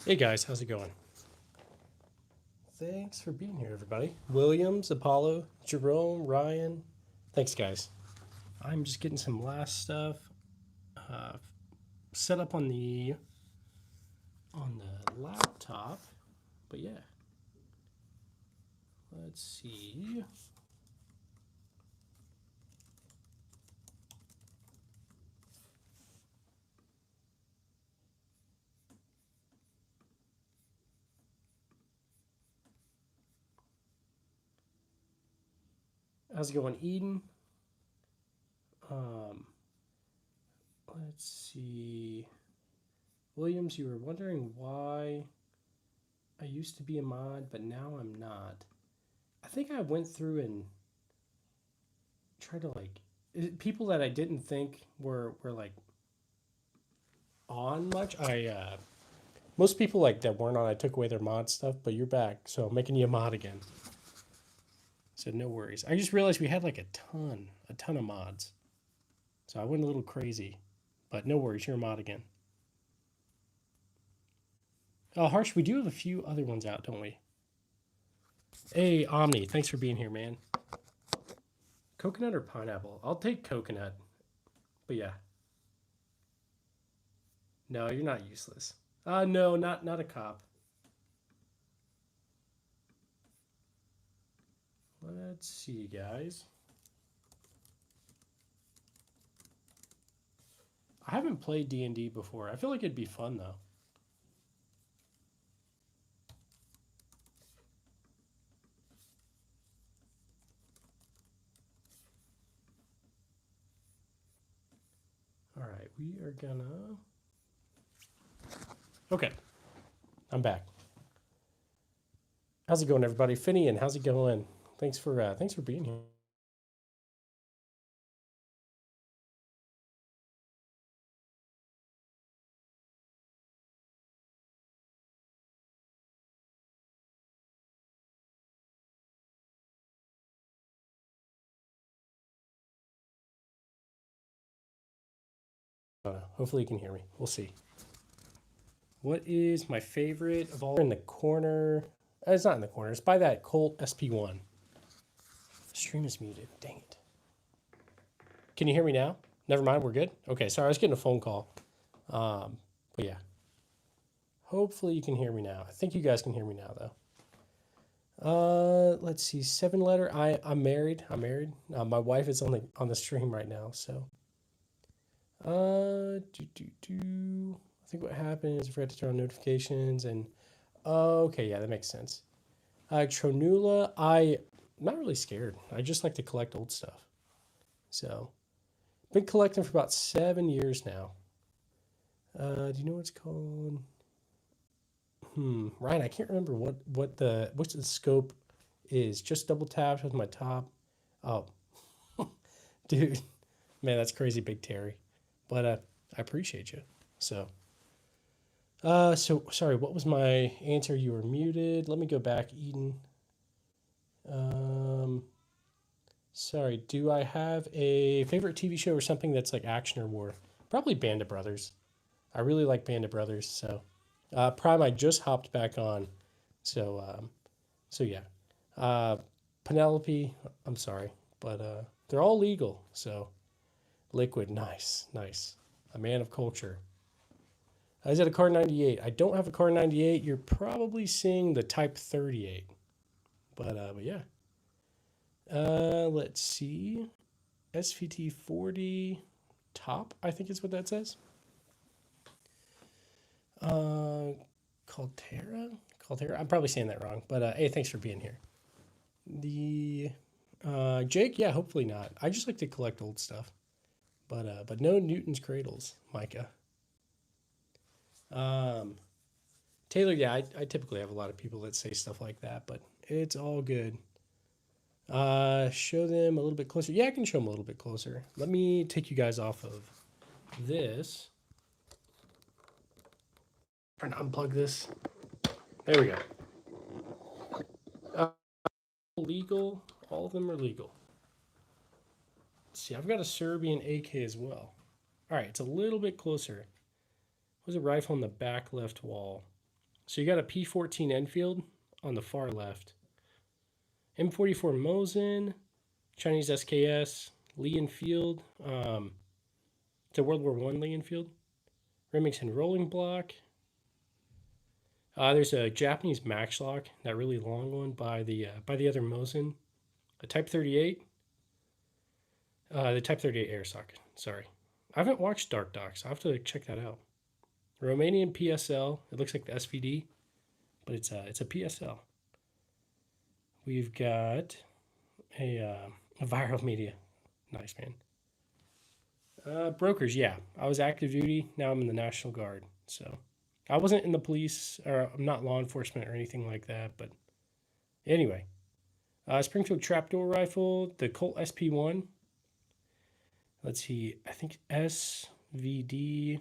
Hey guys, how's it going? Thanks for being here, everybody. Williams, Apollo, Jerome, Ryan. Thanks, guys. I'm just getting some last stuff uh, set up on the laptop. But yeah, let's see. How's it going, Eden? Um, let's see. Williams, you were wondering why I used to be a mod, but now I'm not. I think I went through and tried to people that I didn't think were like on much. I Most people like that weren't on. I took away their mod stuff, but you're back, so I'm making you a mod again. So no worries. I just realized we had like a ton of mods, so I went a little crazy, but no worries. You're a mod again. Oh, Harsh, we do have a few other ones out, don't we? Hey, Omni, thanks for being here, man. Coconut or pineapple? I'll take coconut, but yeah. No, you're not useless. No, not a cop. Let's see, guys. I haven't played D&D before. I feel like it'd be fun though. All right, we are gonna. Okay, I'm back. How's it going, everybody? Finian, how's it going? Thanks for being here. Hopefully you can hear me. We'll see. What is my favorite of all? In the corner. It's not in the corner. It's by that Colt SP1. Stream is muted. Dang it. Can you hear me now? Never mind. We're good. Okay. Sorry, I was getting a phone call. But yeah. Hopefully you can hear me now. I think you guys can hear me now though. Let's see. 7 letter. I'm married. I'm married. My wife is on the stream right now. So I think what happened is I forgot to turn on notifications and okay, yeah, that makes sense. Tronula, I'm not really scared. I just like to collect old stuff. So been collecting for about 7 years now. Do you know what it's called? Ryan, I can't remember what's the scope is. Just double tapped with my top. Oh, dude, man, that's crazy, Big Terry. But I appreciate you. So, so sorry. What was my answer? You were muted. Let me go back, Eden. Um, sorry. Do I have a favorite TV show or something that's like action or war? Probably Band of Brothers. I really like Band of Brothers. So, Prime, I just hopped back on. So, so yeah. Uh, Penelope, I'm sorry, but they're all legal. So, Liquid, nice, nice. A man of culture. Is it a car 98? I don't have a car 98. You're probably seeing the Type 38. But yeah. Let's see. SVT 40 top, I think is what that says. Uh, Caltera? Caltera? I'm probably saying that wrong, but hey, thanks for being here. The Jake, yeah, hopefully not. I just like to collect old stuff, but no Newton's cradles, Micah. Um, Taylor, yeah, I typically have a lot of people that say stuff like that, but it's all good. Show them a little bit closer. Yeah, I can show them a little bit closer. Let me take you guys off of this. Trying to unplug this. There we go. Uh, Legal. All of them are legal. Let's see, I've got a Serbian AK as well. All right, it's a little bit closer. There's a rifle on the back left wall. So you got a P14 Enfield on the far left, M44 Mosin, Chinese SKS, Lee and Field. It's a World War One Lee and Field. Remington Rolling Block. There's a Japanese Maxlock, that really long one by the other Mosin. A Type 38. The Type 38 airsock. Sorry, I haven't watched Dark Docs. I will have to check that out. Romanian PSL. It looks like the SVD, but it's a PSL. We've got a viral media. Nice, man. Brokers, yeah. I was active duty. Now I'm in the National Guard. So I wasn't in the police, or I'm not law enforcement or anything like that. But anyway, Springfield trapdoor rifle, the Colt SP1. Let's see. I think SVD.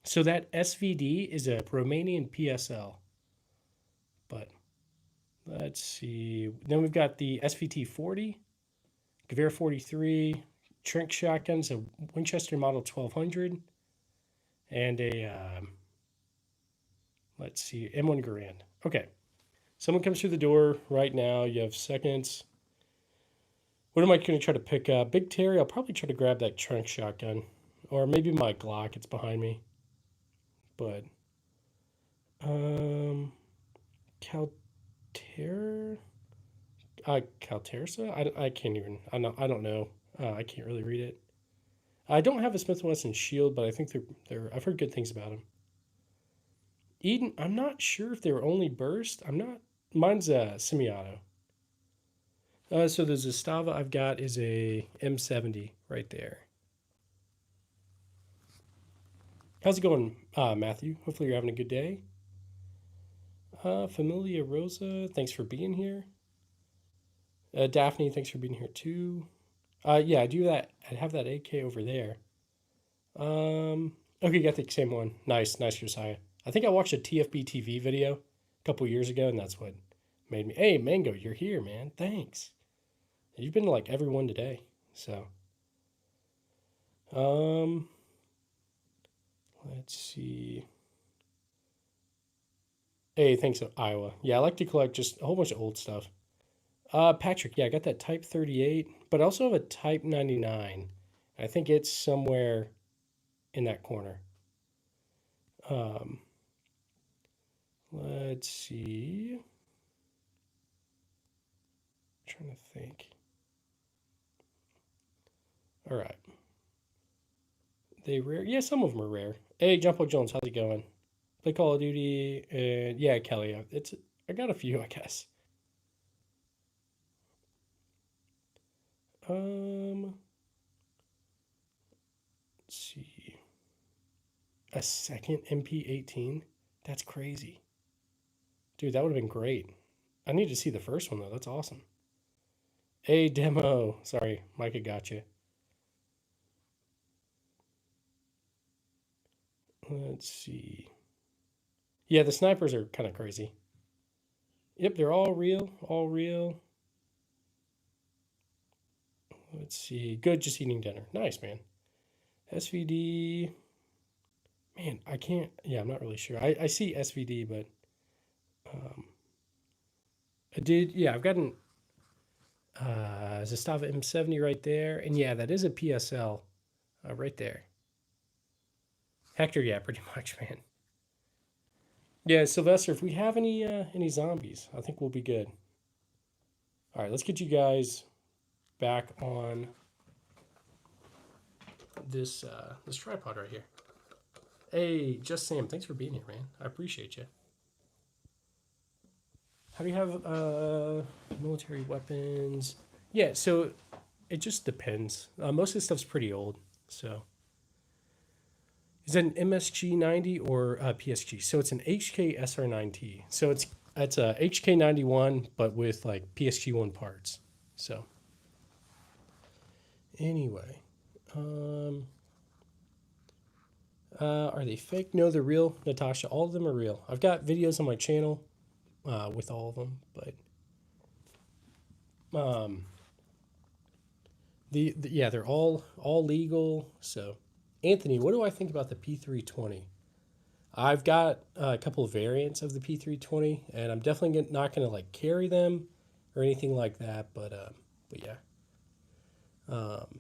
So that SVD is a Romanian PSL. But let's see. Then we've got the SVT 40, Gewehr 43, Trink shotguns, a Winchester Model 1200, and a, let's see, M1 Garand. Okay. Someone comes through the door right now. You have seconds. What am I going to try to pick up? Big Terry, I'll probably try to grab that Trink shotgun. Or maybe my Glock. It's behind me. But, Caltersa? I can't even, I don't know. I can't really read it. I don't have a Smith & Wesson Shield, but I think they're I've heard good things about them. Eden, I'm not sure if they were only burst. Mine's a semi-auto. So the Zastava I've got is a M70 right there. How's it going, Matthew? Hopefully you're having a good day. Familia Rosa, thanks for being here. Daphne, thanks for being here too. Yeah, I have that AK over there. Okay, you got the same one. Nice, Josiah. I think I watched a TFB TV video a couple years ago, and that's what made me. Hey, Mango, you're here, man. Thanks. You've been to like every one today. So, let's see. Hey, thanks, Iowa. Yeah, I like to collect just a whole bunch of old stuff. Patrick, yeah, I got that Type 38, but I also have a Type 99. I think it's somewhere in that corner. Let's see. I'm trying to think. All right. They rare? Yeah, some of them are rare. Hey, Jumpo Jones, how's it going? Play Call of Duty, and yeah, Kelly, I got a few, I guess. Let's see. A second MP18? That's crazy. Dude, that would have been great. I need to see the first one, though. That's awesome. Hey, demo. Sorry, Micah got you. Let's see. Yeah, the snipers are kind of crazy. Yep, they're all real. All real. Let's see. Good, just eating dinner. Nice, man. SVD. Man, I can't. Yeah, I'm not really sure. I see SVD, but I did. Yeah, I've got an Zastava M70 right there, and yeah, that is a PSL right there. Hector, yeah, pretty much, man. Yeah, Sylvester, if we have any zombies, I think we'll be good. All right, let's get you guys back on this this tripod right here. Hey, Just Sam, thanks for being here, man. I appreciate you. How do you have military weapons? Yeah, so it just depends. Most of this stuff's pretty old, so. Is that an MSG 90 or PSG? So it's an HK SR9T. So it's a HK 91, but with like PSG 1 parts. So anyway, are they fake? No, they're real, Natasha. All of them are real. I've got videos on my channel with all of them, but yeah, they're all legal. So Anthony, what do I think about the P320? I've got a couple of variants of the P320, and I'm definitely not going to like carry them or anything like that. But yeah. Um,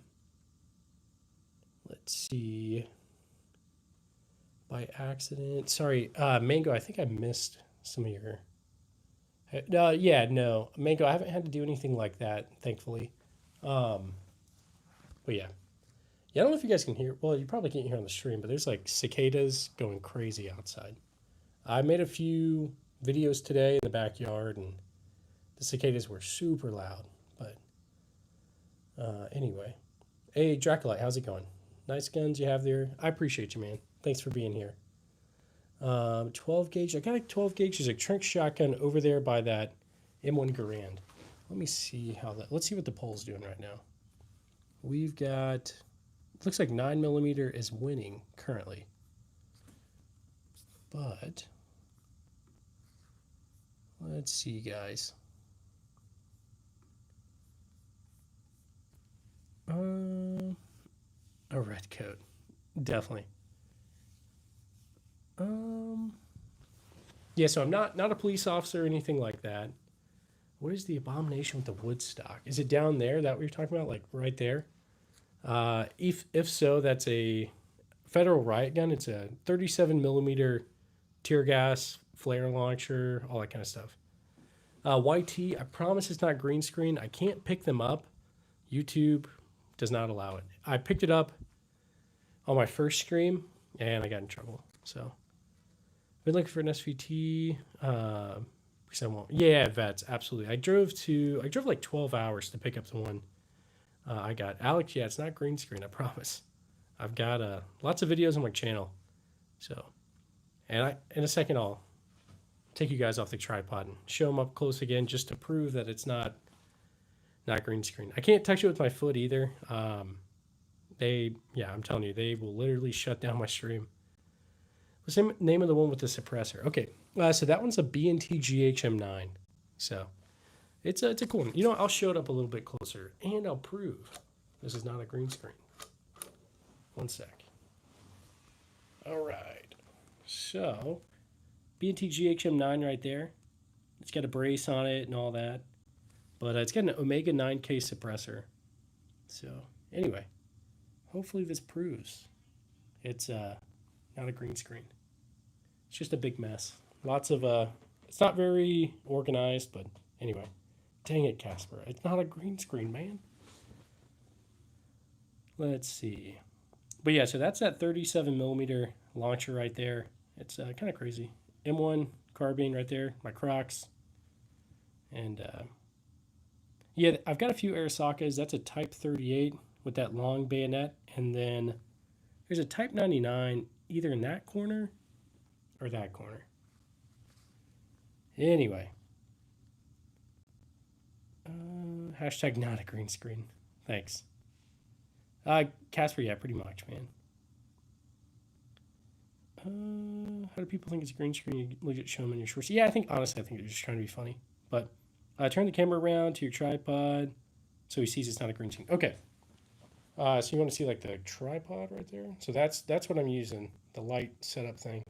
let's see. By accident, sorry, Mango. I think I missed some of your. Yeah, no, Mango. I haven't had to do anything like that, thankfully. Um, but yeah. Yeah, I don't know if you guys can hear. Well, you probably can't hear on the stream, but there's like cicadas going crazy outside. I made a few videos today in the backyard, and the cicadas were super loud. But anyway, hey Draculite, how's it going? Nice guns you have there. I appreciate you, man. Thanks for being here. 12 gauge. I got a 12 gauge. There's a trunk shotgun over there by that M1 Garand. Let me see how that. Let's see what the poll's doing right now. We've got. It looks like 9mm is winning currently. But let's see, guys. A red coat, definitely. Yeah. So I'm not a police officer or anything like that. What is the abomination with the Woodstock? Is it down there? That what you're talking about, like right there? If so, that's a federal riot gun. It's a 37mm tear gas, flare launcher, all that kind of stuff. YT, I promise it's not green screen. I can't pick them up. YouTube does not allow it. I picked it up on my first stream and I got in trouble. So I've been looking for an SVT. Because I won't. Yeah, vets, absolutely. I drove like 12 hours to pick up the one I got. Alex, yeah, it's not green screen, I promise. I've got lots of videos on my channel. So, and in a second I'll take you guys off the tripod and show them up close again just to prove that it's not green screen. I can't touch it with my foot either. I'm telling you, they will literally shut down my stream. What's the name of the one with the suppressor? Okay, so that one's a B&T GHM9. So it's a cool one. You know, I'll show it up a little bit closer, and I'll prove this is not a green screen. One sec. All right. So B&T GHM9 right there. It's got a brace on it and all that. But it's got an Omega 9K suppressor. So anyway, hopefully this proves it's not a green screen. It's just a big mess. Lots of it's not very organized, but anyway. Dang it, Casper. It's not a green screen, man. Let's see. But yeah, so that's that 37mm launcher right there. It's kind of crazy. M1 carbine right there, my Crocs. And yeah, I've got a few Arisakas. That's a Type 38 with that long bayonet. And then there's a Type 99 either in that corner or that corner. Anyway. Hashtag not a green screen. Thanks. Casper, yeah, pretty much, man. How do people think it's a green screen? You legit show them in your shorts. Yeah, honestly, I think they're just trying to be funny. But turn the camera around to your tripod so he sees it's not a green screen. Okay. So you want to see like the tripod right there? So that's what I'm using, the light setup thing.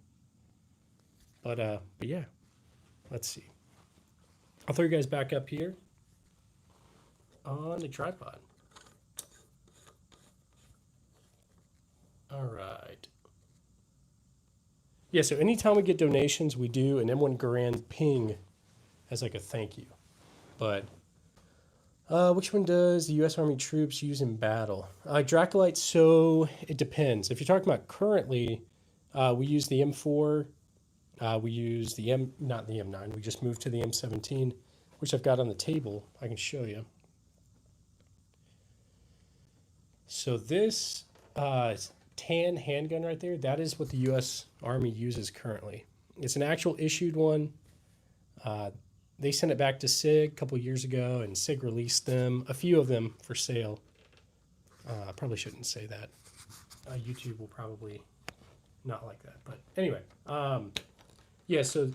But yeah, let's see. I'll throw you guys back up here on the tripod. All right. Yeah, so anytime we get donations, we do an M1 Garand ping as like a thank you. But which one does the U.S. Army troops use in battle? Draculite, so it depends. If you're talking about currently, we use the M4. We use the not the M9. We just moved to the M17, which I've got on the table. I can show you. So this tan handgun right there, that is what the U.S. Army uses currently. It's an actual issued one. They sent it back to SIG a couple years ago, and SIG released them, a few of them, for sale. I probably shouldn't say that. YouTube will probably not like that. But anyway, yeah, so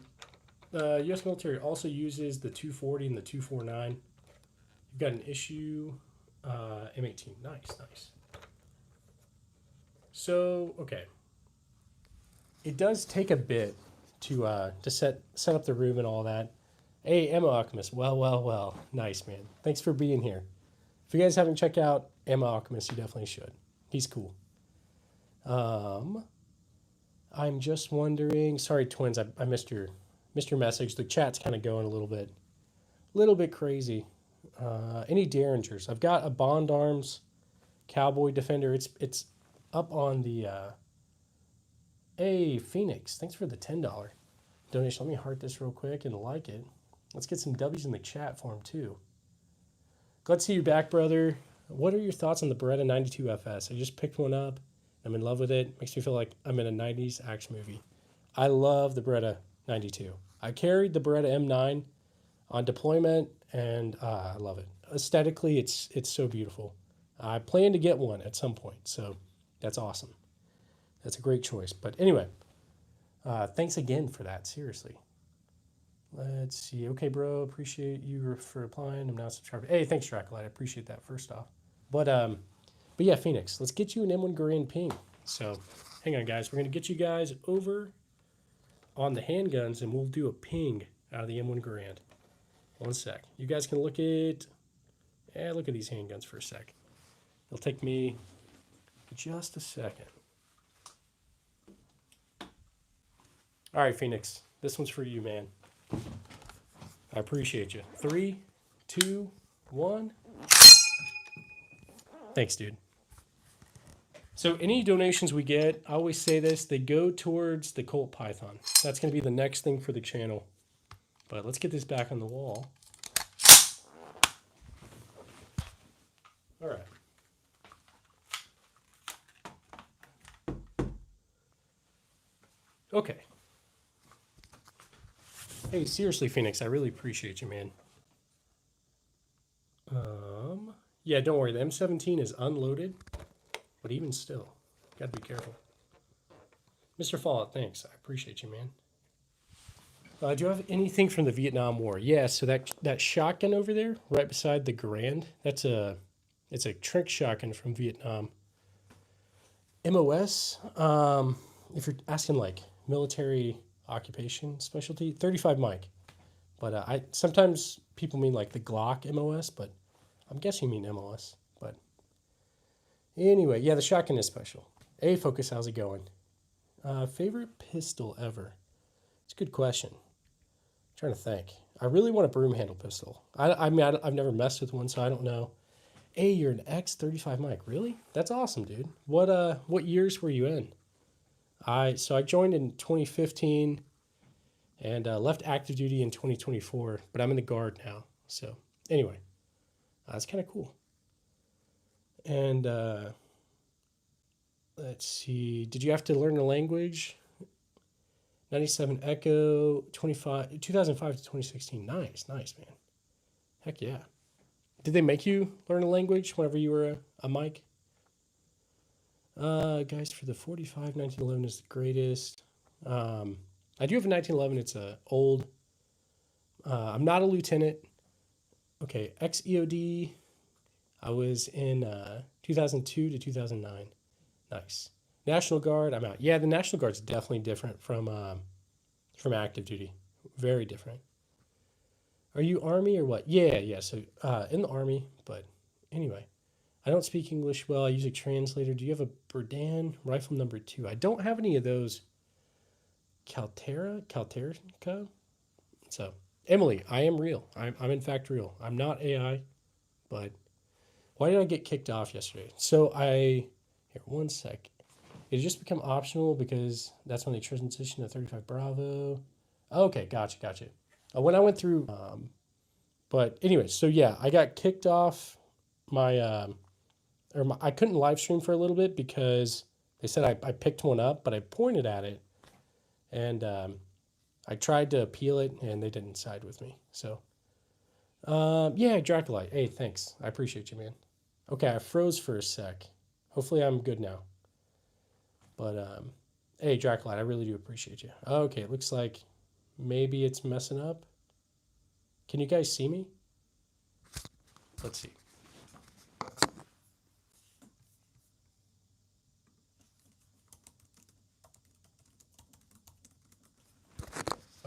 the U.S. military also uses the 240 and the 249. You've got an issue M18. Nice. So, okay. It does take a bit to set up the room and all that. Hey, Emma Alchemist. Well, well, well. Nice, man. Thanks for being here. If you guys haven't checked out Emma Alchemist, you definitely should. He's cool. I'm just wondering. Sorry, twins. I missed your message. The chat's kind of going a little bit crazy. Any Derringers? I've got a Bond Arms Cowboy Defender. It's up on the. Hey, Phoenix. Thanks for the $10 donation. Let me heart this real quick and like it. Let's get some W's in the chat for him too. Glad to see you back, brother. What are your thoughts on the Beretta 92 FS? I just picked one up. I'm in love with it. Makes me feel like I'm in a 90s action movie. I love the Beretta 92. I carried the Beretta M9 on deployment, and I love it. Aesthetically, it's so beautiful. I plan to get one at some point, so that's awesome. That's a great choice. But anyway, thanks again for that. Seriously. Let's see. Okay, bro. Appreciate you for applying. I'm now subscribed. Hey, thanks, Dracolite. I appreciate that first off. But yeah, Phoenix, let's get you an M1 Garand ping. So hang on, guys. We're going to get you guys over on the handguns, and we'll do a ping out of the M1 Garand. One sec. You guys can look at these handguns for a sec. It'll take me just a second. All right, Phoenix. This one's for you, man. I appreciate you. 3, 2, 1. Thanks, dude. So any donations we get, I always say this, they go towards the Colt Python. That's going to be the next thing for the channel. But let's get this back on the wall. All right. Okay. Hey, seriously, Phoenix, I really appreciate you, man. Yeah, don't worry. The M17 is unloaded, but even still, gotta be careful. Mr. Fallout, thanks. I appreciate you, man. Do you have anything from the Vietnam War? Yeah, so that shotgun over there, right beside the Garand, it's a trick shotgun from Vietnam. MOS, if you're asking like military occupation specialty, 35 mic. But sometimes people mean like the Glock MOS, but I'm guessing you mean MOS. But anyway, yeah, the shotgun is special. Hey, Focus, how's it going? Favorite pistol ever? It's a good question. I'm trying to think. I really want a broom handle pistol. I've never messed with one, so I don't know. Hey, you're an X35 mic. Really? That's awesome, dude. What years were you in? I joined in 2015 and left active duty in 2024, but I'm in the Guard now. So anyway, that's kind of cool. And let's see. Did you have to learn the language? 97 Echo, 2005 to 2016. Nice, man. Heck yeah. Did they make you learn a language whenever you were a mic? Guys, for the 45, 1911 is the greatest. I do have a 1911. It's a old. I'm not a lieutenant. Okay, ex-EOD. I was in 2002 to 2009. Nice. National Guard, I'm out. Yeah, the National Guard's definitely different from active duty. Very different. Are you Army or what? Yeah. So in the Army, but anyway. I don't speak English well. I use a translator. Do you have a Berdan rifle number 2? I don't have any of those. Calterica? So, Emily, I am real. I'm in fact real. I'm not AI, but why did I get kicked off yesterday? So here, one sec. It just become optional because that's when they transition to 35 Bravo. Okay, gotcha. When I went through, but anyway, so yeah, I got kicked off I couldn't live stream for a little bit because they said I picked one up, but I pointed at it, and I tried to appeal it, and they didn't side with me. So, yeah, Dracolite. Hey, thanks. I appreciate you, man. Okay, I froze for a sec. Hopefully I'm good now. But, hey, Dracolite, I really do appreciate you. Okay, it looks like maybe it's messing up. Can you guys see me? Let's see.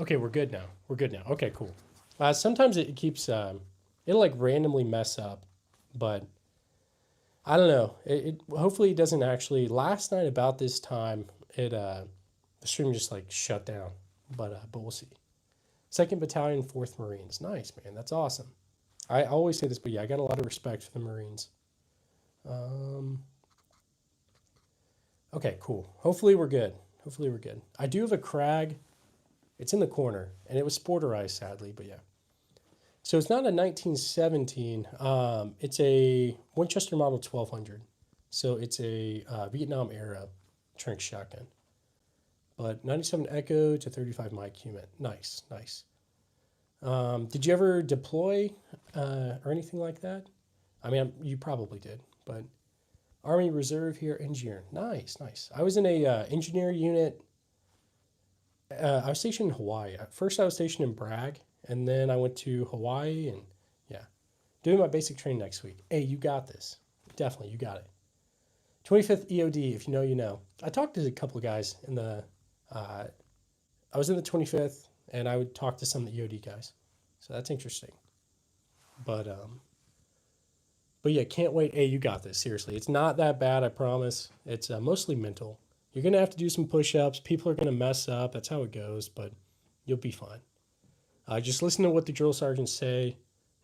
Okay, we're good now. We're good now. Okay, cool. Sometimes it keeps it'll like randomly mess up, but I don't know. It hopefully it doesn't actually. Last night about this time, the stream just like shut down, but we'll see. Second Battalion, Fourth Marines. Nice, man. That's awesome. I always say this, but yeah, I got a lot of respect for the Marines. Um, okay, cool. Hopefully we're good. Hopefully we're good. I do have a Crag. It's in the corner, and it was sporterized, sadly, but yeah. So it's not a 1917. It's a Winchester Model 1200. So it's a Vietnam era trench shotgun. But 97 Echo to 35 Mike Human. Nice, nice. Did you ever deploy or anything like that? I mean, you probably did, but Army Reserve here, engineer. Nice, nice. I was in a engineer unit. I was stationed in Hawaii. First, I was stationed in Bragg, and then I went to Hawaii, and yeah, doing my basic training next week. Hey, you got this. Definitely, you got it. 25th EOD, if you know, you know. I talked to a couple of guys in the. I was in the 25th, and I would talk to some of the EOD guys, so that's interesting. But yeah, can't wait. Hey, you got this. Seriously, it's not that bad. I promise. It's mostly mental. You're gonna have to do some push-ups. People are gonna mess up. That's how it goes. But you'll be fine. Just listen to what the drill sergeants say,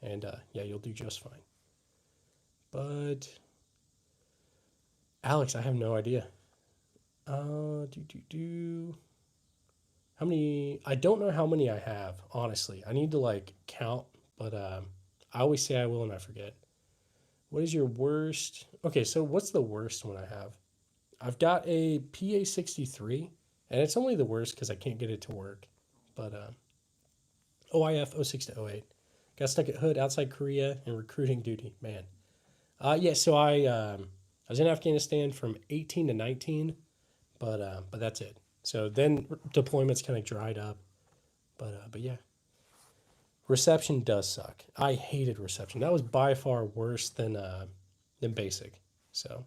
and yeah, you'll do just fine. But Alex, I have no idea. How many? I don't know how many I have. Honestly, I need to like count. But I always say I will, and I forget. What is your worst? Okay, so what's the worst one I have? I've got a PA-63, and it's only the worst because I can't get it to work. But OIF 06 to 08. Got stuck at Hood outside Korea in recruiting duty. Man. Yeah, so I was in Afghanistan from 18 to 19, but that's it. So then deployments kind of dried up. But yeah. Reception does suck. I hated reception. That was by far worse than basic. So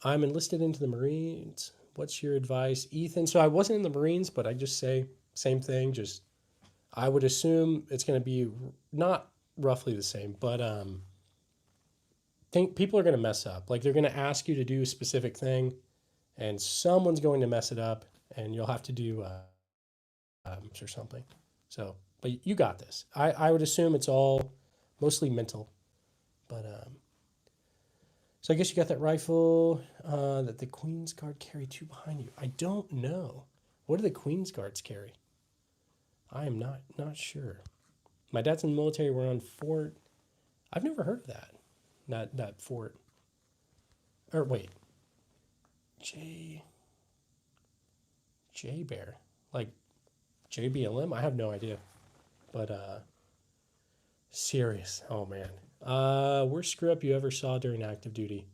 I'm enlisted into the Marines. What's your advice, Ethan? So I wasn't in the Marines, but I just say same thing. Just I would assume it's going to be not roughly the same, but think people are going to mess up. Like they're going to ask you to do a specific thing, and someone's going to mess it up, and you'll have to do or something. So, but you got this. I would assume it's all mostly mental, but so I guess you got that rifle that the Queen's Guard carry two behind you. I don't know. What do the Queen's Guards carry? I am not sure. My dad's in the military. We're on Fort. I've never heard of that. Not Fort. Or wait. J Bear. Like JBLM? I have no idea. But serious. Oh man. Worst screw up you ever saw during active duty?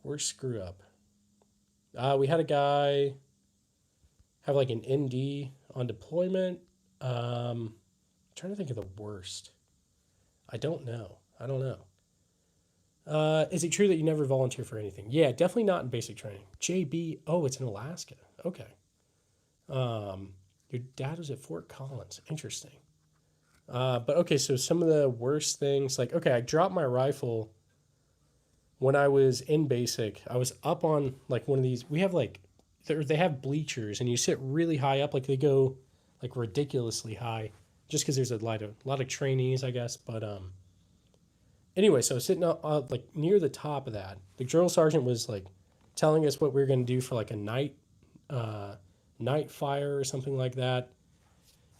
Worst screw up. We had a guy have like an ND on deployment. Trying to think of the worst. I don't know. Is it true that you never volunteer for anything? Yeah, definitely not in basic training. JB. Oh, it's in Alaska. Okay. Your dad was at Fort Collins. Interesting. But okay, so some of the worst things, like, okay, I dropped my rifle when I was in basic. I was up on like one of these. We have like, they have bleachers, and you sit really high up, like they go like ridiculously high, just because there's a lot of trainees, I guess. But anyway, so I was sitting up like near the top of that. The drill sergeant was like telling us what we were going to do for like a night fire or something like that.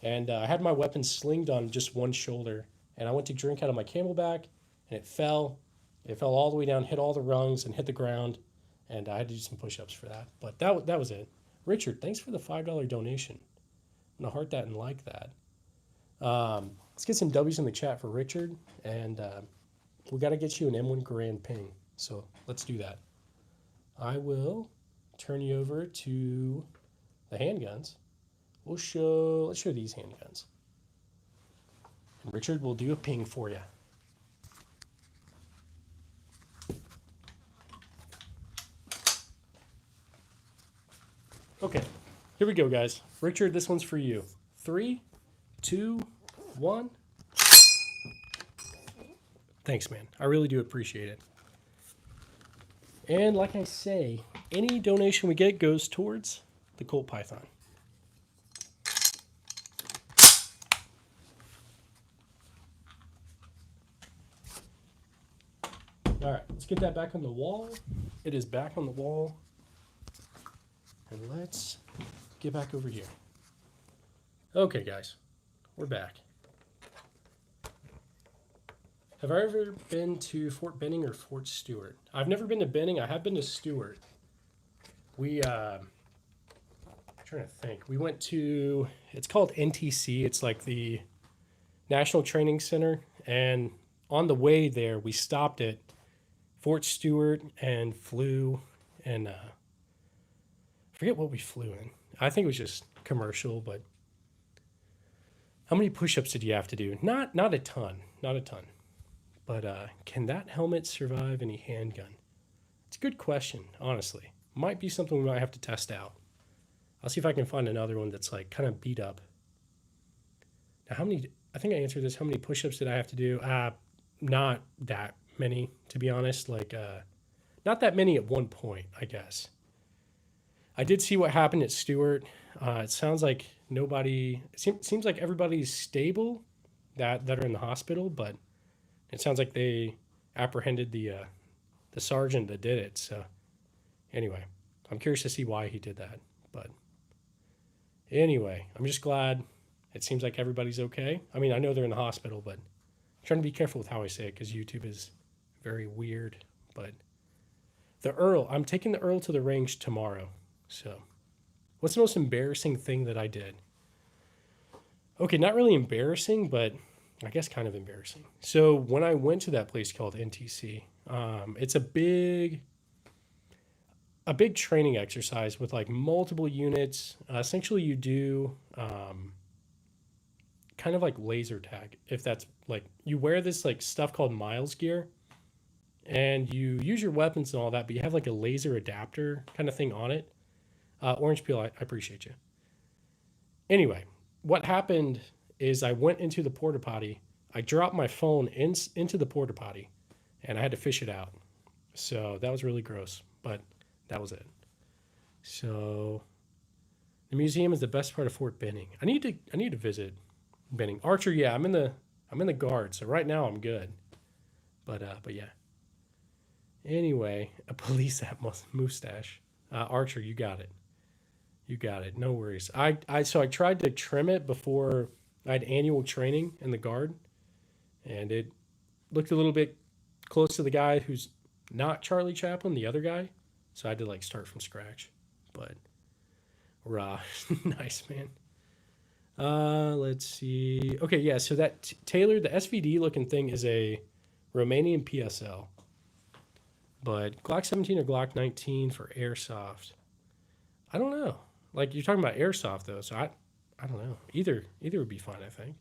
And I had my weapon slinged on just one shoulder, and I went to drink out of my camelback, and it fell. It fell all the way down, hit all the rungs, and hit the ground. And I had to do some push-ups for that. But that was it. Richard, thanks for the $5 donation. I'm gonna heart that and like that. Let's get some W's in the chat for Richard, and we got to get you an M1 Grand Ping. So let's do that. I will turn you over to the handguns. Let's show these handguns. And Richard will do a ping for you. Okay, here we go, guys. Richard, this one's for you. 3, 2, 1. Thanks, man. I really do appreciate it. And like I say, any donation we get goes towards the Colt Python. All right, let's get that back on the wall. It is back on the wall. And let's get back over here. Okay, guys, we're back. Have I ever been to Fort Benning or Fort Stewart? I've never been to Benning. I have been to Stewart. I'm trying to think. We went to, it's called NTC. It's like the National Training Center. And on the way there, we stopped at Fort Stewart and flew, and I forget what we flew in. I think it was just commercial, but how many push-ups did you have to do? Not a ton. But can that helmet survive any handgun? It's a good question, honestly. Might be something we might have to test out. I'll see if I can find another one that's like kind of beat up. Now, I think I answered this. How many push-ups did I have to do? Not that many, to be honest. Like, not that many at one point, I guess. I did see what happened at Stewart. It sounds like seems like everybody's stable that are in the hospital, but it sounds like they apprehended the sergeant that did it. So anyway, I'm curious to see why he did that. But anyway, I'm just glad it seems like everybody's okay. I mean, I know they're in the hospital, but I'm trying to be careful with how I say it because YouTube is very weird. But I'm taking the Earl to the range tomorrow. So what's the most embarrassing thing that I did? Okay, not really embarrassing, but I guess kind of embarrassing. So when I went to that place called NTC, it's a big training exercise with like multiple units. Essentially, you do kind of like laser tag. If that's like you wear this like stuff called Miles gear, and you use your weapons and all that, but you have like a laser adapter kind of thing on it. Orange Peel, I appreciate you. Anyway, what happened is I went into the porta potty. I dropped my phone into the porta potty, and I had to fish it out. So that was really gross, but that was it. So the museum is the best part of Fort Benning. I need to visit Benning. Archer, yeah, I'm in the guard, so right now I'm good. But yeah. Anyway, a police at mustache. Archer, you got it. You got it. No worries. So I tried to trim it before I had annual training in the guard, and it looked a little bit close to the guy who's not Charlie Chaplin, the other guy. So I had to like start from scratch. But raw, nice, man. Let's see. Okay, yeah. So that Taylor, the SVD looking thing is a Romanian PSL, but Glock 17 or Glock 19 for airsoft. I don't know. Like you're talking about airsoft though, so I don't know. Either would be fine, I think.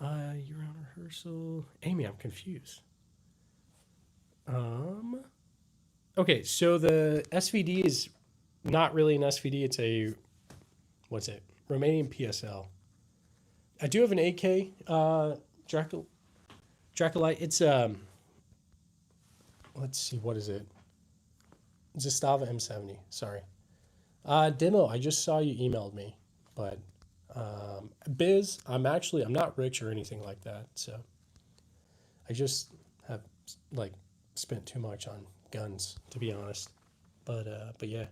You're on rehearsal. Amy, I'm confused. Okay, so the SVD is not really an SVD. It's a, what's it? Romanian PSL. I do have an AK, Draculite. It's, let's see, what is it? Zastava M70, sorry. Demo, I just saw you emailed me, but Biz, I'm not rich or anything like that, so I just have like spent too much on guns, to be honest. But yeah.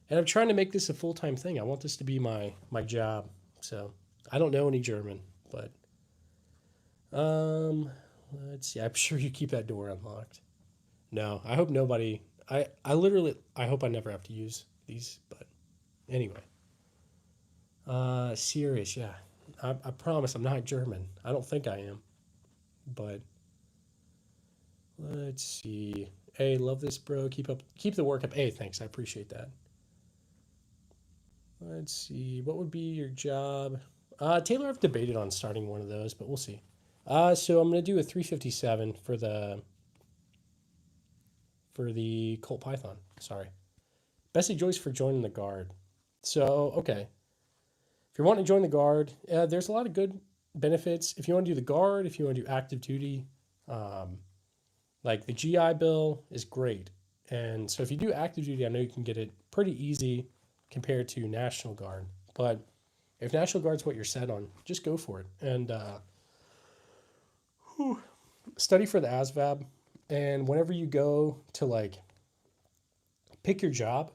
And I'm trying to make this a full-time thing. I want this to be my job. So I don't know any German, but let's see. I'm sure you keep that door unlocked. No, I hope nobody. I hope I never have to use these. But anyway, serious. Yeah, I promise I'm not German. I don't think I am. But let's see. Hey, love this, bro. Keep the work up. Hey, thanks. I appreciate that. Let's see. What would be your job? Taylor, I've debated on starting one of those, but we'll see. So I'm gonna do a 357 for the Colt Python. Sorry. Bessie Joyce for joining the guard. So, okay. If you're wanting to join the Guard, there's a lot of good benefits. If you want to do the Guard, if you want to do active duty, um, like the GI Bill is great. And so if you do active duty, I know you can get it pretty easy compared to National Guard. But if National Guard's what you're set on, just go for it. And study for the ASVAB. And whenever you go to like pick your job,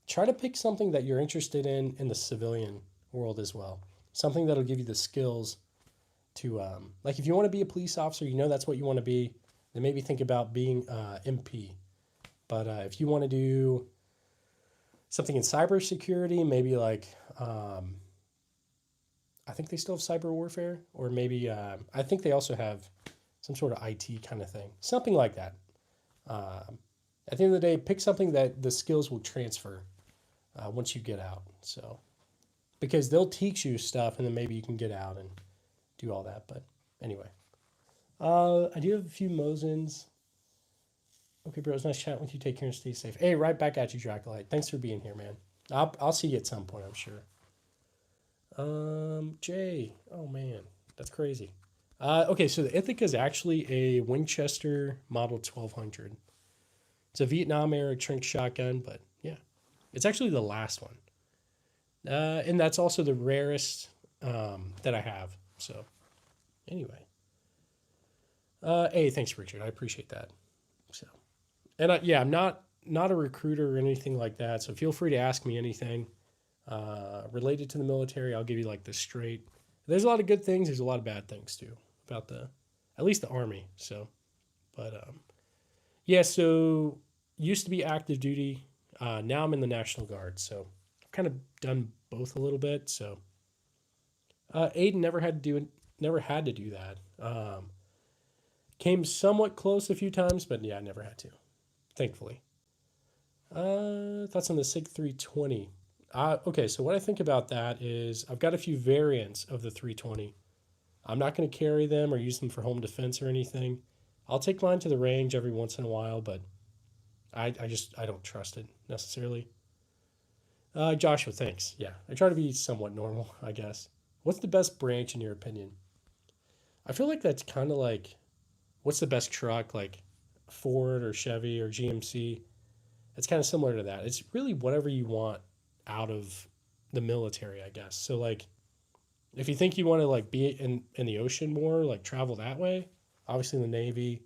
try to pick something that you're interested in the civilian world as well. Something that'll give you the skills to, like if you want to be a police officer, you know that's what you want to be, then maybe think about being MP. But if you want to do something in cybersecurity, maybe like, I think they still have cyber warfare, or maybe I think they also have some sort of IT kind of thing, something like that. At the end of the day, pick something that the skills will transfer once you get out. So, because they'll teach you stuff, and then maybe you can get out and do all that. But anyway, I do have a few Mosins. Okay, bro, it's nice chatting with you. Take care and stay safe. Hey, right back at you, Dracolite. Thanks for being here, man. I'll see you at some point, I'm sure. Jay. Oh man, that's crazy. Okay, so the Ithaca is actually a Winchester Model 1200. It's a Vietnam era Trink shotgun, but yeah, it's actually the last one. And that's also the rarest that I have. So anyway, hey, thanks, Richard. I appreciate that. So, and yeah, I'm not a recruiter or anything like that. So feel free to ask me anything related to the military. I'll give you like the straight. There's a lot of good things. There's a lot of bad things too about at least the Army. So, but yeah. So used to be active duty. Now I'm in the National Guard. So I've kind of done both a little bit. So Aiden never had to do it. Never had to do that. Came somewhat close a few times, but yeah, I never had to. Thankfully. Thoughts on the SIG 320? Okay, so what I think about that is I've got a few variants of the 320. I'm not going to carry them or use them for home defense or anything. I'll take mine to the range every once in a while, but I don't trust it necessarily. Joshua, thanks. Yeah, I try to be somewhat normal, I guess. What's the best branch in your opinion? I feel like that's kind of like, what's the best truck, like Ford or Chevy or GMC? It's kind of similar to that. It's really whatever you want out of the military, I guess. So like, if you think you want to like be in the ocean more, like travel that way, obviously the Navy,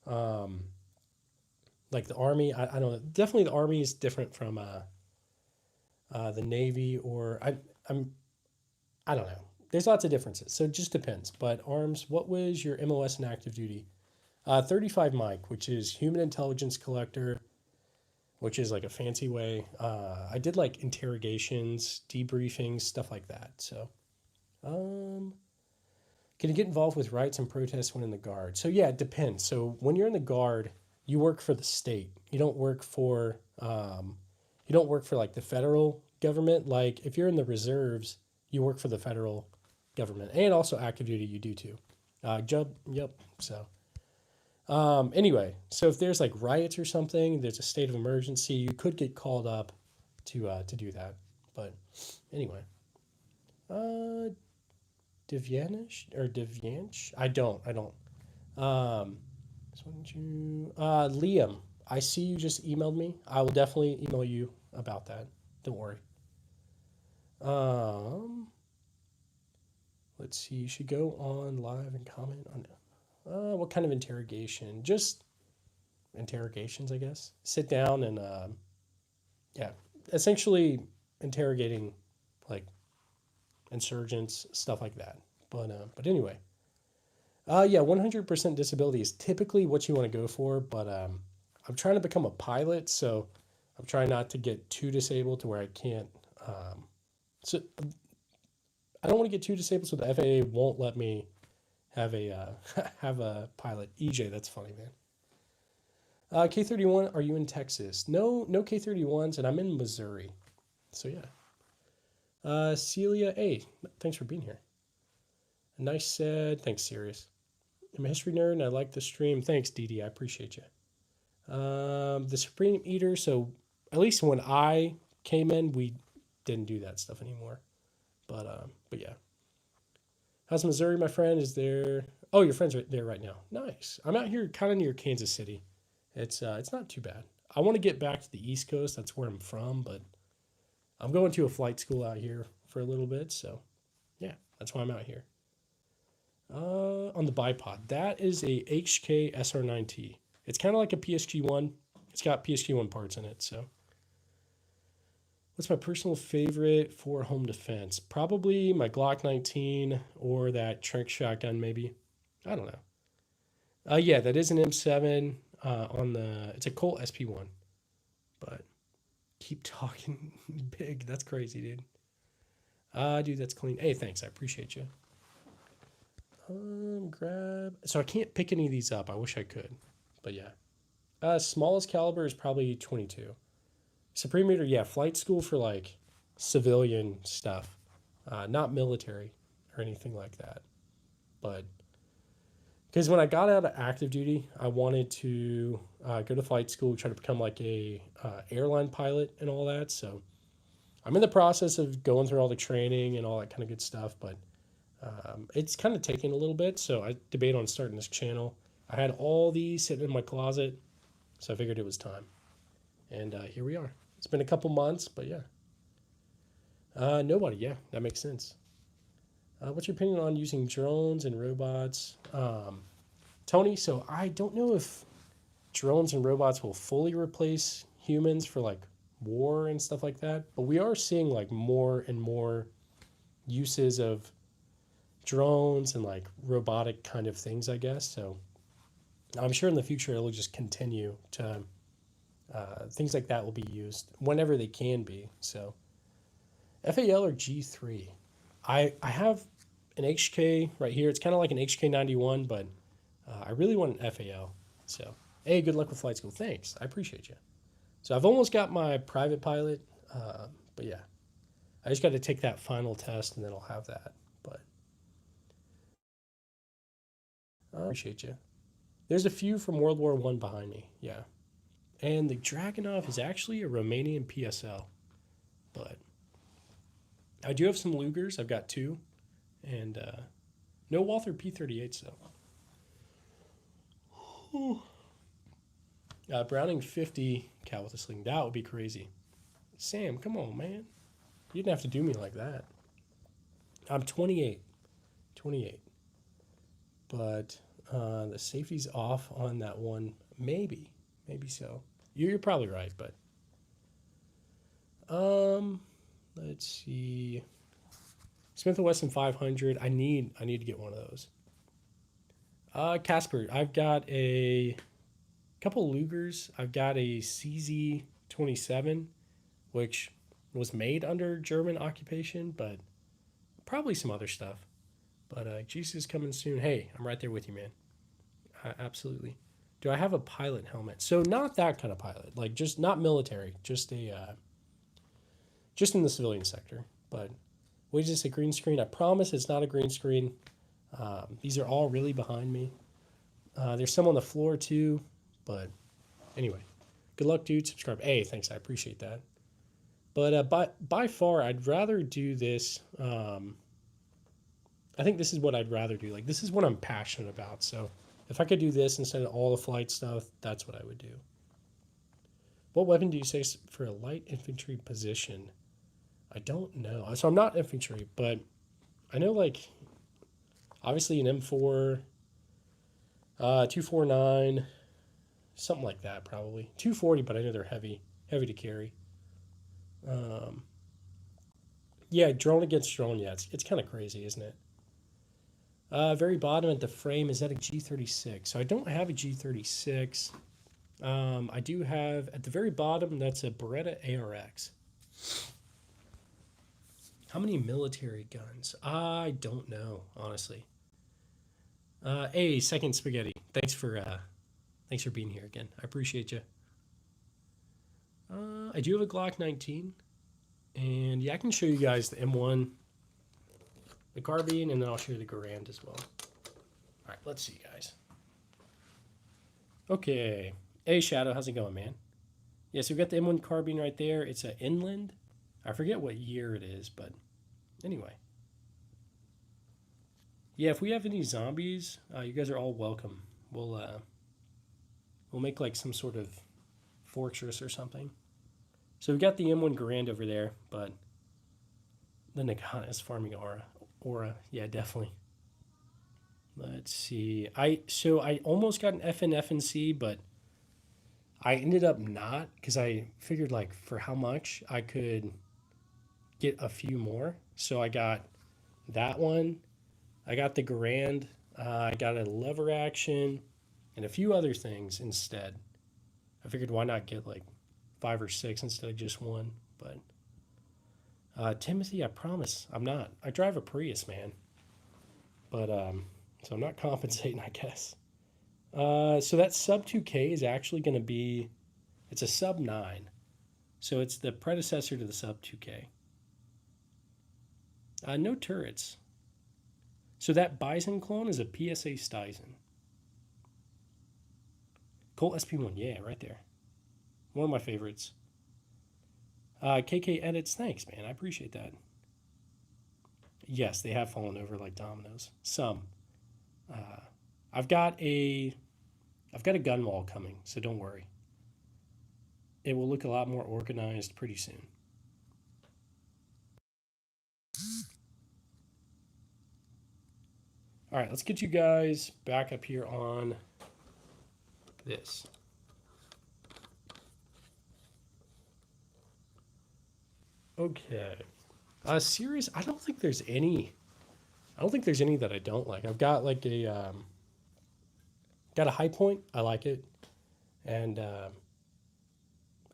um, like the Army. I don't know. Definitely the Army is different from the Navy, or I don't know. There's lots of differences, so it just depends. But arms, what was your MOS in active duty? 35 Mike, which is Human Intelligence Collector, which is like a fancy way. I did like interrogations, debriefings, stuff like that. So, can you get involved with riots and protests when in the Guard? So yeah, it depends. So when you're in the Guard, you work for the state. You don't work for like the federal government. Like if you're in the reserves, you work for the federal government, and also active duty. You do too. Yep. So. Anyway, so if there's like riots or something, there's a state of emergency, you could get called up to do that. But anyway, Devianish? I don't. So why don't you, Liam? I see you just emailed me. I will definitely email you about that. Don't worry. Um, let's see. You should go on live and comment on what kind of interrogation? Just interrogations, I guess. Sit down and yeah, essentially interrogating like insurgents, stuff like that. But anyway, yeah, 100% disability is typically what you want to go for. But I'm trying to become a pilot, so I'm trying not to get too disabled to where I can't. So I don't want to get too disabled, so the FAA won't let me have a have a pilot. EJ, that's funny, man. K31, are you in Texas? No, no K31s, and I'm in Missouri. So yeah. Celia, hey, thanks for being here. Nice said, thanks, Sirius. I'm a history nerd, and I like the stream. Thanks, Dee. I appreciate you. The Supreme Eater. So at least when I came in, didn't do that stuff anymore. But yeah. How's Missouri, my friend? Is there? Oh, your friend's right there right now. Nice. I'm out here kind of near Kansas City. It's not too bad. I want to get back to the East Coast. That's where I'm from, but I'm going to a flight school out here for a little bit. So yeah, that's why I'm out here. On the Bipod, that is a HK SR9T. It's kind of like a PSG1. It's got PSG1 parts in it. So what's my personal favorite for home defense? Probably my Glock 19 or that Trank shotgun, maybe. I don't know. Yeah, that is an M7 on the. It's a Colt SP1, but keep talking big. That's crazy, dude. Dude, that's clean. Hey, thanks. I appreciate you. Grab. So I can't pick any of these up. I wish I could, but yeah. Smallest caliber is probably 22. Supreme Reader, yeah, flight school for like civilian stuff, not military or anything like that. But because when I got out of active duty, I wanted to go to flight school, try to become like a airline pilot and all that. So I'm in the process of going through all the training and all that kind of good stuff, but it's kind of taking a little bit. So I debate on starting this channel. I had all these sitting in my closet, so I figured it was time. And here we are. It's been a couple months, but yeah. Nobody, yeah, that makes sense. What's your opinion on using drones and robots? Tony, so I don't know if drones and robots will fully replace humans for like war and stuff like that, but we are seeing like more and more uses of drones and like robotic kind of things, I guess. So I'm sure in the future it'll just continue to things like that will be used whenever they can be. So FAL or G3? I have an HK right here. It's kind of like an HK91, but I really want an FAL. So, hey, good luck with flight school. Thanks. I appreciate you. So I've almost got my private pilot, but yeah. I just got to take that final test and then I'll have that. But I appreciate you. There's a few from World War One behind me. Yeah. And the Dragunov is actually a Romanian PSL. But I do have some Lugers. I've got two. And no Walther P38s, though. Browning 50 cal with a sling. That would be crazy. Sam, come on, man. You didn't have to do me like that. I'm 28. 28. But the safety's off on that one. Maybe. Maybe so. You're probably right, but let's see. Smith & Wesson 500. I need to get one of those. Casper, I've got a couple Lugers. I've got a CZ27, which was made under German occupation, but probably some other stuff. But Jesus is coming soon. Hey, I'm right there with you, man. Absolutely. Do I have a pilot helmet? So not that kind of pilot, like just not military, just a just in the civilian sector. But what is this, a green screen? I promise it's not a green screen. These are all really behind me. There's some on the floor too, but anyway, good luck, dude. Subscribe. Hey, thanks. I appreciate that. But by far, I'd rather do this. I think this is what I'd rather do. Like, this is what I'm passionate about. So if I could do this instead of all the flight stuff, that's what I would do. What weapon do you say for a light infantry position? I don't know. So I'm not infantry, but I know, like, obviously an M4, 249, something like that probably. 240, but I know they're heavy to carry. Yeah, drone against drone, yeah, it's kind of crazy, isn't it? Very bottom at the frame, is that a G36? So I don't have a G36. I do have, at the very bottom, that's a Beretta ARX. How many military guns? I don't know, honestly. Hey, Second Spaghetti. Thanks for being here again. I appreciate you. I do have a Glock 19, and yeah, I can show you guys the M1, the carbine, and then I'll show you the Garand as well. All right, let's see, guys. Okay. Hey, Shadow, how's it going, man? Yeah, so we've got the M1 carbine right there. It's an Inland. I forget what year it is, but anyway. Yeah, if we have any zombies, you guys are all welcome. We'll make like some sort of fortress or something. So we got the M1 Garand over there, but the Nagana is farming aura. Yeah, definitely. Let's see. I almost got an FNC, but I ended up not because I figured like for how much I could get a few more. So I got that one. I got the Garand. I got a lever action and a few other things instead. I figured why not get like 5 or 6 instead of just one. But Timothy, I promise I'm not. I drive a Prius, man. But so I'm not compensating, I guess. So that sub 2K is actually going to be, it's a sub 9. So it's the predecessor to the sub 2K. No turrets. So that Bison clone is a PSA Stizen. Colt SP1, yeah, right there. One of my favorites. KK edits, thanks, man. I appreciate that. Yes, they have fallen over like dominoes. Some. Uh, I've got a gun wall coming, so don't worry. It will look a lot more organized pretty soon. All right, let's get you guys back up here on this. Okay. Series, I don't think there's any. I don't think there's any that I don't like. I've got like got a high point. I like it, and I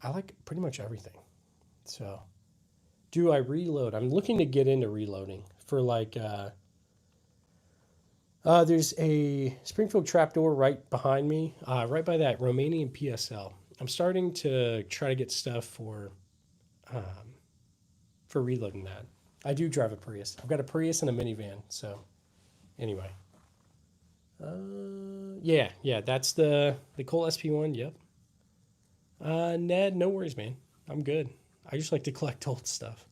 like pretty much everything. So, do I reload? I'm looking to get into reloading for like. There's a Springfield trapdoor right behind me, right by that Romanian PSL. I'm starting to try to get stuff um, for reloading that. I do drive a Prius. I've got a Prius and a minivan. So anyway, yeah, that's the Colt SP1. Yep. Ned, no worries, man. I'm good. I just like to collect old stuff.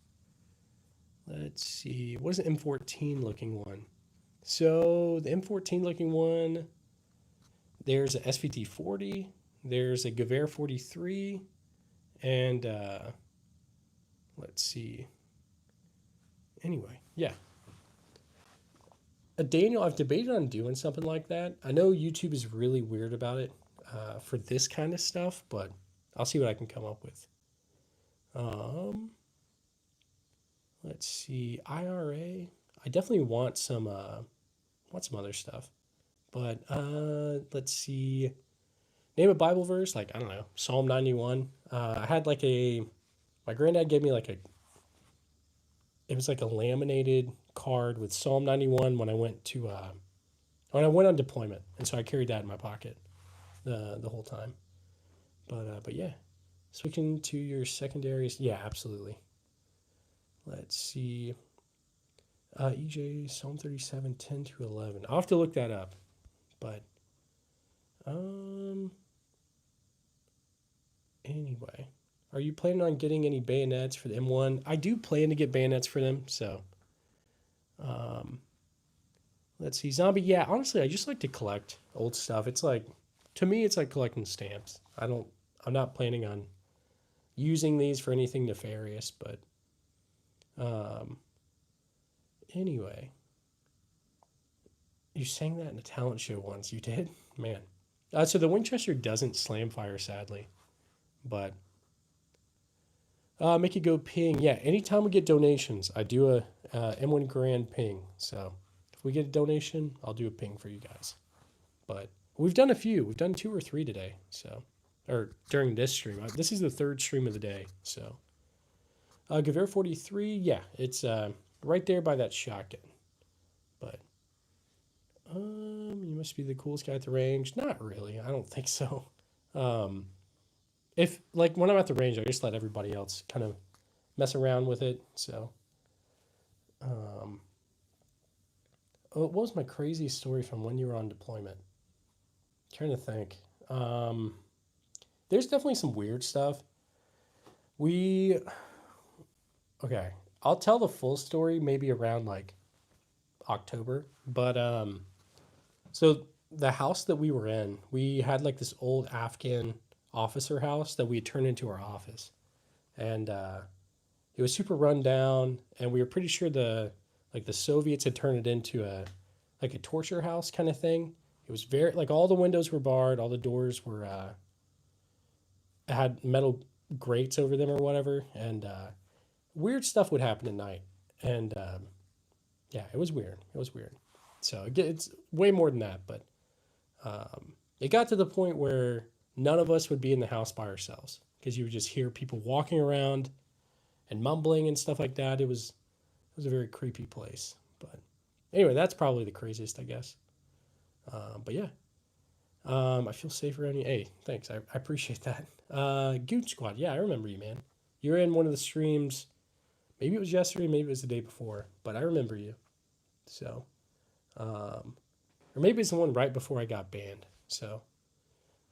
Let's see. What is an M14 looking one? So the M14 looking one, there's a SVT 40, there's a Gewehr 43, and let's see. Anyway, yeah. Daniel, I've debated on doing something like that. I know YouTube is really weird about it for this kind of stuff, but I'll see what I can come up with. Um, let's see. IRA. I definitely want some other stuff. But let's see. Name a Bible verse, like I don't know, Psalm 91. I had like my granddad gave me like it was like a laminated card with Psalm 91 when I went on deployment, and so I carried that in my pocket the whole time. But yeah, switching to your secondaries, yeah, absolutely. Let's see. EJ Psalm 37, 10 to 11. I'll have to look that up, but anyway. Are you planning on getting any bayonets for the M1? I do plan to get bayonets for them, so um, let's see. Zombie, yeah, honestly, I just like to collect old stuff. It's like, to me, it's like collecting stamps. I'm not planning on using these for anything nefarious, but um, anyway. You sang that in a talent show once. You did? Man. So the Winchester doesn't slam fire, sadly, but make it go ping. Yeah, anytime we get donations, I do a M1 Grand ping. So if we get a donation, I'll do a ping for you guys. But we've done a few. We've done 2 or 3 today. So, or during this stream. This is the 3rd stream of the day. So, Gewehr 43. Yeah, it's right there by that shotgun. But you must be the coolest guy at the range. Not really. I don't think so. If like when I'm at the range, I just let everybody else kind of mess around with it. So, what was my craziest story from when you were on deployment? I'm trying to think. There's definitely some weird stuff. We Okay, I'll tell the full story maybe around like October. But so the house that we were in, we had like this old Afghan officer house that we had turned into our office, and it was super run down, and we were pretty sure the Soviets had turned it into a like a torture house kind of thing. It was very like all the windows were barred, all the doors were had metal grates over them or whatever, and weird stuff would happen at night, and yeah, it was weird. It was weird. So it's way more than that, but it got to the point where none of us would be in the house by ourselves because you would just hear people walking around and mumbling and stuff like that. It was a very creepy place. But anyway, that's probably the craziest, I guess. But yeah, I feel safe around you. Hey, thanks. I appreciate that. Goon Squad. Yeah, I remember you, man. You were in one of the streams. Maybe it was yesterday, maybe it was the day before, but I remember you. So, um, or maybe it's the one right before I got banned. So,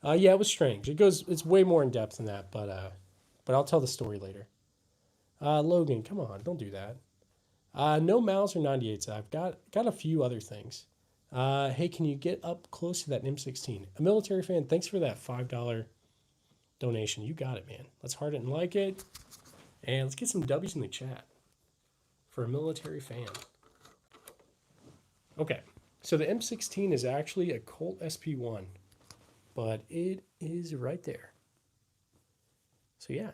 yeah, it was strange. It's way more in depth than that, but I'll tell the story later. Logan, come on, don't do that. No Mauser 98s. I've got a few other things. Hey, can you get up close to that M16? A military fan, thanks for that $5 donation. You got it, man. Let's heart it and like it. And let's get some W's in the chat for a military fan. Okay, so the M16 is actually a Colt SP1, but it is right there. So yeah,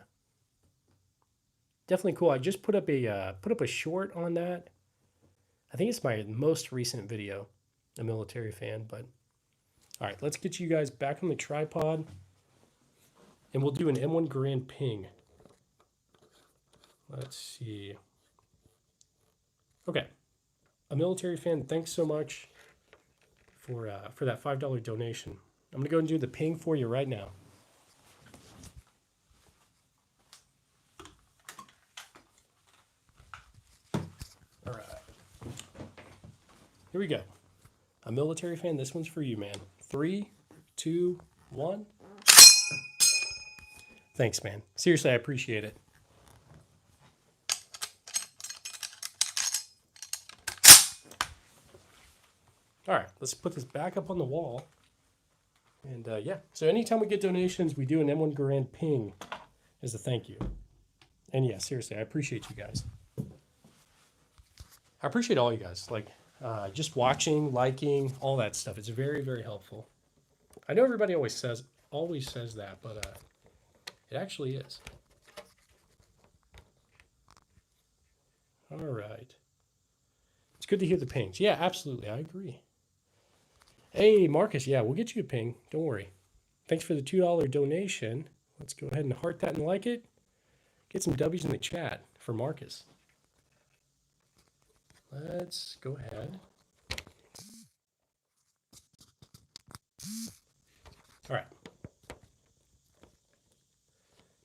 definitely cool. I just put up a short on that. I think it's my most recent video, a military fan. But all right, let's get you guys back on the tripod, and we'll do an M1 Grand Ping. Let's see. Okay, a military fan. Thanks so much for that $5 donation. I'm gonna go and do the ping for you right now. All right, here we go. A military fan. This one's for you, man. 3, 2, 1. Thanks, man. Seriously, I appreciate it. All right, let's put this back up on the wall. And yeah, so anytime we get donations, we do an M1 Grand Ping as a thank you. And yeah, seriously, I appreciate you guys. I appreciate all you guys, like just watching, liking, all that stuff. It's very, very helpful. I know everybody always says that, but it actually is. All right. It's good to hear the pings. Yeah, absolutely. I agree. Hey, Marcus. Yeah, we'll get you a ping. Don't worry. Thanks for the $2 donation. Let's go ahead and heart that and like it. Get some W's in the chat for Marcus. Let's go ahead. All right.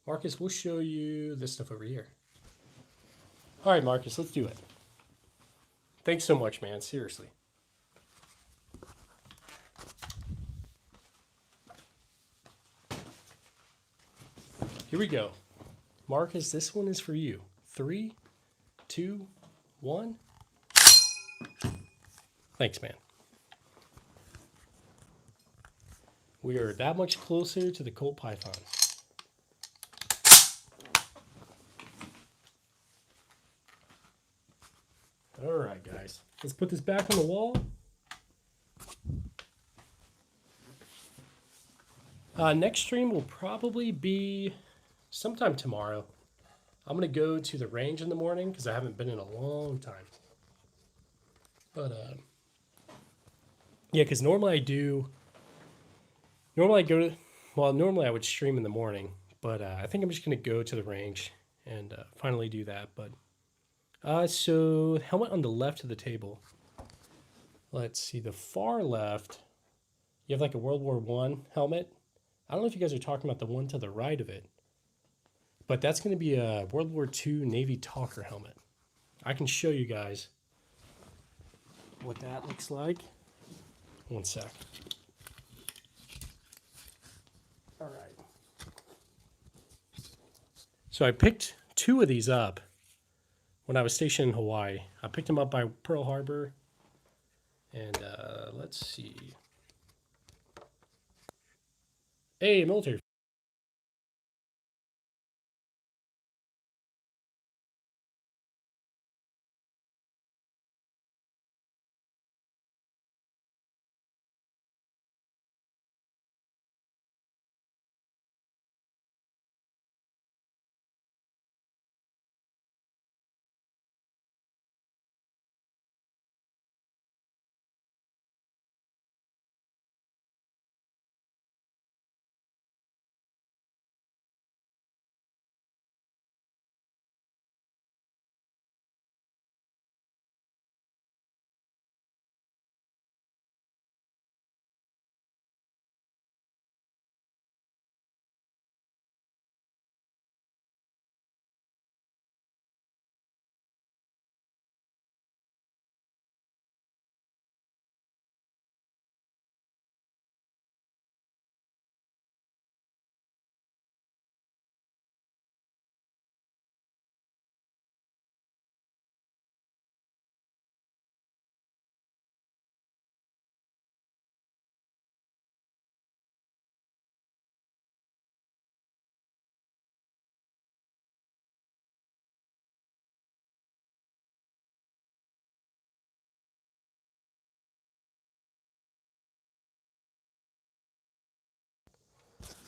Marcus, we'll show you this stuff over here. All right, Marcus, let's do it. Thanks so much, man. Seriously. Here we go. Marcus, this one is for you. 3, 2, 1. Thanks, man. We are that much closer to the Colt Python. All right, guys. Let's put this back on the wall. Next stream will probably be sometime tomorrow. I'm going to go to the range in the morning because I haven't been in a long time. But, yeah, because normally I would stream in the morning, but I think I'm just going to go to the range and finally do that. But so helmet on the left of the table. Let's see, the far left, you have like a World War I helmet. I don't know if you guys are talking about the one to the right of it, but that's going to be a World War II Navy Talker helmet. I can show you guys what that looks like. One sec. All right. So I picked 2 of these up when I was stationed in Hawaii. I picked him up by Pearl Harbor. And let's see. Hey, military.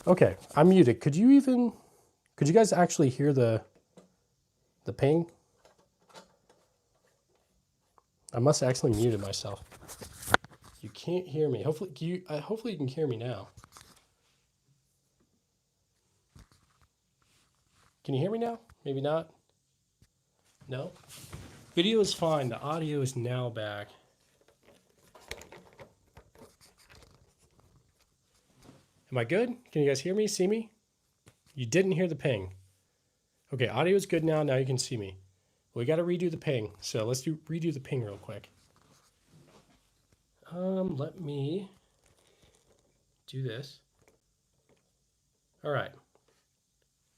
Okay, I'm muted. Could you guys actually hear the ping? I must have accidentally muted myself. You can't hear me. Hopefully you can hear me now. Can you hear me now? Maybe not. No? Video is fine. The audio is now back. Am I good? Can you guys hear me? See me? You didn't hear the ping. Okay, audio is good now. Now you can see me. We got to redo the ping. So let's redo the ping real quick. Let me do this. All right.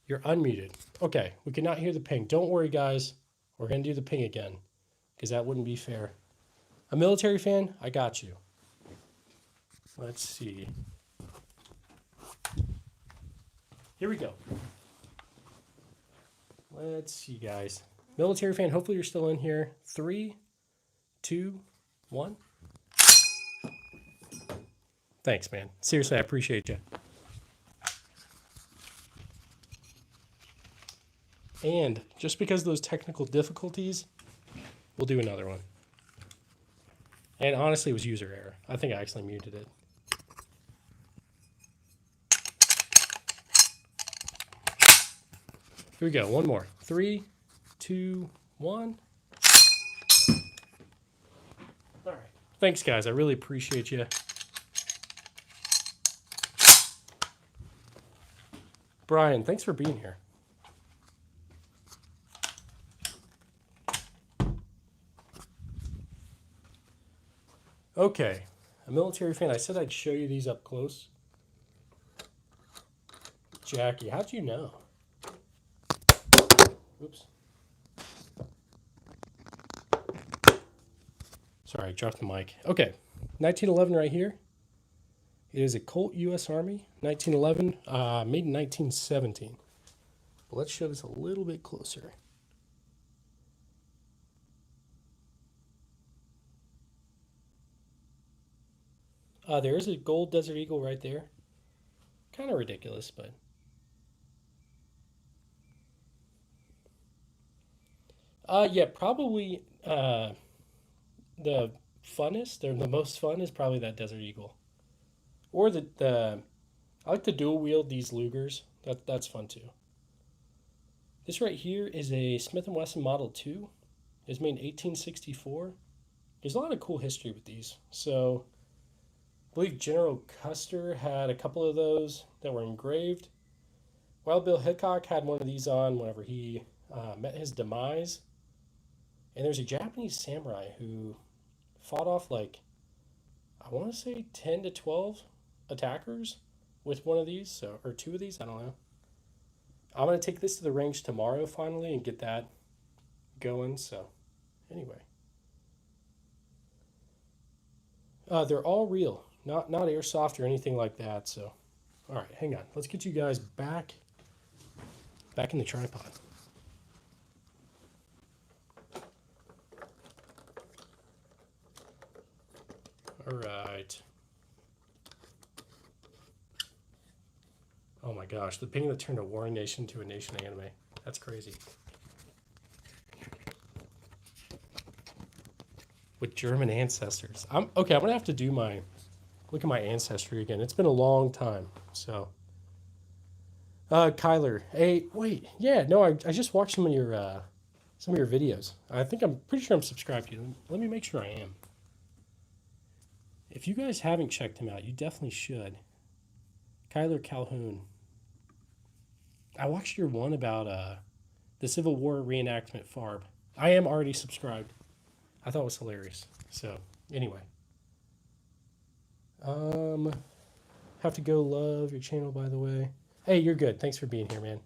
You're unmuted. Okay, we cannot hear the ping. Don't worry, guys. We're going to do the ping again because that wouldn't be fair. A military fan? I got you. Let's see. Here we go. Let's see, guys. Military fan, hopefully you're still in here. 3, 2, 1. Thanks, man. Seriously, I appreciate you. And just because of those technical difficulties, we'll do another one. And honestly, it was user error. I think I actually muted it. Here we go. One more. 3, 2, 1. All right. Thanks, guys. I really appreciate you. Brian, thanks for being here. Okay. A military fan. I said I'd show you these up close. Jackie, how'd you know? Oops. Sorry, I dropped the mic. Okay, 1911 right here. It is a Colt U.S. Army, 1911, made in 1917. But let's show this a little bit closer. There is a gold Desert Eagle right there. Kind of ridiculous, but... yeah, probably the funnest, or the most fun is probably that Desert Eagle. Or I like to dual wield these Lugers. That's fun too. This right here is a Smith & Wesson Model 2. It's made in 1864. There's a lot of cool history with these. So, I believe General Custer had a couple of those that were engraved. Wild Bill Hickok had one of these on whenever he met his demise. And there's a Japanese samurai who fought off like, I want to say 10 to 12 attackers with one of these, so or two of these, I don't know. I'm going to take this to the range tomorrow finally and get that going. So anyway, they're all real, not airsoft or anything like that. So all right, hang on. Let's get you guys back in the tripod. All right. Oh my gosh, the ping that turned a warring nation to a nation anime. That's crazy. With German ancestors. I'm gonna have to do look at my ancestry again. It's been a long time. So Kyler. Hey, wait, yeah, no, I just watched some of your videos. I'm pretty sure I'm subscribed to you. Let me make sure I am. If you guys haven't checked him out, you definitely should. Kyler Calhoun. I watched your one about the Civil War reenactment FARB. I am already subscribed. I thought it was hilarious. So anyway, have to go love your channel, by the way. Hey, you're good. Thanks for being here, man.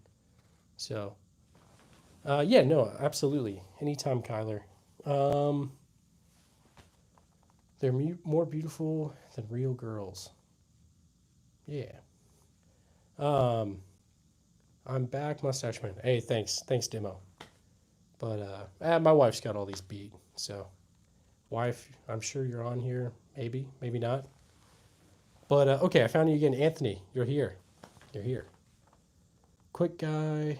So, yeah, no, absolutely. Anytime, Kyler. They're more beautiful than real girls. Yeah. I'm back, mustache man. Hey, thanks, demo. But my wife's got all these beat. So, wife, I'm sure you're on here. Maybe, maybe not. But okay, I found you again, Anthony. You're here. You're here. Quick guys.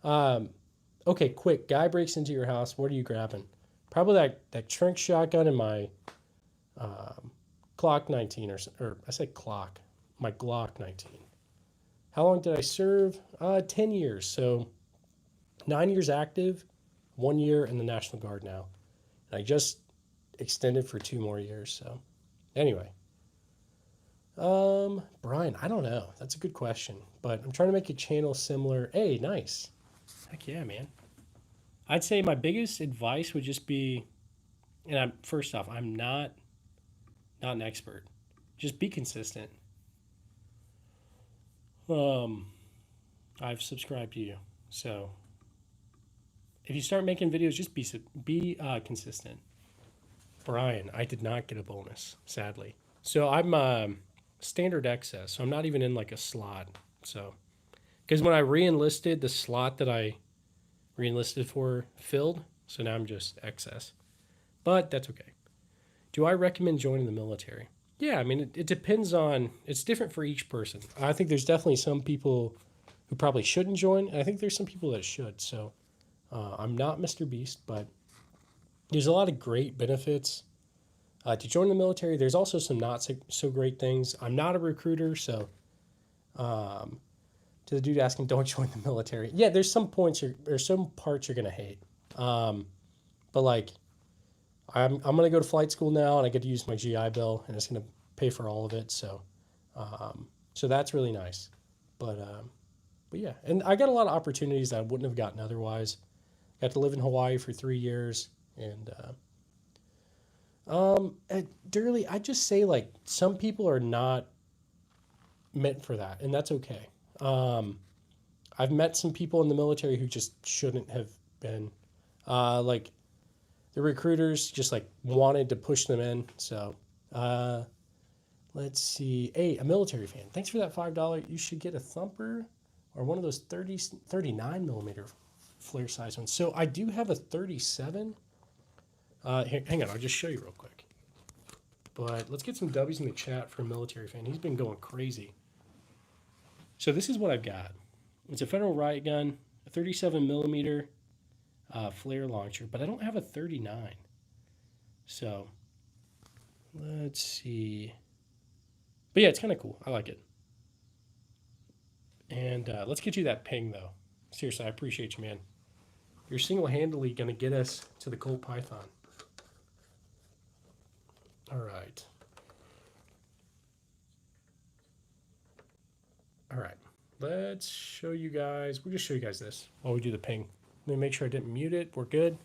Okay, quick guy breaks into your house. What are you grabbing? Probably that Trink shotgun and my Glock 19 or I said clock. My Glock 19. How long did I serve? 10 years. So 9 years active, 1 year in the National Guard now. And I just extended for 2 more years. So anyway. Brian, I don't know. That's a good question. But I'm trying to make a channel similar. Hey, nice. Heck yeah, man. I'd say my biggest advice would just be, and I'm not an expert. Just be consistent. I've subscribed to you, so if you start making videos, just be consistent. Brian, I did not get a bonus, sadly. So I'm standard excess, so I'm not even in like a slot. So, because when I re-enlisted, the slot that I re-enlisted for filled, so now I'm just excess. But that's okay. Do I recommend joining the military? Yeah, I mean, it depends on, it's different for each person. I think there's definitely some people who probably shouldn't join, and I think there's some people that should. So I'm not Mr. Beast, but there's a lot of great benefits to join the military. There's also some not so great things. I'm not a recruiter, so to the dude asking, don't join the military. Yeah, there's some parts you're gonna hate, but like I'm gonna go to flight school now, and I get to use my GI Bill, and it's gonna pay for all of it. So so that's really nice. But yeah, and I got a lot of opportunities that I wouldn't have gotten otherwise. Got to live in Hawaii for 3 years, and at Durley, I just say like some people are not meant for that, and that's okay. I've met some people in the military who just shouldn't have been. Like the recruiters just like wanted to push them in. So let's see. Hey, a military fan. Thanks for that $5. You should get a thumper or one of those 39 millimeter flare size ones. So I do have a 37. Hang on, I'll just show you real quick. But let's get some W's in the chat for a military fan. He's been going crazy. So this is what I've got. It's a Federal riot gun, a 37 millimeter flare launcher, but I don't have a 39. So let's see. But yeah, it's kind of cool. I like it. And let's get you that ping, though. Seriously, I appreciate you, man. You're single-handedly going to get us to the Colt Python. All right. All right. Let's show you guys. We'll just show you guys this while we do the ping. Let me make sure I didn't mute it. We're good.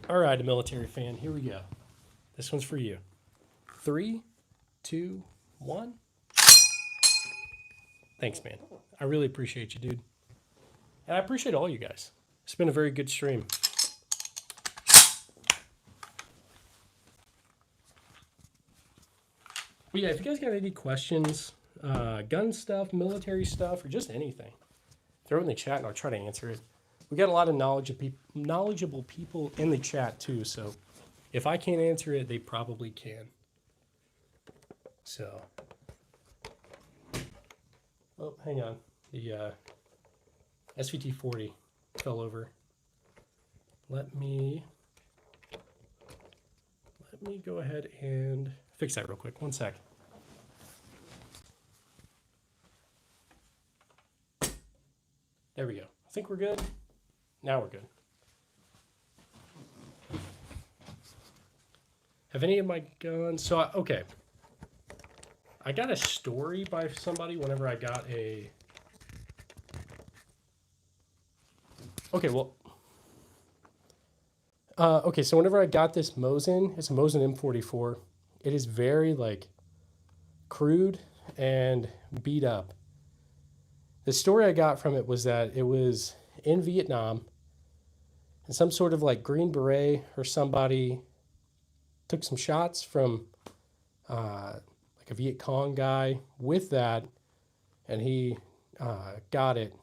All right, a military fan. Here we go. This one's for you. 3, 2, 1. Thanks, man. I really appreciate you, dude. And I appreciate all you guys. It's been a very good stream. But yeah, if you guys got any questions, gun stuff, military stuff, or just anything, throw it in the chat and I'll try to answer it. We got a lot of knowledgeable people in the chat too, so if I can't answer it, they probably can. So, oh, hang on. The SVT-40 fell over. Let me go ahead and fix that real quick. One sec. There we go. I think we're good. Now we're good. Have any of my guns... So, okay. I got a story by somebody whenever I got a... Okay, well... okay, so whenever I got this Mosin, it's a Mosin M44. It is very, like, crude and beat up. The story I got from it was that it was in Vietnam, and some sort of, like, Green Beret or somebody took some shots from, like, a Viet Cong guy with that, and he got it,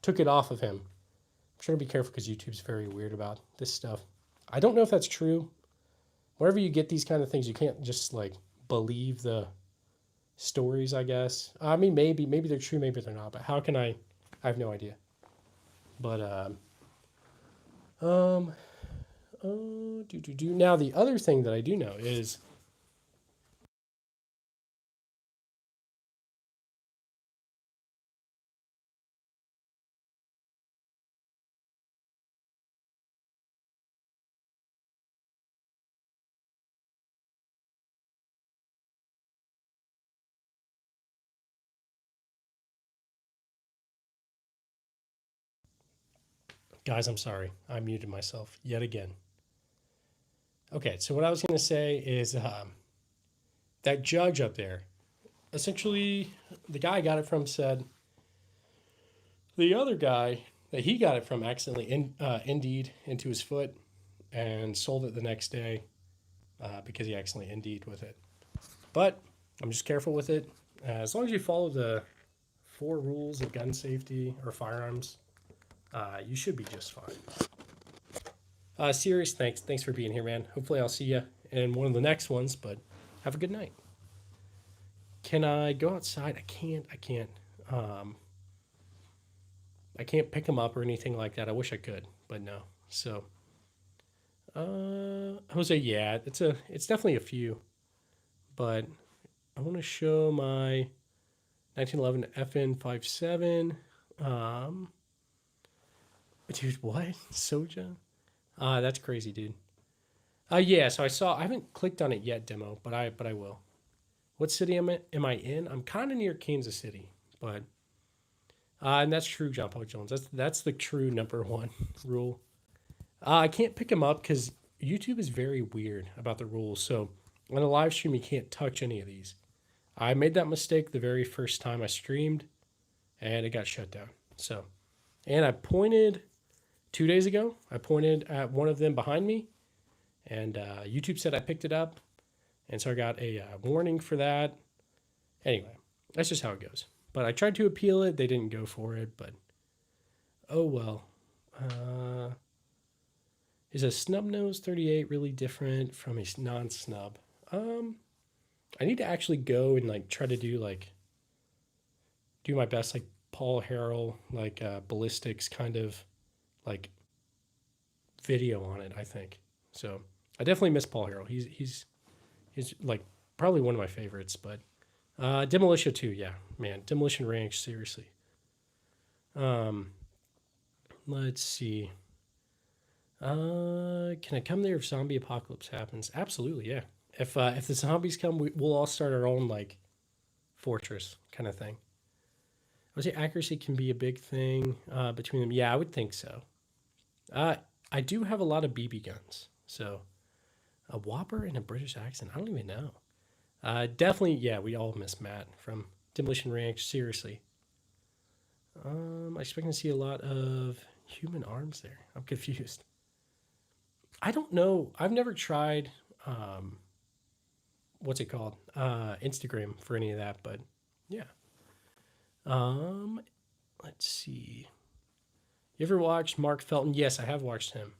took it off of him. I'm trying to be careful because YouTube's very weird about this stuff. I don't know if that's true. Whenever you get these kind of things, you can't just like believe the stories, I guess. I mean, maybe they're true, maybe they're not, but how can I have no idea. But, now the other thing that I do know is, guys, I'm sorry. I muted myself yet again. Okay, so what I was going to say is that judge up there, essentially, the guy I got it from said the other guy that he got it from accidentally ID'd into his foot and sold it the next day because he accidentally ID'd with it. But I'm just careful with it. As long as you follow the 4 rules of gun safety or firearms, you should be just fine. Sirius, thanks for being here, man. Hopefully I'll see you in one of the next ones, but have a good night. Can I go outside? I can't. I can't pick them up or anything like that. I wish I could, but no. So, Jose, yeah, it's definitely a few, but I want to show my 1911 FN57. Dude, what? Soja? That's crazy, dude. Yeah, so I haven't clicked on it yet, demo, but I will. What city am I in? I'm kind of near Kansas City, but and that's true, John Paul Jones. That's the true #1 rule. I can't pick them up because YouTube is very weird about the rules. So on a live stream, you can't touch any of these. I made that mistake the very first time I streamed, and it got shut down. So, and I pointed 2 days ago. I pointed at one of them behind me, and YouTube said I picked it up, and so I got a warning for that. Anyway, that's just how it goes. But I tried to appeal it. They didn't go for it, but oh well. Is a snub nose 38 really different from a non-snub? I need to actually go and like try to do my best, like Paul Harrell, like ballistics kind of like video on it, I think. So I definitely miss Paul Harrell. He's like probably one of my favorites, but Demolition too, yeah, man. Demolition Ranch, seriously. Let's see. Can I come there if zombie apocalypse happens? Absolutely, yeah. If the zombies come, we'll all start our own like fortress kind of thing. I would say accuracy can be a big thing between them. Yeah, I would think so. I do have a lot of BB guns, so a Whopper and a British accent. I don't even know. Definitely, yeah. We all miss Matt from Demolition Ranch. Seriously. I'm expecting to see a lot of human arms there. I'm confused. I don't know. I've never tried, um, what's it called? Instagram for any of that, but yeah. Um, let's see. You ever watched Mark Felton? Yes, I have watched him.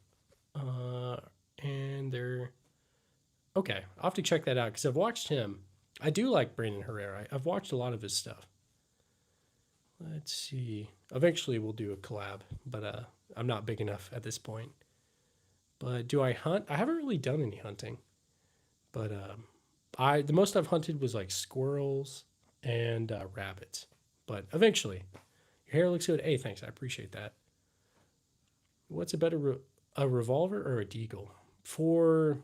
Uh, and they're okay. I'll have to check that out because I've watched him. I do like Brandon Herrera. I've watched a lot of his stuff. Let's see. Eventually, we'll do a collab, but I'm not big enough at this point. But do I hunt? I haven't really done any hunting, but I the most I've hunted was like squirrels and rabbits. But eventually, your hair looks good. Hey, thanks. I appreciate that. What's a better, a revolver or a deagle? For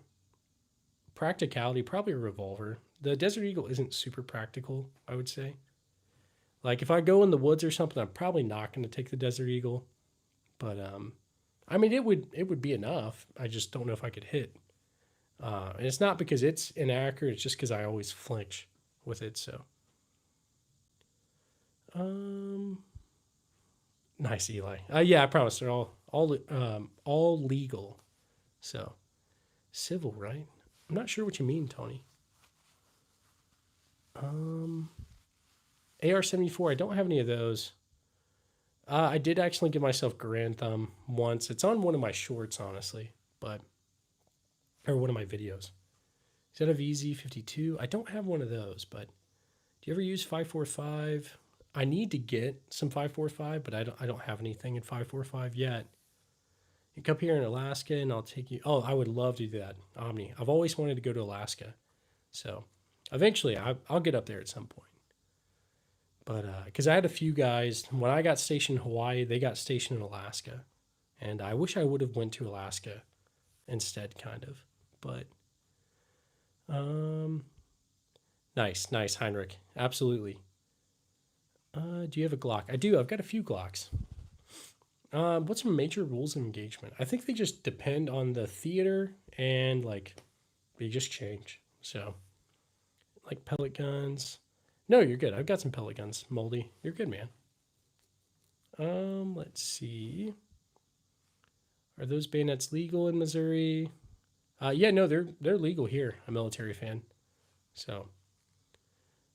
practicality, probably a revolver. The Desert Eagle isn't super practical, I would say. Like if I go in the woods or something, I'm probably not going to take the Desert Eagle. But I mean, it would be enough. I just don't know if I could hit. And it's not because it's inaccurate. It's just because I always flinch with it. So, um, nice, Eli. Yeah, I promise they're all legal. So civil, right? I'm not sure what you mean, Tony. Um, AR-74. I don't have any of those. I did actually give myself Grand Thumb once. It's on one of my shorts, honestly, but or one of my videos. Is that a VZ52? I don't have one of those, but do you ever use 545? I need to get some 545, but I don't have anything in 545 yet. You come here in Alaska and I'll take you. Oh, I would love to do that, Omni. I've always wanted to go to Alaska. So eventually I'll get up there at some point. But because I had a few guys, when I got stationed in Hawaii, they got stationed in Alaska. And I wish I would have went to Alaska instead, kind of. But um, nice, Heinrich. Absolutely. Do you have a Glock? I do. I've got a few Glocks. What's some major rules of engagement? I think they just depend on the theater and like they just change. So, like pellet guns. No, you're good. I've got some pellet guns, Moldy. You're good, man. Let's see. Are those bayonets legal in Missouri? Yeah, no, they're legal here. A military fan. So,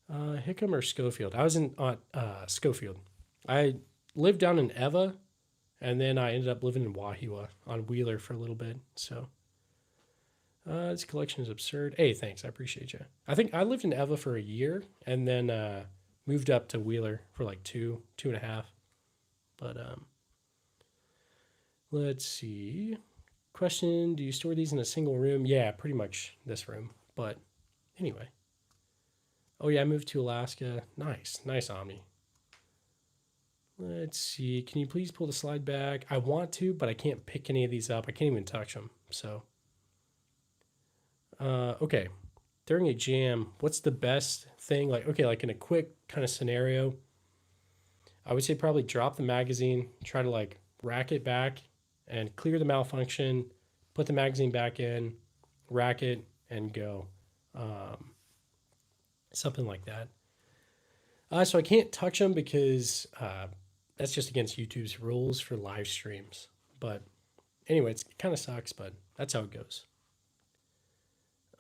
Hickam or Schofield? I was in Schofield. I lived down in Eva, and then I ended up living in Wahiwa on Wheeler for a little bit. So, this collection is absurd. Hey, thanks. I appreciate you. I think I lived in Eva for a year, and then moved up to Wheeler for like two and a half. But let's see. Question: do you store these in a single room? Yeah, pretty much this room. But anyway. Oh yeah, I moved to Alaska. Nice, Omni. Let's see. Can you please pull the slide back? I want to, but I can't pick any of these up. I can't even touch them. So, okay. During a jam, what's the best thing? Like, okay, like in a quick kind of scenario, I would say probably drop the magazine, try to like rack it back and clear the malfunction, put the magazine back in, rack it, and go. Um, Something like that. So I can't touch them because that's just against YouTube's rules for live streams. But anyway, it kind of sucks, but that's how it goes.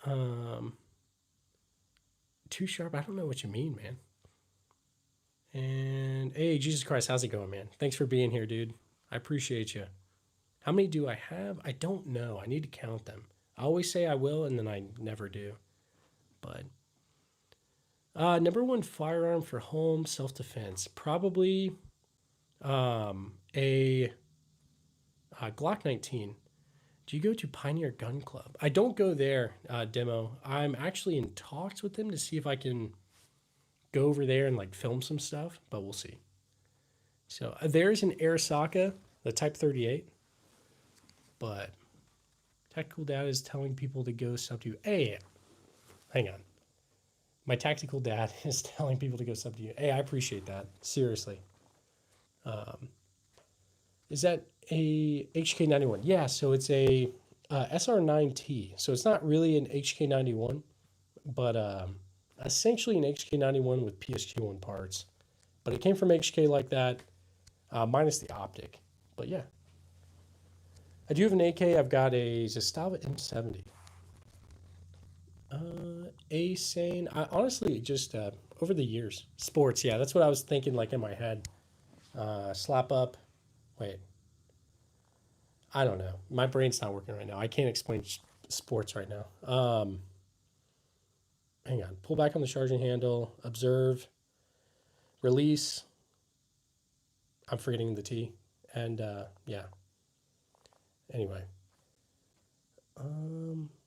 Um, Too sharp? I don't know what you mean, man. And hey, Jesus Christ, how's it going, man? Thanks for being here, dude. I appreciate you. How many do I have? I don't know. I need to count them. I always say I will, and then I never do. But number one firearm for home self defense, probably a Glock 19. Do you go to Pioneer Gun Club? I don't go there, demo. I'm actually in talks with them to see if I can go over there and like film some stuff, but we'll see. So there's an Arisaka, the Type 38, but Tactical Dad is telling people to go sub to. Hey, hang on. My tactical dad is telling people to go sub to you. Hey, I appreciate that. Seriously. Um, is that a HK91? Yeah, so it's a SR9T. So it's not really an HK91, but essentially an HK91 with PSG1 parts. But it came from HK like that. minus the optic. But yeah, I do have an AK. I've got a Zastava M70. A sane. I honestly just over the years, sports. Yeah, that's what I was thinking. Like in my head, slap up. Wait, I don't know. My brain's not working right now. I can't explain sports right now. Hang on. Pull back on the charging handle. Observe. Release. I'm forgetting the T. And yeah. Anyway.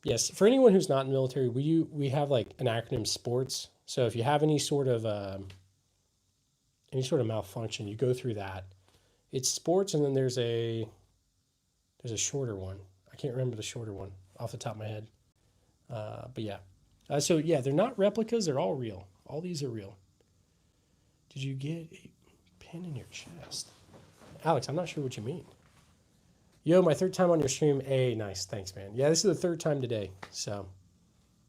Yes. For anyone who's not in the military, we have like an acronym sports. So if you have any sort of malfunction, you go through that. It's sports, and then there's a shorter one. I can't remember the shorter one off the top of my head. But yeah. So yeah, they're not replicas. They're all real. All these are real. Did you get a pin in your chest? Alex, I'm not sure what you mean. Yo, my third time on your stream. Hey, nice. Thanks, man. Yeah, this is the third time today. So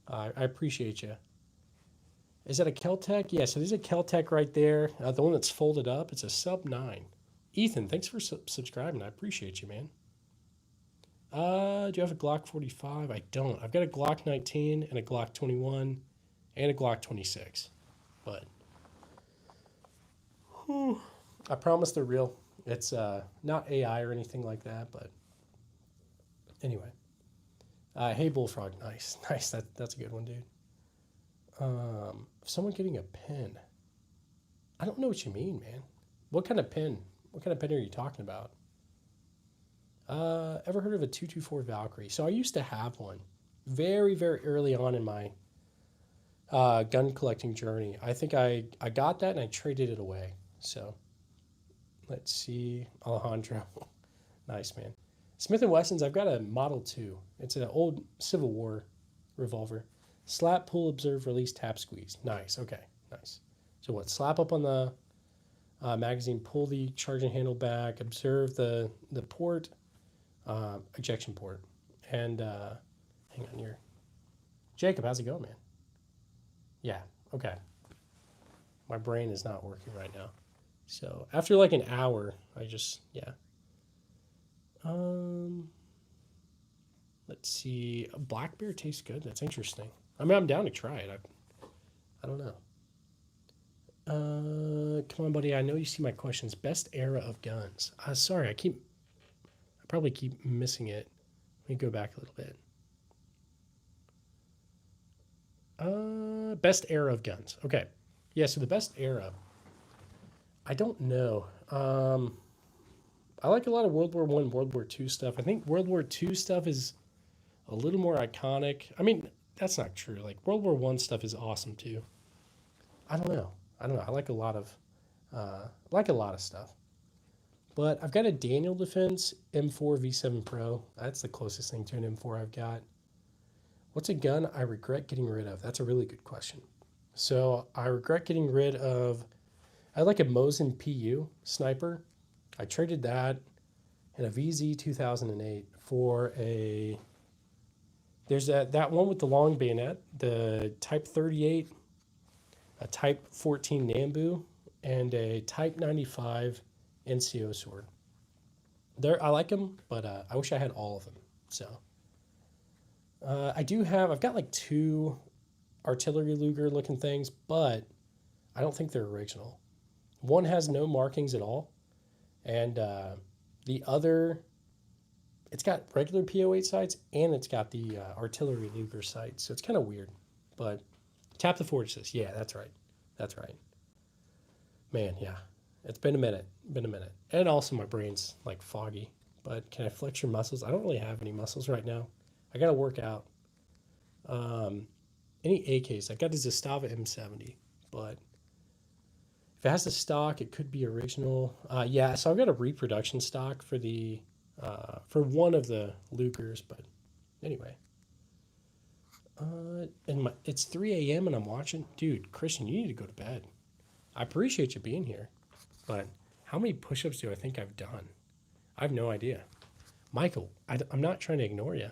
I appreciate you. Is that a Keltec? Yeah, so there's a Keltec right there. The one that's folded up. It's a sub 9. Ethan, thanks for subscribing. I appreciate you, man. Do you have a Glock 45? I don't. I've got a Glock 19 and a Glock 21 and a Glock 26. But I promise they're real. It's not AI or anything like that, but anyway. Hey, Bullfrog. Nice. Nice. That's a good one, dude. Someone getting a pin. I don't know what you mean, man. What kind of pin? What kind of pin are you talking about? Ever heard of a 224 Valkyrie? So I used to have one very, very early on in my gun collecting journey. I think I got that and I traded it away. So let's see. Alejandro. Nice, man. Smith & Wesson's, I've got a Model 2. It's an old Civil War revolver. Slap, pull, observe, release, tap, squeeze. Nice. Okay. Nice. So what? Slap up on the magazine, pull the charging handle back, observe the port, ejection port. And hang on here. Jacob, how's it going, man? Yeah. Okay. My brain is not working right now. So after like an hour, I just, yeah. Let's see. A black bear tastes good. That's interesting. I mean, I'm down to try it. I don't know. Come on, buddy. I know you see my questions. Best era of guns. Sorry, I probably keep missing it. Let me go back a little bit. Best era of guns. Okay. Yeah, so the best era. I don't know. I like a lot of World War One, World War Two stuff. I think World War Two stuff is a little more iconic. I mean, that's not true. Like World War One stuff is awesome too. I don't know. I like a lot of stuff. But I've got a Daniel Defense M4 V7 Pro. That's the closest thing to an M4 I've got. What's a gun I regret getting rid of? That's a really good question. So I regret getting rid of. I like a Mosin PU sniper. I traded that and a VZ 2008 for a. There's that one with the long bayonet, the Type 38, a Type 14 Nambu, and a Type 95 NCO sword. I like them, but I wish I had all of them. So I've got like 2 artillery Luger looking things, but I don't think they're original. One has no markings at all, and the other, it's got regular PO8 sights and it's got the artillery Luger sights, so it's kind of weird. But tap the fortresses, yeah, that's right, man. Yeah, it's been a minute, and also my brain's like foggy. But can I flex your muscles? I don't really have any muscles right now. I gotta work out. Any AKs? I got a Zastava M70, but if it has the stock, it could be original. Yeah, so I've got a reproduction stock for the for one of the Lugers, but anyway. It's 3 a.m. and I'm watching. Dude, Christian, you need to go to bed. I appreciate you being here, but how many push-ups do I think I've done? I have no idea. Michael, I'm not trying to ignore you.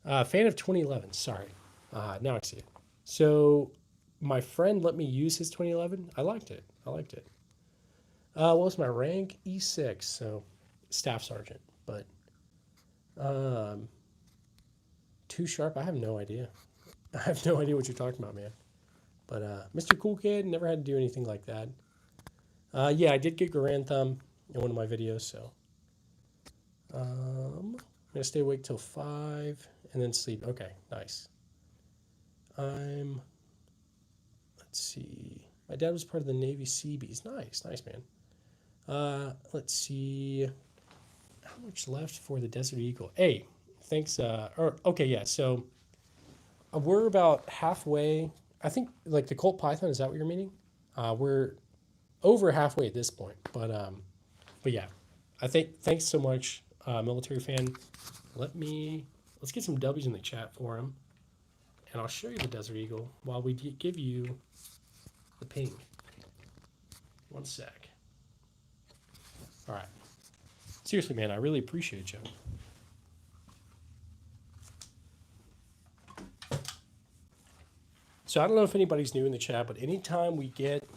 Fan of 2011. Sorry. Now I see it. So my friend let me use his 2011. I liked it. What was my rank? E6, so staff sergeant. But um, too sharp. I have no idea. I have no idea what you're talking about, man. But Mr. Cool Kid never had to do anything like that. Yeah, I did get Grand Thumb in one of my videos, so I'm gonna stay awake till 5 and then sleep. Okay, nice. I'm. Let's see. My dad was part of the Navy Seabees. Nice, nice, man. Let's see. How much left for the Desert Eagle? Hey, thanks. Okay, yeah. So we're about halfway. I think like the Colt Python. Is that what you're meaning? We're over halfway at this point. But yeah, I think thanks so much, military fan. Let's get some W's in the chat for him, and I'll show you the Desert Eagle while we give you the ping. One sec. All right. Seriously, man, I really appreciate you. So I don't know if anybody's new in the chat, but anytime we get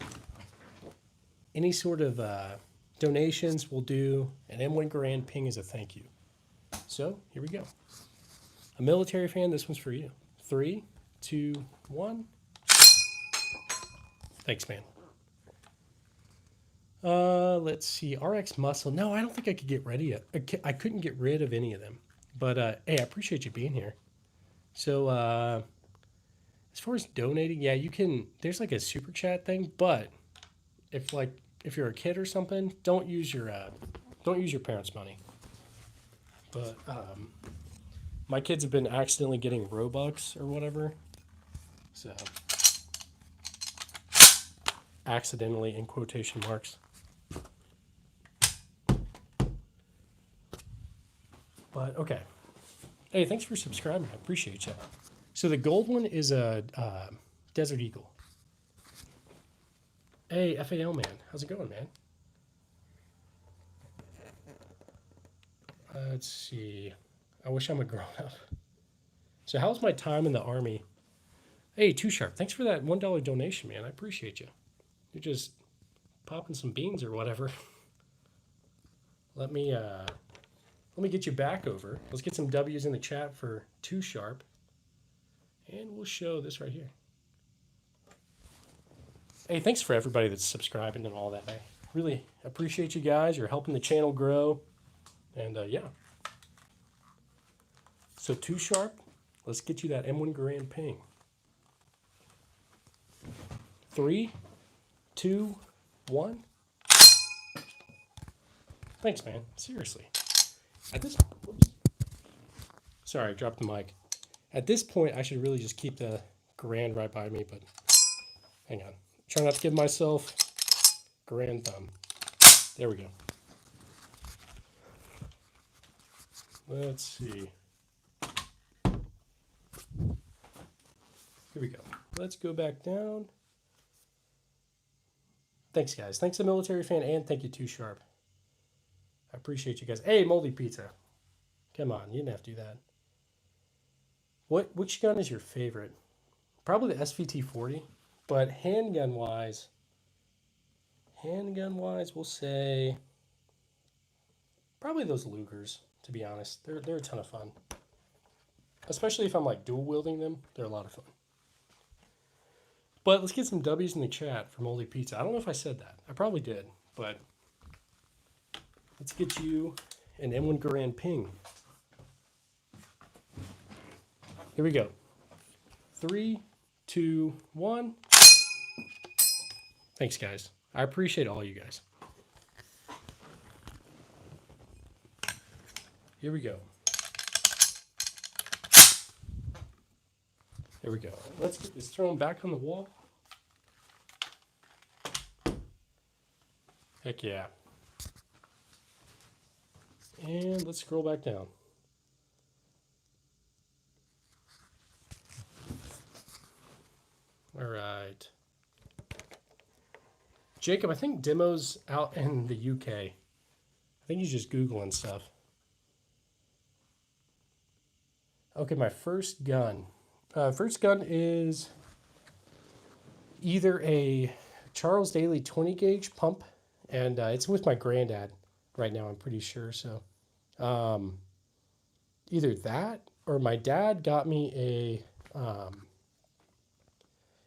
any sort of donations, we'll do an M1 Grand ping as a thank you. So here we go. A military fan, this one's for you. 3, 2, 1. Thanks, man. Let's see. RX Muscle. No, I don't think I could get ready yet. I couldn't get rid of any of them. But hey, I appreciate you being here. So as far as donating, yeah, you can. There's like a super chat thing, but if you're a kid or something, don't use your parents' money. But my kids have been accidentally getting Robux or whatever, so accidentally in quotation marks. But okay. Hey, thanks for subscribing. I appreciate you. So the gold one is a Desert Eagle. Hey, FAL man, how's it going, man? Let's see. I wish I'm a grown up. So how's my time in the Army? Hey, Too Sharp, thanks for that $1 donation, man. I appreciate you. You're just popping some beans or whatever. Let me get you back over. Let's get some W's in the chat for Too Sharp. And we'll show this right here. Hey, thanks for everybody that's subscribing and all that. I really appreciate you guys. You're helping the channel grow. And yeah. So Too Sharp, let's get you that M1 Grand ping. 3, 2, 1. Thanks, man. Seriously. Sorry, I dropped the mic. At this point, I should really just keep the Grand right by me, but hang on. Try not to give myself Grand Thumb. There we go. Let's see. Here we go. Let's go back down. Thanks, guys. Thanks to Military Fan, and thank you, Too Sharp. I appreciate you guys. Hey, Moldy Pizza. Come on, you didn't have to do that. Which gun is your favorite? Probably the SVT-40, but handgun-wise, we'll say probably those Lugers, to be honest. They're a ton of fun. Especially if I'm like dual wielding them, they're a lot of fun. But let's get some W's in the chat for Moldy Pizza. I don't know if I said that. I probably did, but let's get you an M1 Garand ping. Here we go. 3, 2, 1. Thanks, guys. I appreciate all you guys. Here we go. There we go. Let's get this thrown back on the wall. Heck yeah. And let's scroll back down. All right. Jacob, I think demo's out in the UK. I think he's just Googling stuff. Okay, my first gun. First gun is either a Charles Daly 20 gauge pump and it's with my granddad right now. I'm pretty sure. So um, either that or my dad got me it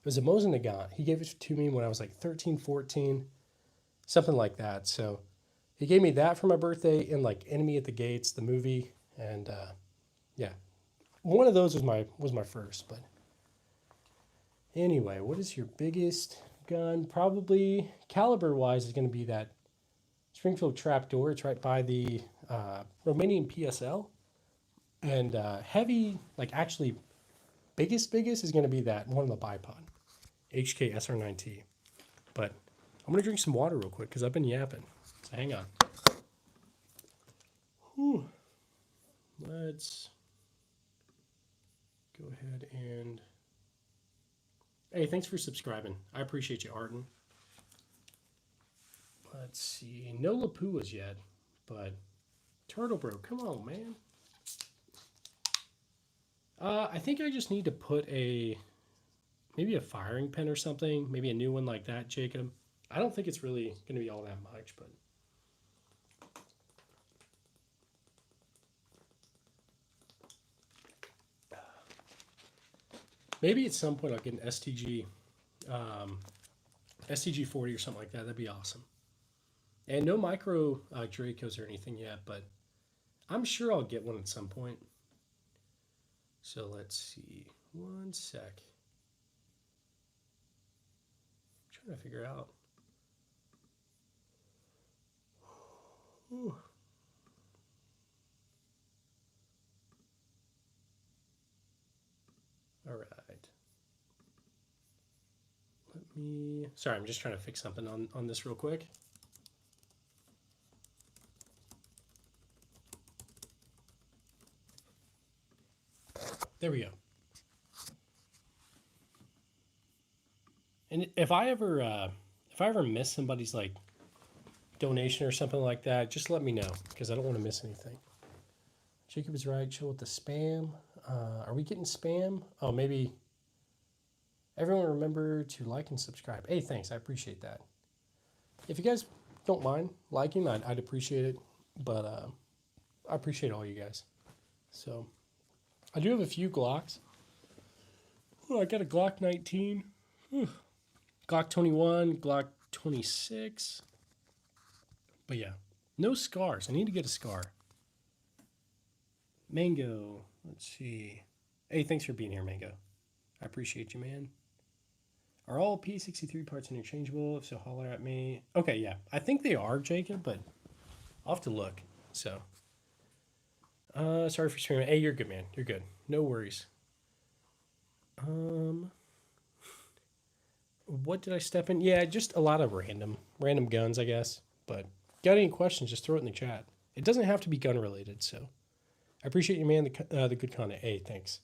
was a Mosin Nagant. He gave it to me when I was like 13, 14, something like that. So he gave me that for my birthday and like Enemy at the Gates, the movie, and yeah, one of those was my first. But anyway, what is your biggest gun? Probably caliber wise is going to be that Springfield trapdoor. It's right by the Romanian PSL, and heavy, like actually biggest is going to be that one of the Bipod, HK SR9T. But I'm gonna drink some water real quick because I've been yapping. So hang on. Whew. Let's go ahead and. Hey, thanks for subscribing. I appreciate you, Arden. Let's see. No Lapuas yet, but Turtle Bro, come on, man. I think I just need to put maybe a firing pin or something, maybe a new one like that, Jacob. I don't think it's really going to be all that much, but maybe at some point I'll get an STG 40 or something like that. That'd be awesome. And no micro Dracos or anything yet, but I'm sure I'll get one at some point. So let's see. One sec. I'm trying to figure out. Ooh. All right. Sorry, I'm just trying to fix something on this real quick. There we go. And if I ever miss somebody's like donation or something like that, just let me know because I don't want to miss anything. Jacob is right. Chill with the spam. Are we getting spam? Oh, maybe. Everyone remember to like and subscribe. Hey, thanks. I appreciate that. If you guys don't mind liking, I'd appreciate it. But I appreciate all you guys. So I do have a few Glocks. Oh, I got a Glock 19. Whew. Glock 21, Glock 26. But yeah, no scars. I need to get a scar. Mango. Let's see. Hey, thanks for being here, Mango. I appreciate you, man. Are all P63 parts interchangeable? If so, holler at me. Okay, yeah. I think they are, Jacob, but I'll have to look. So, sorry for streaming. Hey, you're good, man. You're good. No worries. What did I step in? Yeah, just a lot of random guns, I guess. But got any questions? Just throw it in the chat. It doesn't have to be gun related, so I appreciate you, man. The good content. Hey, thanks.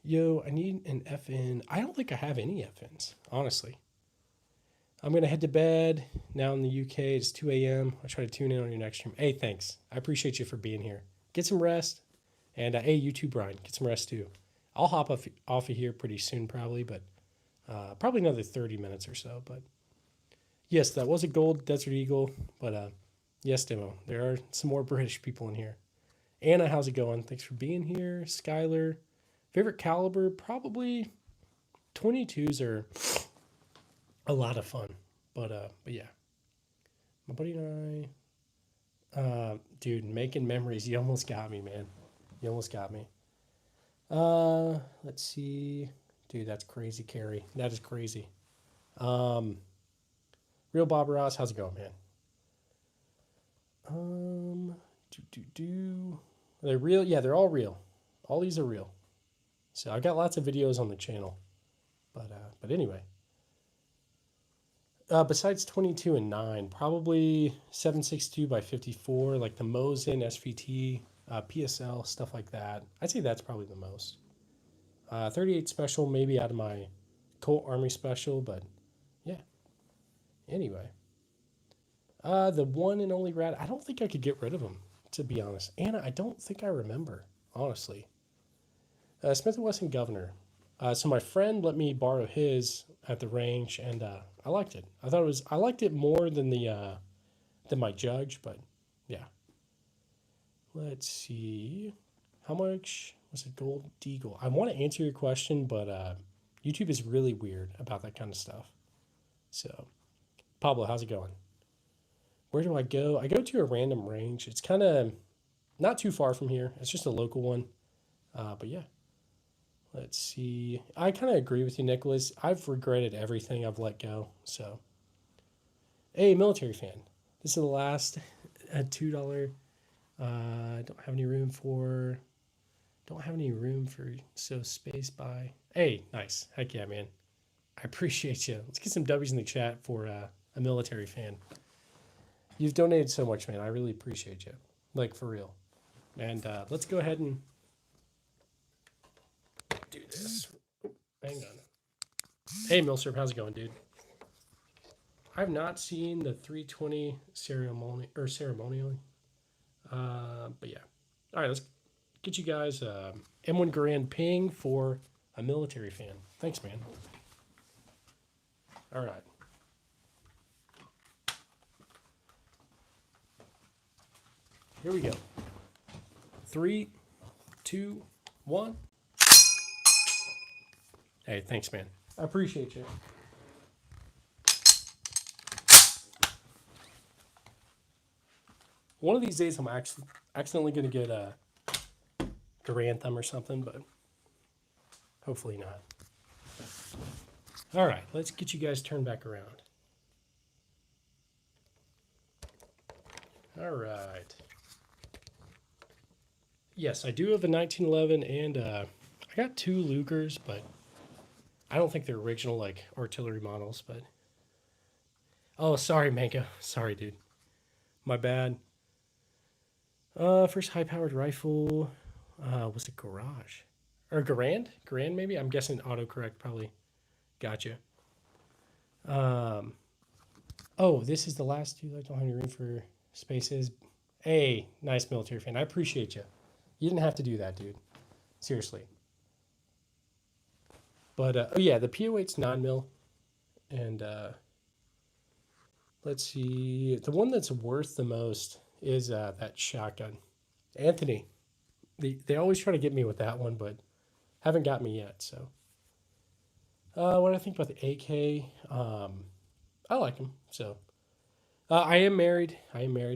Yo, I need an FN. I don't think I have any FNs, honestly. I'm going to head to bed. Now in the UK, it's 2 a.m. I'll try to tune in on your next stream. Hey, thanks. I appreciate you for being here. Get some rest. And hey, you too, Brian. Get some rest too. I'll hop off of here pretty soon, probably, but probably another 30 minutes or so. But yes, that was a gold Desert Eagle. But yes, Demo, there are some more British people in here. Anna, how's it going? Thanks for being here. Skylar. Favorite caliber? Probably 22s are a lot of fun. But yeah. My buddy and I, dude, making memories. You almost got me, man. You almost got me. Let's see. Dude, that's crazy, Carrie. That is crazy. Real Bob Ross, how's it going, man? Are they real? Yeah, they're all real. All these are real. So I got lots of videos on the channel, but anyway. Besides 22 and 9, probably 7.62 by 54, like the Mosin, SVT, PSL, stuff like that. I'd say that's probably the most. 38 special, maybe out of my Colt Army special, but yeah. Anyway. The one and only rat, I don't think I could get rid of him, to be honest. Anna, I don't think I remember, honestly. Smith & Wesson Governor. So my friend let me borrow his at the range, and I liked it. I liked it more than my Judge, but yeah. Let's see. How much was it gold deagle? I want to answer your question, but YouTube is really weird about that kind of stuff. So, Pablo, how's it going? Where do I go? I go to a random range. It's kind of not too far from here. It's just a local one. But yeah, let's see. I kind of agree with you, Nicholas. I've regretted everything I've let go. So, hey, military fan. This is the last $2. Don't have any room for. Don't have any room for so space by. Hey, nice. Heck yeah, man. I appreciate you. Let's get some W's in the chat for a military fan. You've donated so much, man. I really appreciate you. Like, for real. And let's go ahead and do this. Hang on. Hey, Milsurp, how's it going, dude? I've not seen the 320 ceremonially. But yeah. All right, let's get you guys M1 Grand ping for a military fan. Thanks, man. All right. Here we go. 3, 2, 1. Hey, thanks, man. I appreciate you. One of these days, I'm accidentally going to get a Garanthem or something, but hopefully not. All right, let's get you guys turned back around. All right. Yes, I do have a 1911, and I got 2 Lugers, but I don't think they're original, like, artillery models, but... Oh, sorry, Mango. Sorry, dude. My bad. First high-powered rifle was it Garage? Or Garand? Garand, maybe? I'm guessing autocorrect probably. Gotcha. Oh, this is the last 2. I don't have any room for spaces. Hey, nice military fan. I appreciate you. You didn't have to do that, dude. Seriously. But, oh yeah, the PO8's 9mm. And, let's see. The one that's worth the most is that shotgun. Anthony. They always try to get me with that one, but haven't got me yet, so. What do I think about the AK? I like them, so. I am married.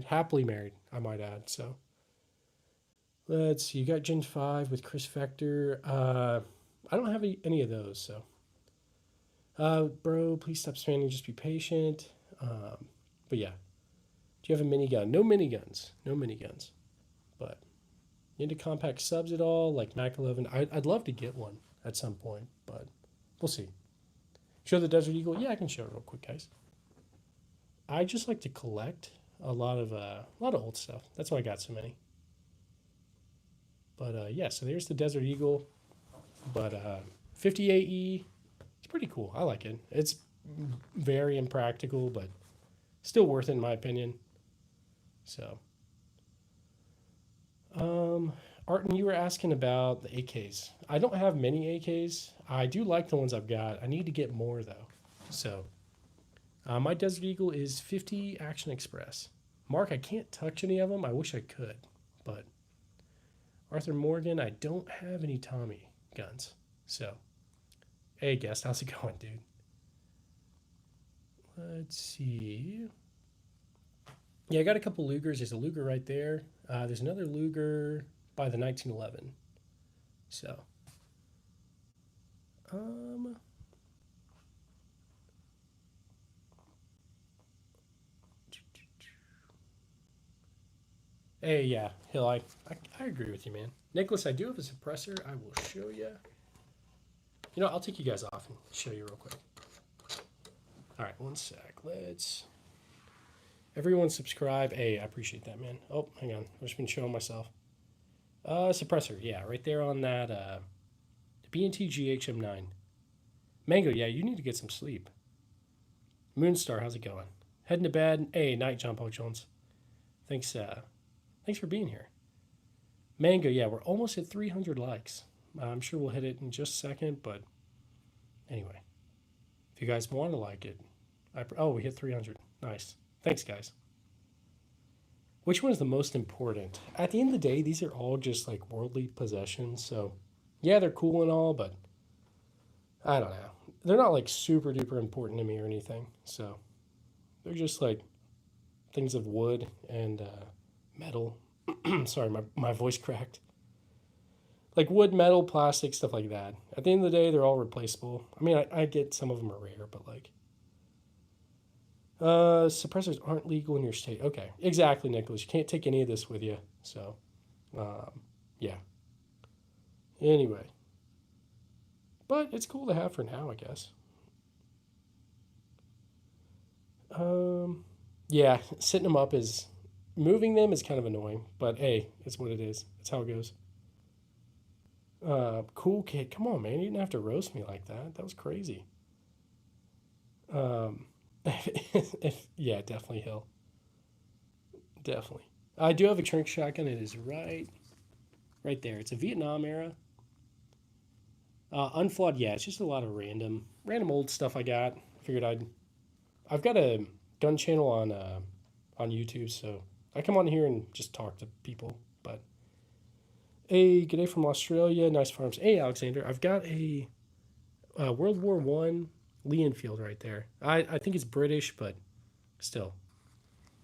Happily married, I might add, so. Let's see. You got Gen 5 with Chris Vector. I don't have any of those, so. Bro, please stop spamming. Just be patient. But yeah. Do you have a minigun? No miniguns. No miniguns. But you into compact subs at all? Like Mac 11? I'd love to get one at some point, but we'll see. Show the Desert Eagle? Yeah, I can show it real quick, guys. I just like to collect a lot of old stuff. That's why I got so many. But yeah, so there's the Desert Eagle. But 58E, it's pretty cool. I like it. It's very impractical, but still worth it in my opinion. So, Arton, you were asking about the AKs. I don't have many AKs. I do like the ones I've got. I need to get more though. So, my Desert Eagle is 50 Action Express. Mark, I can't touch any of them. I wish I could, but Arthur Morgan, I don't have any Tommy guns. So, hey, guest, how's it going, dude? Let's see. Yeah, I got a couple Lugers. There's a Luger right there. There's another Luger by the 1911. So, hey, yeah, Hill, I agree with you, man. Nicholas, I do have a suppressor. I will show you. You know, I'll take you guys off and show you real quick. All right, one sec. Everyone subscribe. Hey, I appreciate that, man. Oh, hang on. I've just been showing myself. Suppressor, yeah, right there on that the B&T GHM9. Mango, yeah, you need to get some sleep. Moonstar, how's it going? Heading to bed. Hey, night, John Paul Jones. Thanks for being here. Mango, yeah, we're almost at 300 likes. I'm sure we'll hit it in just a second, but Anyway, if you guys want to like it, oh, we hit 300. Nice. Thanks, guys. Which one is the most important? At the end of the day, these are all just like worldly possessions. So, yeah, they're cool and all, but I don't know. They're not like super duper important to me or anything. So, they're just like things of wood and metal. Sorry, my voice cracked. Like wood, metal, plastic, stuff like that. At the end of the day, they're all replaceable. I mean, I get some of them are rare, but like, suppressors aren't legal in your state. Okay, exactly, Nicholas. You can't take any of this with you. So, yeah. Anyway, but it's cool to have for now, I guess. Yeah, setting them up is moving them is kind of annoying, but hey, it's what it is. It's how it goes. Cool kid, come on, man! You didn't have to roast me like that. That was crazy. Um, yeah, definitely Hill, definitely. I do have a trunk shotgun. It is right there. It's a Vietnam era. Unflawed, yeah. It's just a lot of random old stuff I got. Figured I've got a gun channel on YouTube, so I come on here and just talk to people. But hey, good day from Australia. Nice farms. Hey, Alexander. I've got a World War One Lee Enfield right there. I think it's British, but still,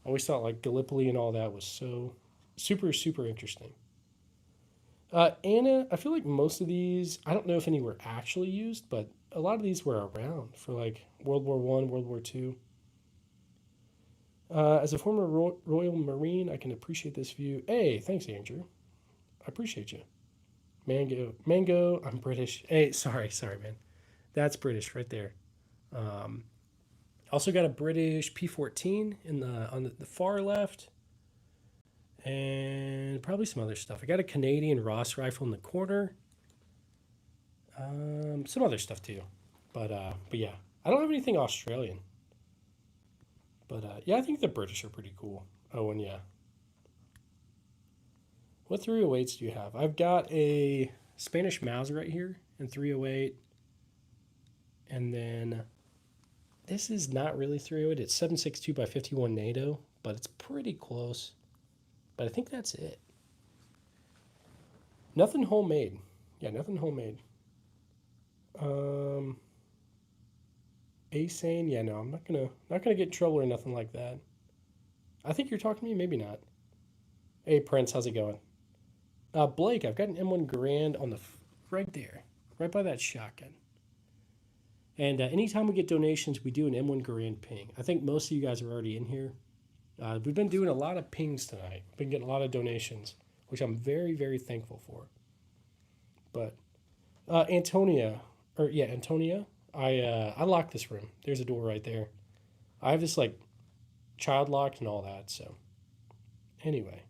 I always thought like Gallipoli and all that was so super interesting. Anna, I feel like most of these, I don't know if any were actually used, but a lot of these were around for like World War One, World War Two. As a former Royal Marine, I can appreciate this view. Hey, thanks, Andrew. I appreciate you. Mango. I'm British. Hey, sorry, man. That's British right there. Um, Also got a British P14 in the far left, and probably some other stuff. I got a Canadian Ross rifle in the corner. Some other stuff too, but yeah, I don't have anything Australian. But yeah, I think the British are pretty cool. Oh, and yeah, what 308s do you have? I've got a Spanish Mauser right here in 308, and then this is not really 308. It's 7.62 by 51 NATO, but it's pretty close. But I think that's it. Nothing homemade. Yeah, nothing homemade. Um, Asane. Yeah, no, I'm not gonna get in trouble or nothing like that. I think you're talking to me. Maybe not. Hey, Prince, how's it going? Blake, I've got an M1 Grand on the right there, right by that shotgun. And anytime we get donations, we do an M1 Grand ping. I think most of you guys are already in here. We've been doing a lot of pings tonight. Been getting a lot of donations, which I'm very thankful for. But Antonia, I locked this room. There's a door right there. I have this like child locked and all that. So anyway,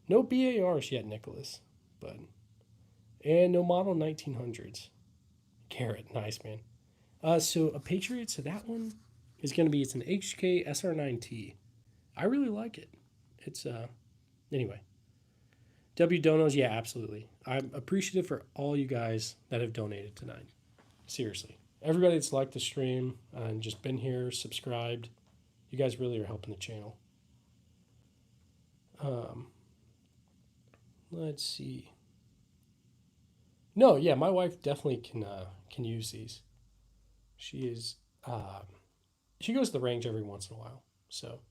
no BARs yet, Nicholas. But and no model 1900s. Carrot, nice man. So a Patriot. So that one is going to be it's an HK SR9T. I really like it. It's anyway. W donos, yeah, absolutely. I'm appreciative for all you guys that have donated tonight. Seriously, everybody that's liked the stream and just been here, subscribed. You guys really are helping the channel. Um, let's see. No, yeah, my wife definitely can use these. She is she goes to the range every once in a while. So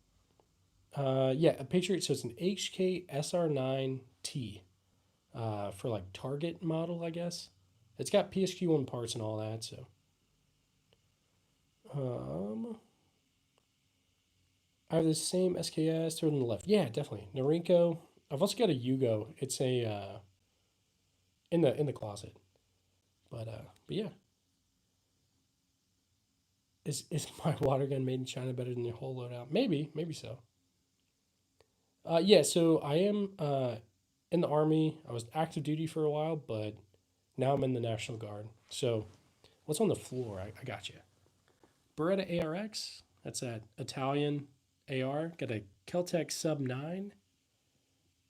yeah, a Patriot. So it's an HK SR9T for like Target model, I guess. It's got PSQ1 parts and all that. So I have the same SKS. Third on the left. Yeah, definitely. Norinco. I've also got a Yugo. It's a in the closet. But yeah. Is my water gun made in China better than your whole loadout? Maybe so. Yeah, so I am in the army. I was active duty for a while, but now I'm in the National Guard. So what's on the floor? I got you. Beretta ARX. That's that Italian AR. Got a Keltec Sub 9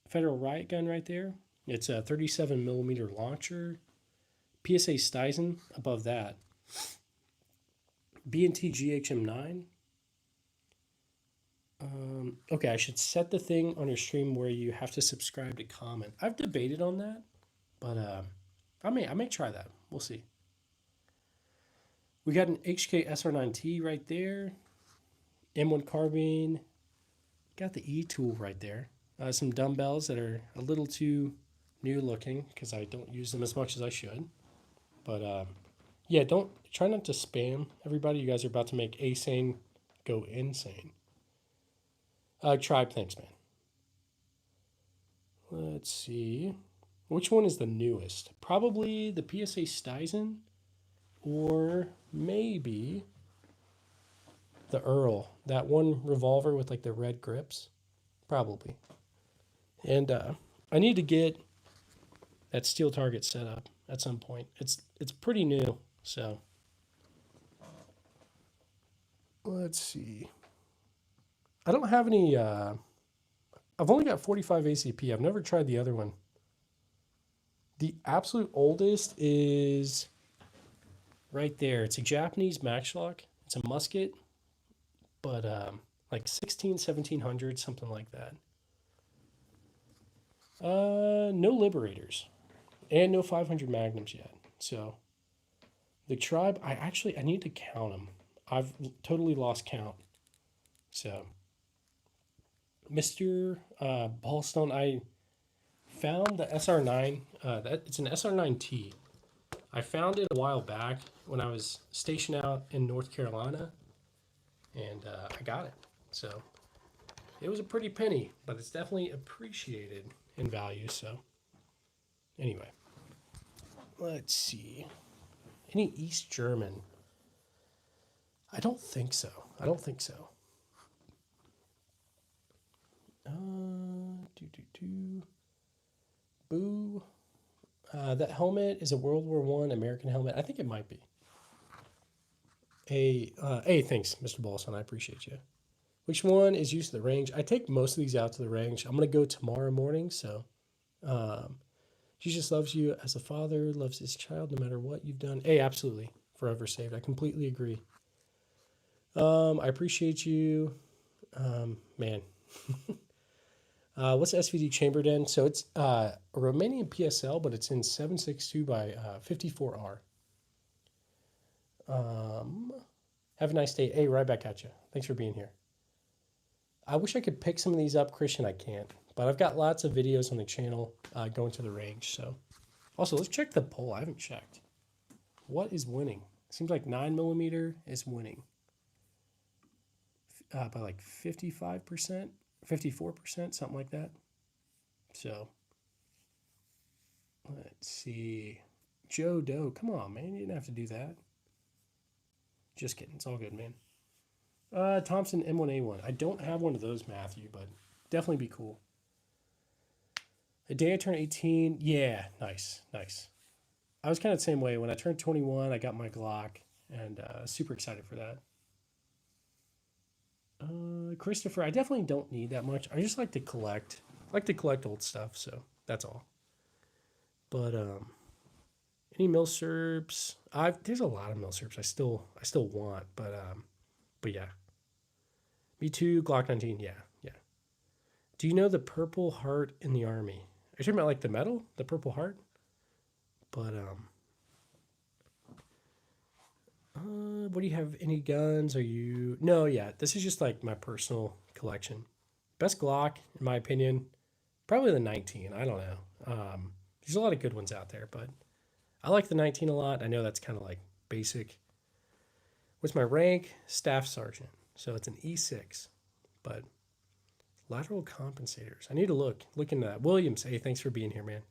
Federal riot gun right there. It's a 37 millimeter launcher. PSA Stizen above that. B&T GHM9. Okay, I should set the thing on your stream where you have to subscribe to comment. I've debated on that, but I may try that. We'll see. We got an HK SR9T right there. M1 carbine. Got the E tool right there. Some dumbbells that are a little too new looking because I don't use them as much as I should. But yeah, don't try not to spam everybody. You guys are about to make Asane go insane. Tribe, thanks, man. Let's see. Which one is the newest? Probably the PSA Stizen or maybe the Earl. That one revolver with like the red grips. Probably. And I need to get that steel target set up at some point. It's pretty new, so let's see. I don't have any. I've only got 45 ACP. I've never tried the other one. The absolute oldest is right there. It's a Japanese matchlock. It's a musket, but like 1700, something like that. No Liberators and no 500 Magnums yet. So the tribe, I need to count them. I've totally lost count. So Mr. Ballstone, I found the SR9. It's an SR9T. I found it a while back when I was stationed out in North Carolina, and I got it. So it was a pretty penny, but it's definitely appreciated in value. So anyway, let's see. Any East German? I don't think so. Boo. That helmet is a World War I American helmet. I think it might be. Hey, thanks, Mr. Bolson. I appreciate you. Which one is used to the range? I take most of these out to the range. I'm going to go tomorrow morning, so Jesus loves you as a father, loves his child no matter what you've done. Hey, absolutely. Forever saved. I completely agree. I appreciate you. Man. What's SVD chambered in? So it's a Romanian PSL, but it's in 7.62 by 54R. Have a nice day. Hey, right back at you. Thanks for being here. I wish I could pick some of these up, Christian. I can't. But I've got lots of videos on the channel going to the range. So, also, let's check the poll. I haven't checked. What is winning? Seems like 9mm is winning by like 55%, 54%, something like that. So, let's see. Joe Doe, come on, man. You didn't have to do that. Just kidding. It's all good, man. Thompson M1A1. I don't have one of those, Matthew, but definitely be cool. The day I turned 18, yeah, nice. I was kind of the same way. When I turned 21, I got my Glock, and super excited for that. Christopher, I definitely don't need that much. I just like to collect. I like to collect old stuff, so that's all. But any milsurps? There's a lot of milsurps I still want, but yeah. Me too. Glock 19, yeah. Do you know the Purple Heart in the Army? Are you talking about like the medal, the Purple Heart? But what do you have? Any guns? Are you? No, yeah. This is just like my personal collection. Best Glock, in my opinion, probably the 19. I don't know. There's a lot of good ones out there, but I like the 19 a lot. I know that's kind of like basic. What's my rank? Staff Sergeant. So it's an E6, but lateral compensators. I need to look into that. Williams, hey, thanks for being here, man.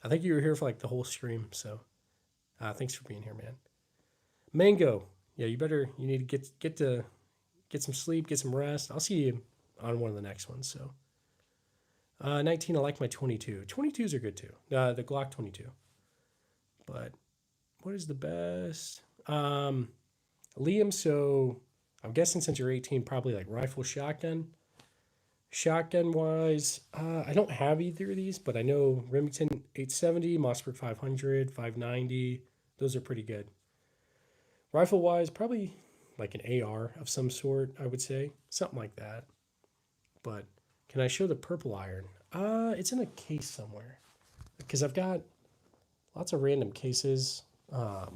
I think you were here for like the whole stream, so thanks for being here, man. Mango, yeah, you need to get some sleep, get some rest. I'll see you on one of the next ones. So 19, I like my 22. 22s are good too. The Glock 22. But what is the best? Liam, so I'm guessing since you're 18, probably like rifle, shotgun. Shotgun wise, I don't have either of these, but I know Remington 870, Mossberg 500, 590. Those are pretty good. Rifle wise, probably like an AR of some sort, I would say. Something like that. But can I show the purple iron? It's in a case somewhere. Because I've got lots of random cases. I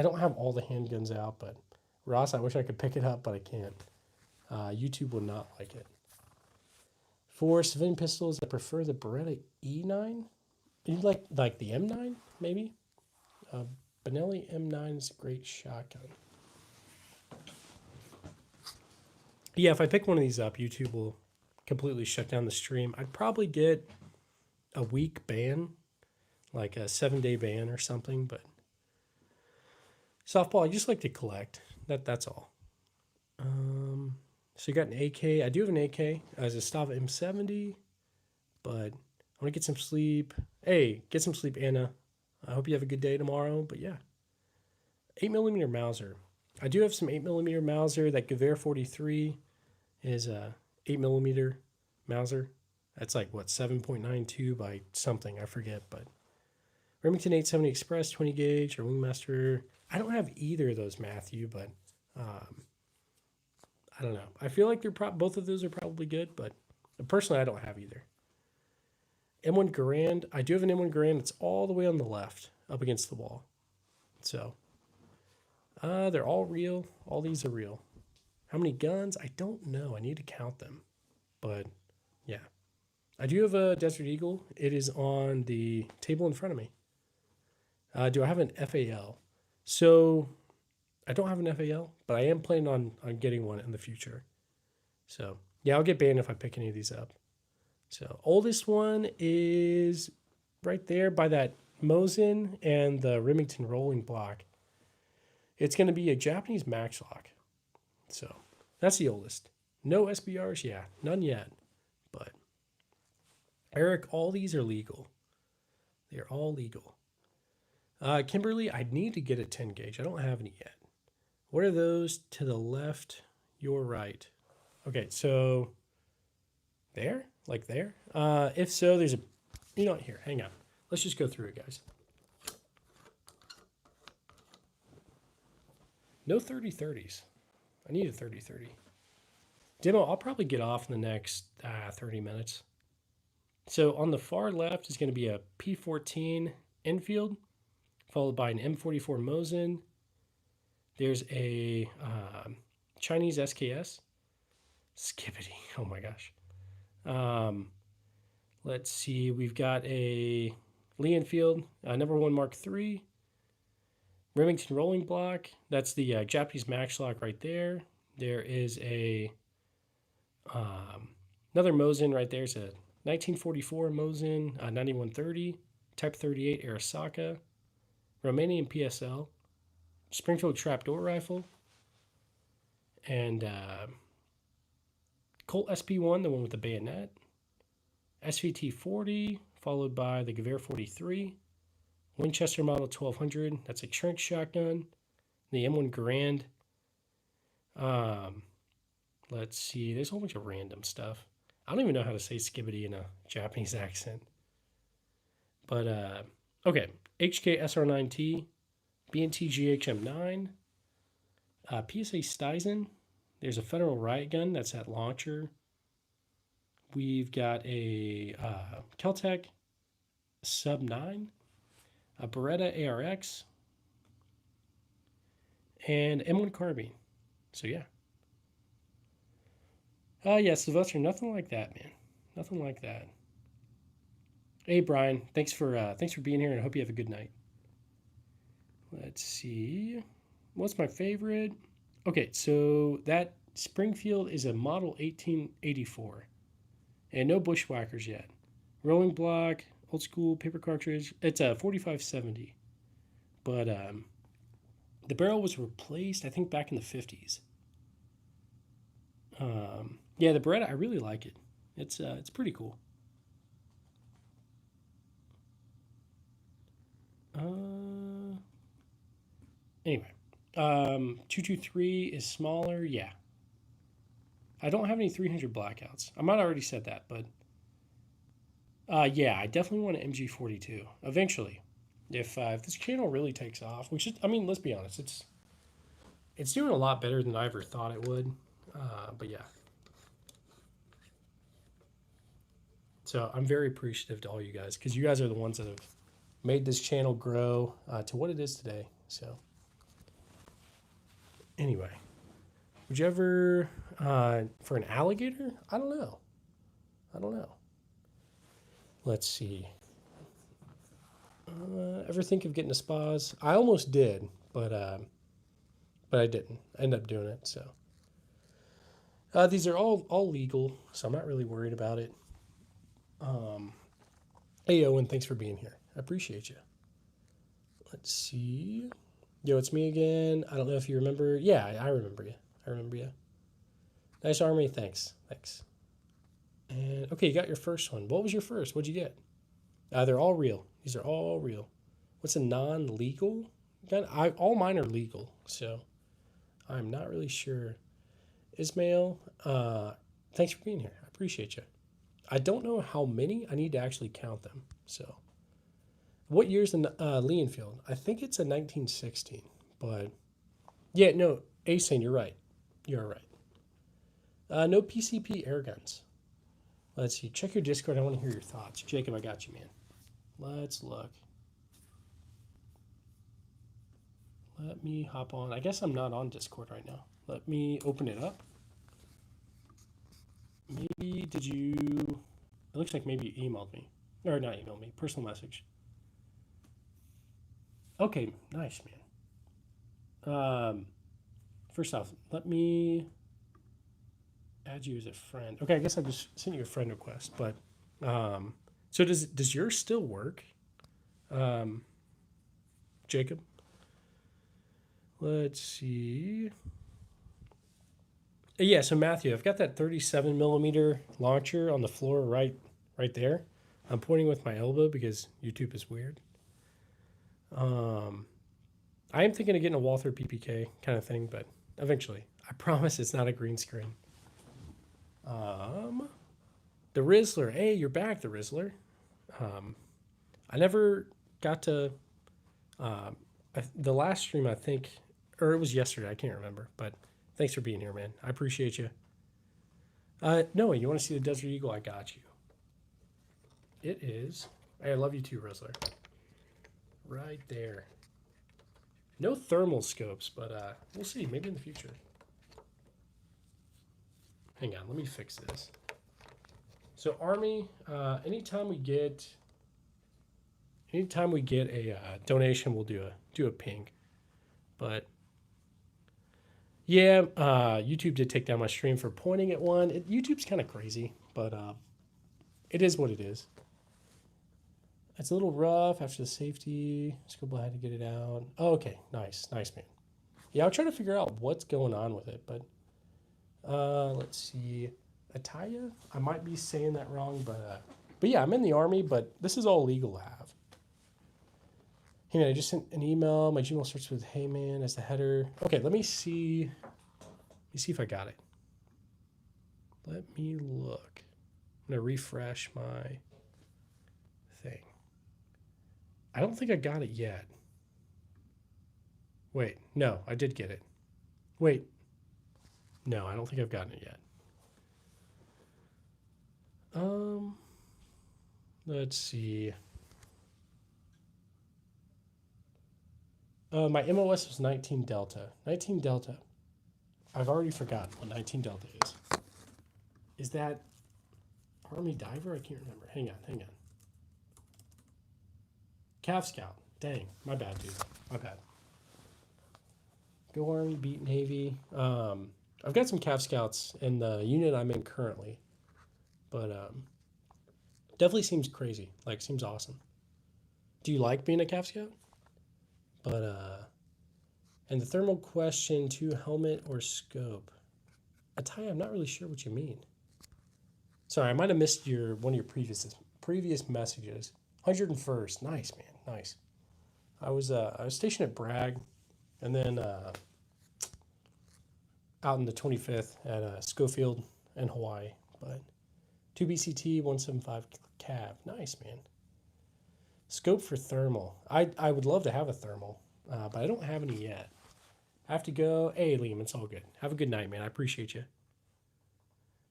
don't have all the handguns out, but Ross, I wish I could pick it up, but I can't. YouTube will not like it. For civilian pistols, I prefer the Beretta E9. You like the M9, maybe? Benelli M9 is a great shotgun. Yeah, if I pick one of these up, YouTube will completely shut down the stream. I'd probably get a week ban, like a 7-day ban or something, but softball, I just like to collect. That's all. So you got an AK. I do have an AK as a Stava M70, but I want to get some sleep. Hey, get some sleep, Anna. I hope you have a good day tomorrow. But yeah, 8mm Mauser. I do have some 8mm Mauser. That Gewehr 43 is a 8mm Mauser. That's like what 7.92 by something, I forget. But Remington 870 Express 20 gauge or Wingmaster. I don't have either of those, Matthew, but I don't know. I feel like both of those are probably good, but personally, I don't have either. M1 Garand. I do have an M1 Garand. It's all the way on the left, up against the wall. So, they're all real. All these are real. How many guns? I don't know. I need to count them. But, yeah. I do have a Desert Eagle. It is on the table in front of me. Do I have an FAL? So, I don't have an FAL, but I am planning on getting one in the future. So, yeah, I'll get banned if I pick any of these up. So, oldest one is right there by that Mosin and the Remington rolling block. It's going to be a Japanese Maxlock. So, that's the oldest. No SBRs? Yeah, none yet. But, Eric, all these are legal. They're all legal. Kimberly, I need to get a 10 gauge. I don't have any yet. What are those to the left, your right? Okay, so there? Like there? If so, there's a... You know what? Here, hang on. Let's just go through it, guys. No 30-30s. I need a 30-30. Demo, I'll probably get off in the next 30 minutes. So on the far left is going to be a P14 Enfield, followed by an M44 Mosin. There's a Chinese SKS. Skippity. Oh my gosh. Let's see. We've got a Lee Enfield, number 1 Mark III. Remington rolling block. That's the Japanese Maxlock right there. There is a another Mosin right there. It's a 1944 Mosin 9130, Type 38 Arasaka, Romanian PSL, Springfield trapdoor rifle, and Colt SP1, the one with the bayonet, SVT 40, followed by the Gewehr 43, Winchester Model 1200, that's a Trink shotgun, the M1 Garand. Let's see, there's a whole bunch of random stuff. I don't even know how to say skibbity in a Japanese accent. But, okay, HK SR9T, B&T GHM9, PSA Stizen. There's a Federal Riot Gun, that's that launcher. We've got a Keltec Sub 9, a Beretta ARX, and M1 Carbine. So, yeah. Yeah, Sylvester, nothing like that, man. Nothing like that. Hey, Brian, thanks for being here, and I hope you have a good night. Let's see. What's my favorite? Okay, so that Springfield is a model 1884, and no bushwhackers yet. Rolling block, old school paper cartridge. It's a 4570, but the barrel was replaced, I think, back in the 50s. Yeah, the Beretta, I really like it. It's pretty cool. Anyway, 223 is smaller. Yeah, I don't have any 300 blackouts. I might have already said that, but yeah, I definitely want an MG42 eventually. If this channel really takes off, we should. I mean, let's be honest. It's doing a lot better than I ever thought it would. But yeah. So I'm very appreciative to all you guys because you guys are the ones that have made this channel grow to what it is today. So anyway, would you ever for an alligator? I don't know. I don't know. Let's see. Ever think of getting a spas? I almost did, but I didn't. I ended up doing it. So these are all legal, so I'm not really worried about it. Hey Owen, thanks for being here. I appreciate you. Let's see. Yo, it's me again. I don't know if you remember. Yeah, I remember you. I remember you. Nice army. Thanks. Thanks. And okay, you got your first one. What was your first? What'd you get? They're all real. These are all real. What's a non-legal gun? All mine are legal, so I'm not really sure. Ismail, thanks for being here. I appreciate you. I don't know how many. I need to actually count them. So, what year's in Leonfield? I think it's a 1916, but yeah, no, Asane, you're right. You're right. No PCP air guns. Let's see. Check your Discord. I want to hear your thoughts. Jacob, I got you, man. Let's look. Let me hop on. I guess I'm not on Discord right now. Let me open it up. Maybe did you... It looks like maybe you emailed me. Or not emailed me. Personal message. Okay, nice, man. First off, let me add you as a friend. Okay, I guess I just sent you a friend request, but so does yours still work? Jacob? Let's see. Yeah, so Matthew, I've got that 37 millimeter launcher on the floor right there. I'm pointing with my elbow because YouTube is weird. I am thinking of getting a Walther PPK kind of thing, but eventually. I promise it's not a green screen. The Rizzler. Hey, you're back, the Rizzler. I never got to... the last stream, I think, or it was yesterday, I can't remember, but thanks for being here, man. I appreciate you. Noah, you want to see the Desert Eagle? I got you. It is. Hey, I love you too, Rizzler. Right there. No thermal scopes, but we'll see. Maybe in the future. Hang on, let me fix this. So Army, anytime we get a donation, we'll do a ping. But yeah, YouTube did take down my stream for pointing at one. YouTube's kind of crazy, but it is what it is. It's a little rough after the safety. Scribble had to get it out. Oh, okay, nice, man. Yeah, I'll try to figure out what's going on with it, but let's see. Ataya? I might be saying that wrong, but yeah, I'm in the Army, but this is all legal to have. Hey man, I just sent an email. My Gmail starts with "Hey man" as the header. Okay, let me see. Let me see if I got it. Let me look. I'm gonna refresh my thing. I don't think I got it yet. Wait, no, I did get it. Wait, no, I don't think I've gotten it yet. Let's see. My MOS was 19 Delta. 19 Delta. I've already forgotten what 19 Delta is. Is that Army Diver? I can't remember. Hang on. Cav Scout. Dang, my bad, dude. My bad. Go Army, beat Navy. I've got some Cav Scouts in the unit I'm in currently, but definitely seems crazy. Like, seems awesome. Do you like being a Cav Scout? But and the thermal question: to helmet or scope? Atai, I'm not really sure what you mean. Sorry, I might have missed one of your previous messages. 101st, nice man, nice. I was stationed at Bragg, and then out in the 25th at Schofield in Hawaii. But 2 BCT 175 Cav, nice man. Scope for thermal. I would love to have a thermal, but I don't have any yet. I have to go. Hey, Liam, it's all good. Have a good night, man. I appreciate you.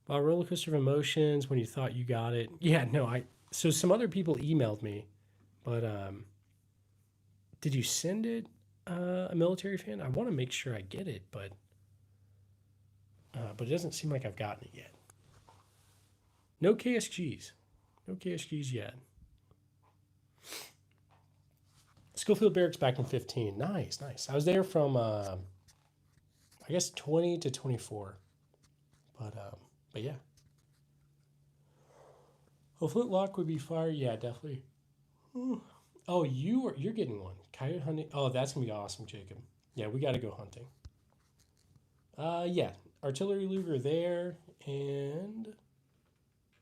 Well, roller coaster of emotions when you thought you got it. Yeah, no, so some other people emailed me, but did you send it? A military fan? I want to make sure I get it, but it doesn't seem like I've gotten it yet. No KSGs. No KSGs yet. Schofield Barracks back in 15. Nice, nice. I was there from, I guess, 20 to 24. But yeah. A flintlock would be fire. Yeah, definitely. Ooh. Oh, you're getting one. Coyote hunting. Oh, that's gonna be awesome, Jacob. Yeah, we got to go hunting. Yeah, artillery Luger there, and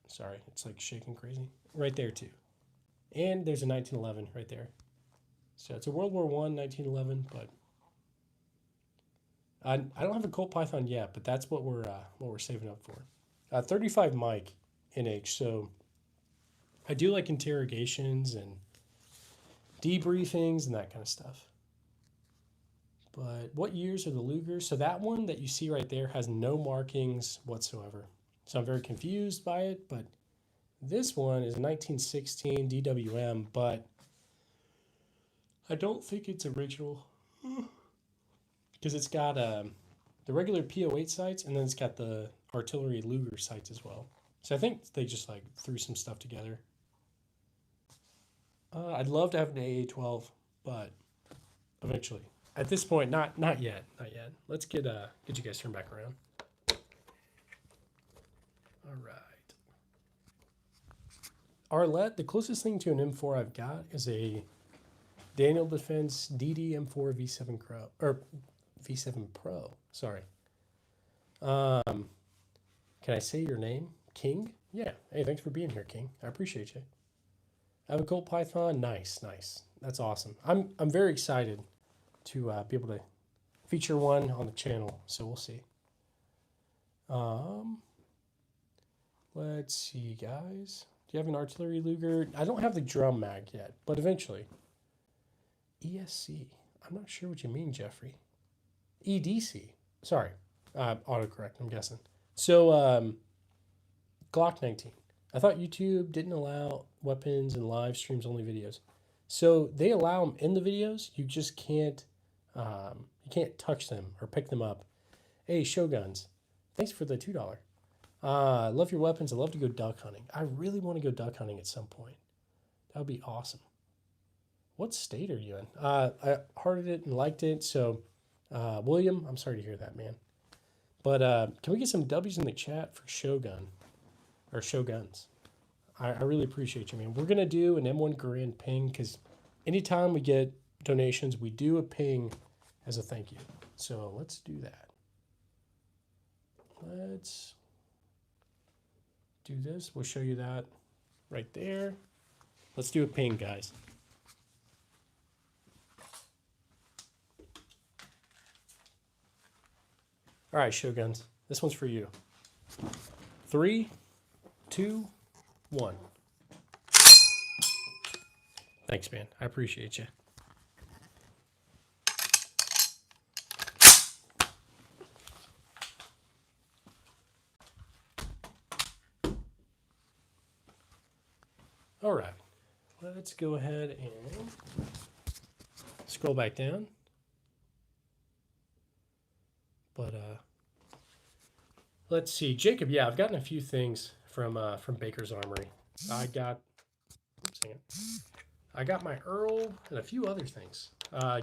sorry, it's like shaking crazy. Right there too, and there's a 1911 right there. So it's a World War I, 1911, but I don't have a Colt Python yet, but that's what we're saving up for. 35 Mike NH. So I do like interrogations and debriefings and that kind of stuff. But what years are the Lugers? So that one that you see right there has no markings whatsoever. So I'm very confused by it, but this one is 1916 DWM, but I don't think it's original because it's got the regular PO8 sights and then it's got the artillery Luger sights as well. So I think they just like threw some stuff together. I'd love to have an AA-12, but eventually. At this point, not yet, not yet. Let's get you guys turned back around. All right. Arlette, the closest thing to an M4 I've got is a Daniel Defense DD M4 V7 Pro or V7 Pro. Sorry. Can I say your name, King? Yeah. Hey, thanks for being here, King. I appreciate you. I have a Colt Python. Nice, nice. That's awesome. I'm very excited to be able to feature one on the channel. So we'll see. Let's see, guys. Do you have an artillery Luger? I don't have the drum mag yet, but eventually. ESC. I'm not sure what you mean, Jeffrey. EDC. Sorry. Autocorrect, I'm guessing. So, Glock 19. I thought YouTube didn't allow weapons and live streams only videos. So they allow them in the videos. You just can't you can't touch them or pick them up. Hey, Shoguns, thanks for the $2. I love your weapons. I love to go duck hunting. I really want to go duck hunting at some point. That would be awesome. What state are you in? I hearted it and liked it. So, William, I'm sorry to hear that, man. But can we get some W's in the chat for Shogun or Shoguns? I really appreciate you, man. We're going to do an M1 Garand ping because anytime we get donations, we do a ping as a thank you. So let's do that. Let's do this. We'll show you that right there. Let's do a ping, guys. All right, Shoguns. This one's for you. 3, 2, 1. Thanks, man. I appreciate you. All right. Let's go ahead and scroll back down. But let's see, Jacob. Yeah, I've gotten a few things from Baker's Armory. I got my Earl and a few other things.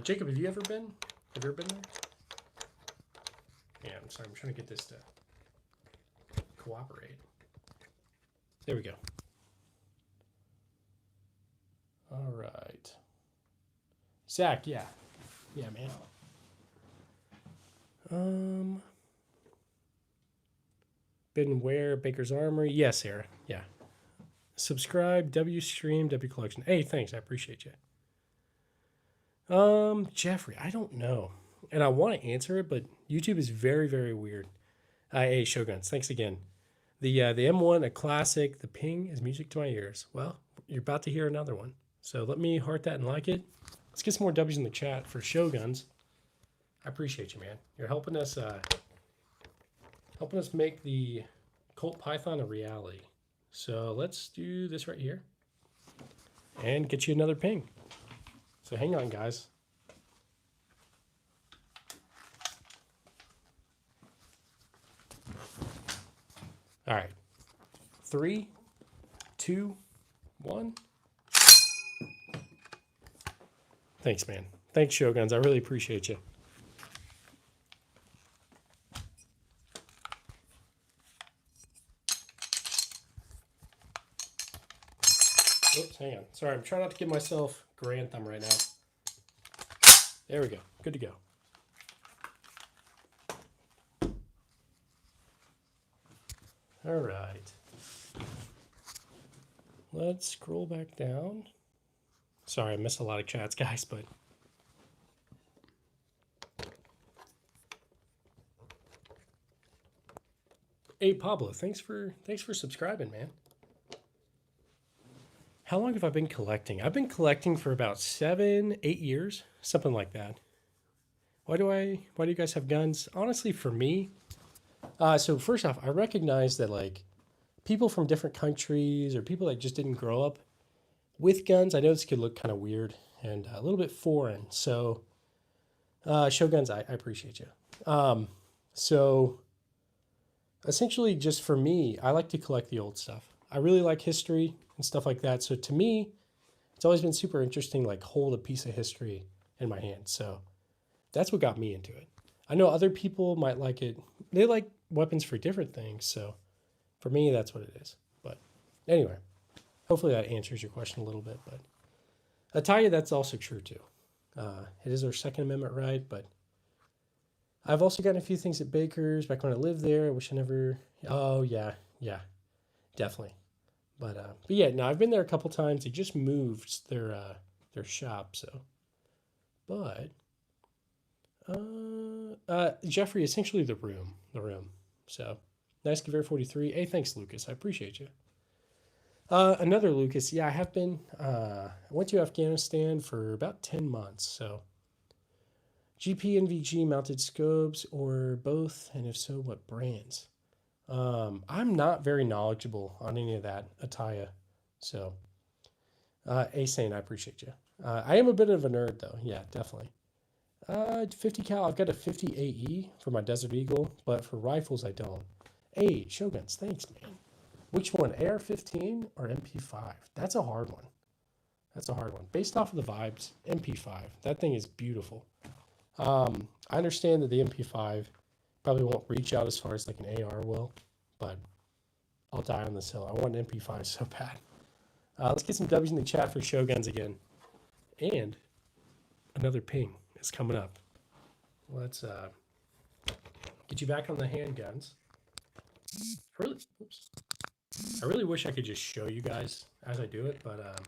Jacob, have you ever been? Have you ever been there? Yeah, I'm sorry. I'm trying to get this to cooperate. There we go. All right. Zach, yeah. Yeah, man. Been where? Baker's Armory. Yes, Sarah. Yeah. Subscribe, W stream, W collection. Hey, thanks. I appreciate you. Jeffrey, I don't know. And I want to answer it, but YouTube is very, very weird. Hey, Shoguns, thanks again. The M1, a classic. The ping is music to my ears. Well, you're about to hear another one. So let me heart that and like it. Let's get some more W's in the chat for Shoguns. I appreciate you, man. You're helping us make the Colt Python a reality. So let's do this right here and get you another ping. So hang on, guys. All right. 3, 2, 1. Thanks, man. Thanks, Shoguns. I really appreciate you. Oops, hang on. Sorry, I'm trying not to give myself Grantham right now. There we go. Good to go. All right. Let's scroll back down. Sorry, I missed a lot of chats, guys, but hey, Pablo, thanks for subscribing, man. How long have I been collecting? I've been collecting for about 7, 8 years, something like that. Why do you guys have guns? Honestly, for me, so first off, I recognize that like people from different countries or people that just didn't grow up with guns, I know this could look kind of weird and a little bit foreign. So, Shoguns, I appreciate you. So essentially, just for me, I like to collect the old stuff. I really like history and stuff like that. So to me, it's always been super interesting, like hold a piece of history in my hand. So that's what got me into it. I know other people might like it. They like weapons for different things. So for me, that's what it is. But anyway, hopefully that answers your question a little bit. But I tell you, that's also true too. It is our Second Amendment right, but I've also gotten a few things at Baker's back when I lived there. I wish I never. Oh yeah, definitely. But yeah, no, I've been there a couple times. They just moved their shop, so. But Jeffrey, essentially the room. So nice Gewehr 43. Hey, thanks, Lucas. I appreciate you. Another Lucas. Yeah, I have been. I went to Afghanistan for about 10 months. So GP and VG mounted scopes or both, and if so, what brands? I'm not very knowledgeable on any of that, Ataya. So, Asane, I appreciate you. I am a bit of a nerd, though. Yeah, definitely. 50 cal. I've got a 50 AE for my Desert Eagle, but for rifles, I don't. Hey, Shoguns, thanks, man. Which one, AR-15 or MP5? That's a hard one. Based off of the vibes, MP5. That thing is beautiful. I understand that the MP5 probably won't reach out as far as like an AR will, but I'll die on this hill. I want an MP5 so bad. Let's get some W's in the chat for Shoguns again. And another ping is coming up. Let's get you back on the handguns. I really wish I could just show you guys as I do it, but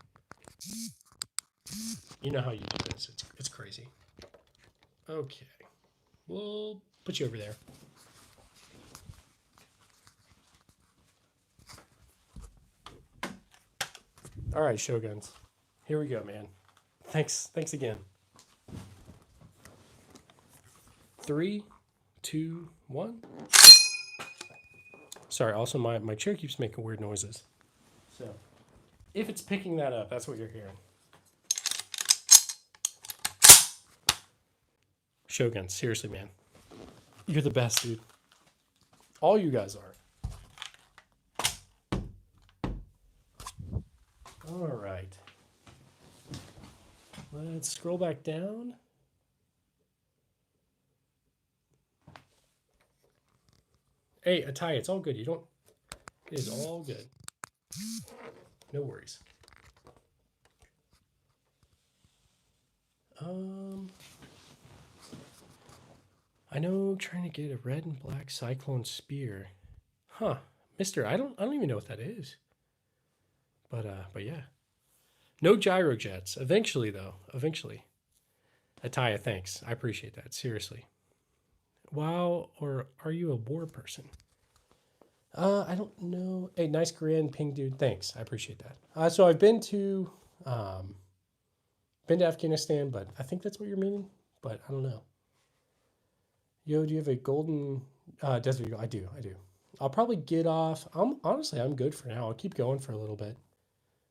you know how you do this. It's crazy. Okay. We'll put you over there. All right, Shoguns. Here we go, man. Thanks again. 3, 2, 1. Sorry, also my chair keeps making weird noises. So if it's picking that up, that's what you're hearing. Shogun, seriously, man. You're the best, dude. All you guys are. All right. Let's scroll back down. Hey, Atai, it's all good. It is all good. No worries. I know trying to get a red and black Cyclone Spear. Huh. Mister, I don't even know what that is. But yeah. No gyro jets. Eventually though. Eventually. Ataya, thanks. I appreciate that. Seriously. Wow, or are you a war person? I don't know. Hey, nice grand ping, dude. Thanks. I appreciate that. So I've been to Been to Afghanistan, but I think that's what you're meaning. But I don't know. Yo, do you have a golden desert eagle? I do. I'll probably get off. I'm good for now. I'll keep going for a little bit.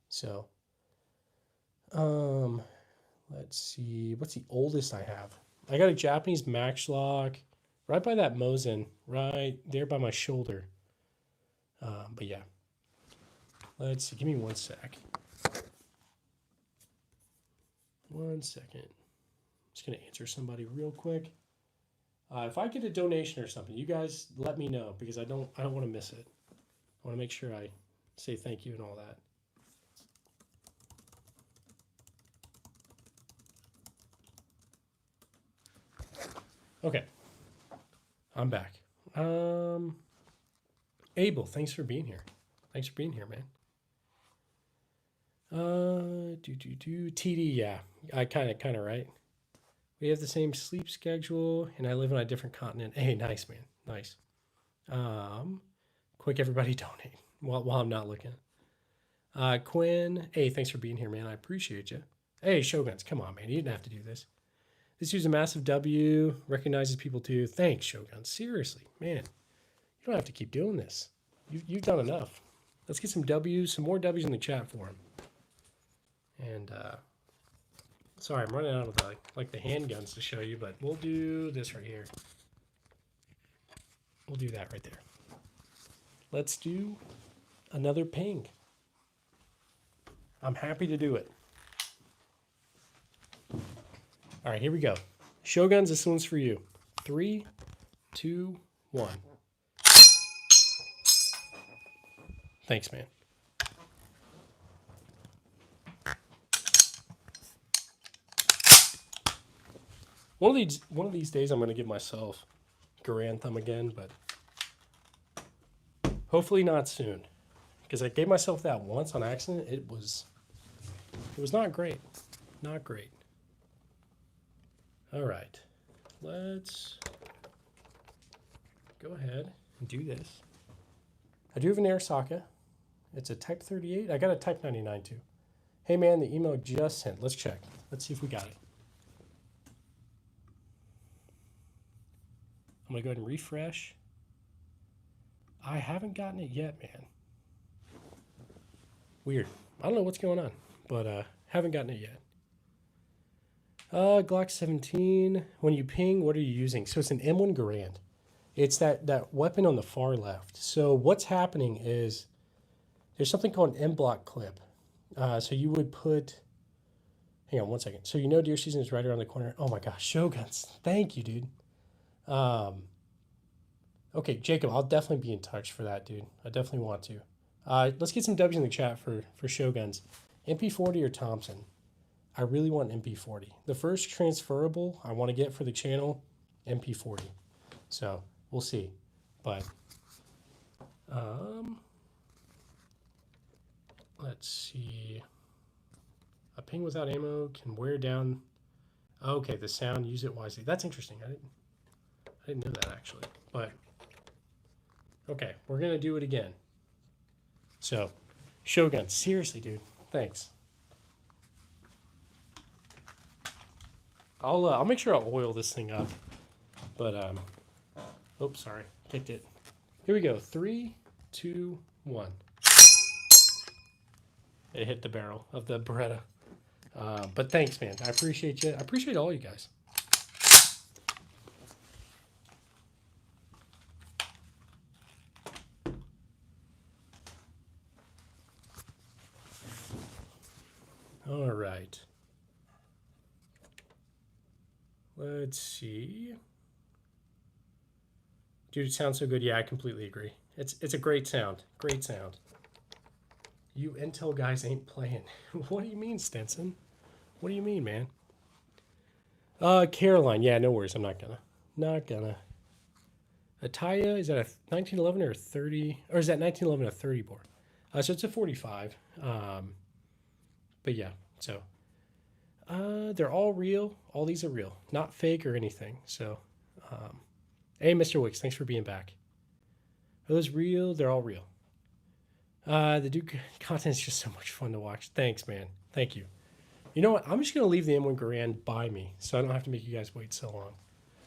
So, um, let's see. What's the oldest I have? I got a Japanese Maxlock right by that Mosin, right there by my shoulder. But yeah, let's see. Give me 1 sec. 1 second. I'm just gonna answer somebody real quick. If I get a donation or something, you guys let me know because I don't want to miss it. I want to make sure I say thank you and all that. Okay, I'm back. Abel, thanks for being here. Thanks for being here, man. TD, yeah, I kind of right. We have the same sleep schedule, and I live on a different continent. Hey, nice, man, nice. Quick, everybody donate while I'm not looking. Quinn, hey, thanks for being here, man. I appreciate you. Hey, Shoguns, come on, man. You didn't have to do this. This was a massive W. Recognizes people too. Thanks, Shogun. Seriously, man. You don't have to keep doing this. You've done enough. Let's get some W's, some more W's in the chat for him. And sorry, I'm running out of the handguns to show you, but we'll do this right here. We'll do that right there. Let's do another ping. I'm happy to do it. All right, here we go. Shoguns, this one's for you. 3, 2, 1. Thanks, man. One of these days, I'm going to give myself Garand Thumb again, but hopefully not soon, because I gave myself that once on accident. It was not great, not great. All right, let's go ahead and do this. I do have an Arisaka. It's a Type 38. I got a Type 99 too. Hey man, the email just sent. Let's check. Let's see if we got it. I'm gonna go ahead and refresh. I haven't gotten it yet, man. Weird. I don't know what's going on, but haven't gotten it yet. Glock 17. When you ping, what are you using? So it's an M1 Garand. It's that weapon on the far left. So what's happening is there's something called an M-block clip. So you would put, hang on 1 second. So you know deer season is right around the corner. Oh my gosh, Shoguns. Thank you, dude. Okay, Jacob, I'll definitely be in touch for that, dude. I definitely want to. Let's get some W's in the chat for Shoguns. MP40 or Thompson? I really want MP40. The first transferable I want to get for the channel, MP40. So we'll see. But let's see. A ping without ammo can wear down. Okay, the sound. Use it wisely. That's interesting. I didn't know that actually. But okay, we're gonna do it again. So, Shogun, seriously, dude. Thanks. I'll make sure I'll oil this thing up. But oops, sorry, kicked it. Here we go. 3, 2, 1. It hit the barrel of the Beretta. But thanks, man. I appreciate you. I appreciate all you guys. All right. Let's see. Dude, it sounds so good. Yeah, I completely agree. It's a great sound. Great sound. You Intel guys ain't playing. What do you mean, Stinson? What do you mean, man? Caroline. Yeah, no worries. I'm not gonna. Ataya, is that a 1911 or a 30? Or is that 1911 a 30 bore? So it's a 45. But yeah, so they're all real. All these are real, not fake or anything. So, hey, Mr. Wicks, thanks for being back. Are those real? They're all real. The Duke content is just so much fun to watch. Thanks, man. Thank you. You know what? I'm just going to leave the M1 Garand by me so I don't have to make you guys wait so long.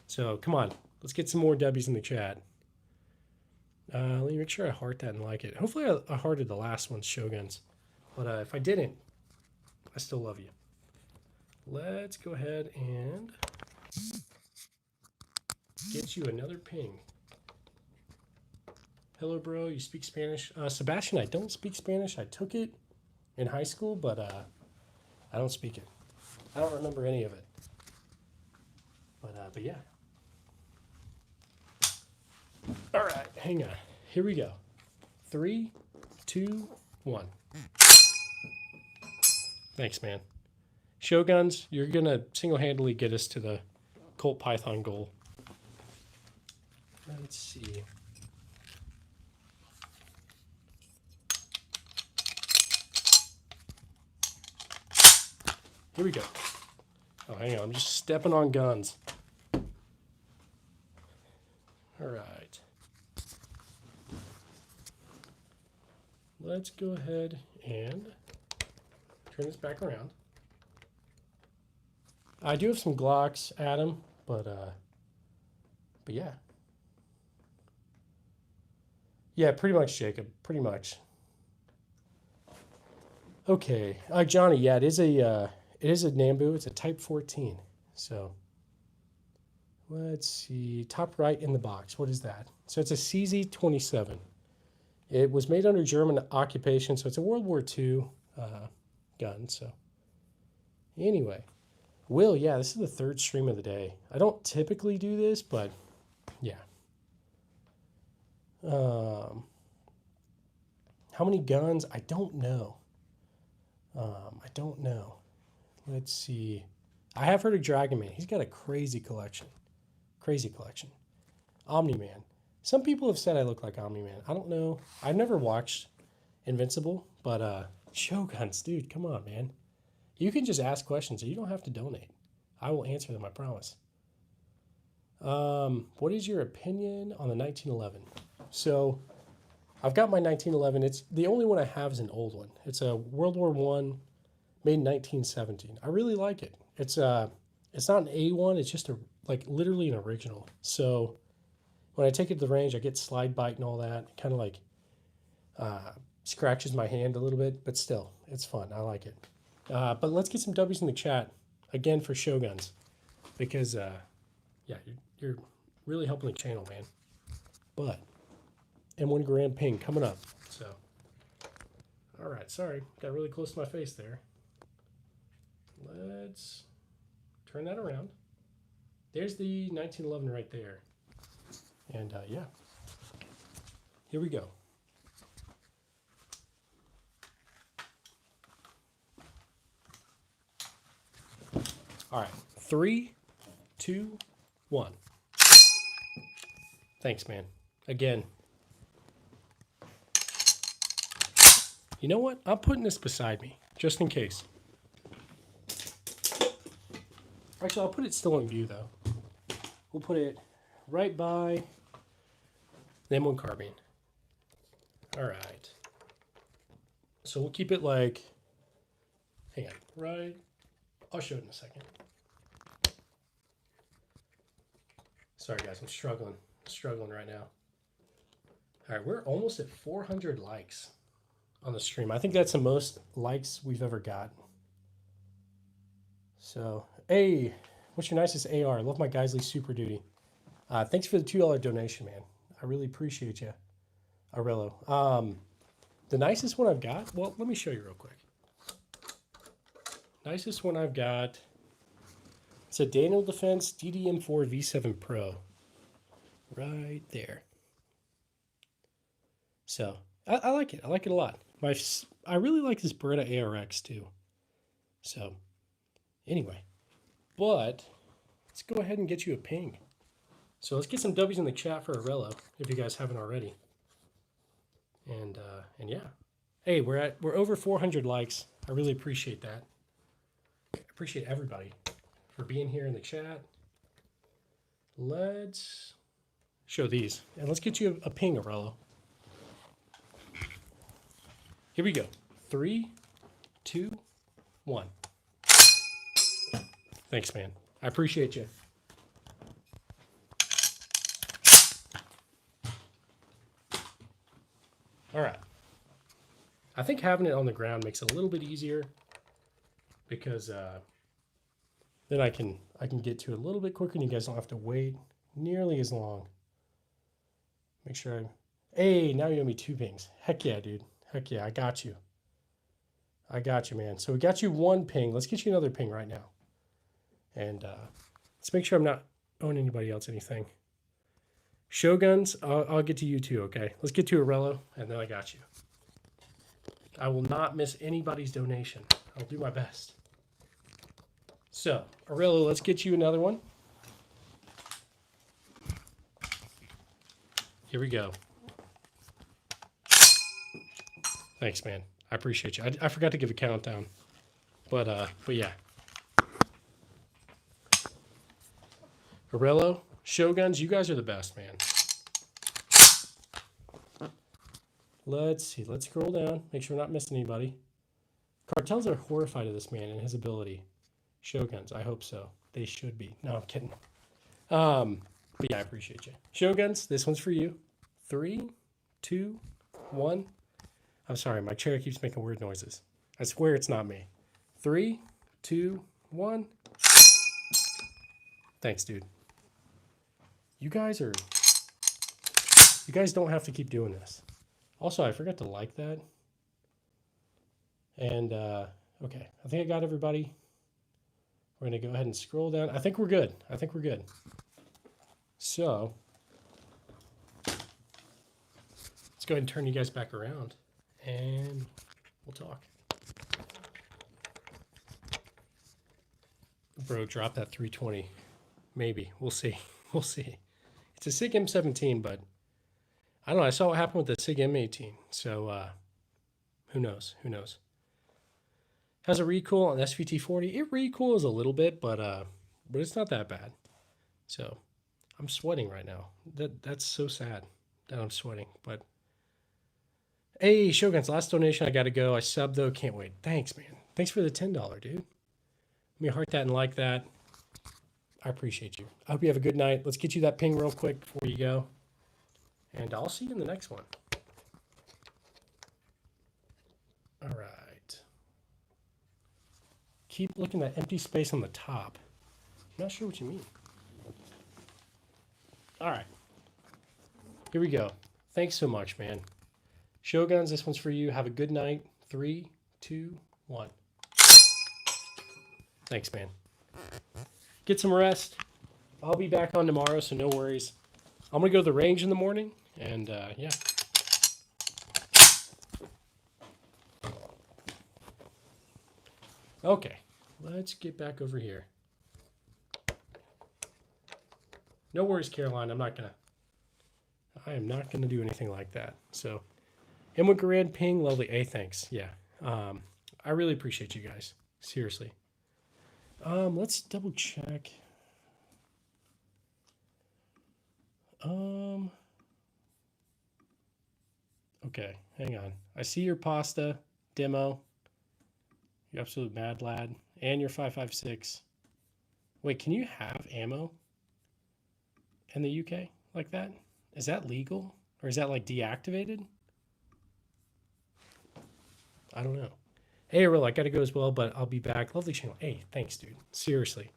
So come on. Let's get some more W's in the chat. Let me make sure I heart that and like it. Hopefully I hearted the last one's Shoguns. But if I didn't, I still love you. Let's go ahead and get you another ping. Hello, bro. You speak Spanish? Sebastian, I don't speak Spanish. I took it in high school, but I don't speak it. I don't remember any of it. But yeah. All right, hang on. Here we go. 3, 2, 1. Thanks, man. Shoguns, you're going to single-handedly get us to the Colt Python goal. Let's see. Here we go. Oh, hang on. I'm just stepping on guns. All right. Let's go ahead and turn this back around. I do have some Glocks, Adam, but yeah. Yeah, pretty much, Jacob. Pretty much. Okay, Johnny. Yeah, it is a Nambu. It's a Type 14. So let's see. Top right in the box. What is that? So it's a CZ-27. It was made under German occupation, so it's a World War II gun. So anyway, Will, yeah, this is the third stream of the day. I don't typically do this, but yeah. How many guns? I don't know. I don't know. Let's see. I have heard of Dragon Man. He's got a crazy collection. Crazy collection. Omni-Man. Some people have said I look like Omni-Man. I don't know. I've never watched Invincible, but Shoguns, dude, come on, man. You can just ask questions. You don't have to donate. I will answer them, I promise. What is your opinion on the 1911? So I've got my 1911. It's the only one I have is an old one. It's a World War I, made in 1917. I really like it. It's not an A1. It's just literally an original. So when I take it to the range, I get slide bite and all that. It kind of like scratches my hand a little bit, but still, it's fun. I like it. But let's get some W's in the chat again for Shoguns, because yeah, you're really helping the channel, man. But M1 Grand Ping coming up. So, all right, sorry, got really close to my face there. Let's turn that around. There's the 1911 right there. And yeah, here we go. All right, 3, 2, 1. Thanks, man. Again. You know what? I'm putting this beside me, just in case. Actually, I'll put it still in view, though. We'll put it right by the M1 carbine. All right. So we'll keep it like, hang on, right. I'll show it in a second. Sorry, guys, I'm struggling right now. All right, we're almost at 400 likes on the stream. I think that's the most likes we've ever got. So, hey, what's your nicest AR? I love my Geisley Super Duty. Thanks for the $2 donation, man. I really appreciate you, Aurello. The nicest one I've got, well, let me show you real quick. Nicest one I've got, it's a Daniel Defense DDM4 V7 Pro. Right there. So, I like it. I like it a lot. I really like this Beretta ARX too. So, anyway. But, let's go ahead and get you a ping. So let's get some W's in the chat for Aurello, if you guys haven't already. And yeah. Hey, we're over 400 likes. I really appreciate that. I appreciate everybody for being here in the chat. Let's show these. And let's get you a ping, Aurello. Here we go. 3, 2, 1. Thanks, man. I appreciate you. All right. I think having it on the ground makes it a little bit easier because then I can get to it a little bit quicker and you guys don't have to wait nearly as long. Make sure I... Hey, now you owe me 2 pings. Heck yeah, dude. Heck yeah, I got you. I got you, man. So we got you 1 ping. Let's get you another ping right now. And let's make sure I'm not owing anybody else anything. Shoguns, I'll get to you too, okay? Let's get to Arello, and then I got you. I will not miss anybody's donation. I'll do my best. So, Arello, let's get you another one. Here we go. Thanks, man. I appreciate you. I forgot to give a countdown. But yeah. Arello, Shoguns, you guys are the best, man. Let's see. Let's scroll down. Make sure we're not missing anybody. Cartels are horrified of this man and his ability. Shoguns, I hope so. They should be. No, I'm kidding. But yeah, I appreciate you. Shoguns, this one's for you. 3, 2, 1. I'm sorry, my chair keeps making weird noises. I swear it's not me. 3, 2, 1. Thanks, dude. You guys don't have to keep doing this. Also, I forgot to like that. And, okay. I think I got everybody. We're going to go ahead and scroll down. I think we're good. So, let's go ahead and turn you guys back around. And we'll talk. Bro, drop that 320. Maybe. We'll see. We'll see. It's a SIG M17, but I don't know. I saw what happened with the SIG M18. So, who knows? Who knows? Has a recoil on SVT40. It recoils a little bit, but it's not that bad. So, I'm sweating right now. That's so sad that I'm sweating. But, hey, Shogun's last donation. I got to go. I subbed, though. Can't wait. Thanks, man. Thanks for the $10, dude. Let me heart that and like that. I appreciate you. I hope you have a good night. Let's get you that ping real quick before you go. And I'll see you in the next one. All right. Keep looking at that empty space on the top. I'm not sure what you mean. All right. Here we go. Thanks so much, man. Shoguns, this one's for you. Have a good night. 3, 2, 1. Thanks, man. Get some rest. I'll be back on tomorrow, so no worries. I'm going to go to the range in the morning, and yeah. Okay, let's get back over here. No worries, Caroline. I am not gonna do anything like that. So, Emma Grand ping, lovely. Hey, thanks. Yeah, I really appreciate you guys. Seriously. Let's double check. Okay, hang on. I see your pasta demo. You absolute mad lad. And your 5.56. Wait, can you have ammo in the UK like that? Is that legal? Or is that like deactivated? I don't know. Hey, Ariel, I gotta go as well, but I'll be back. Lovely channel. Hey, thanks, dude. Seriously.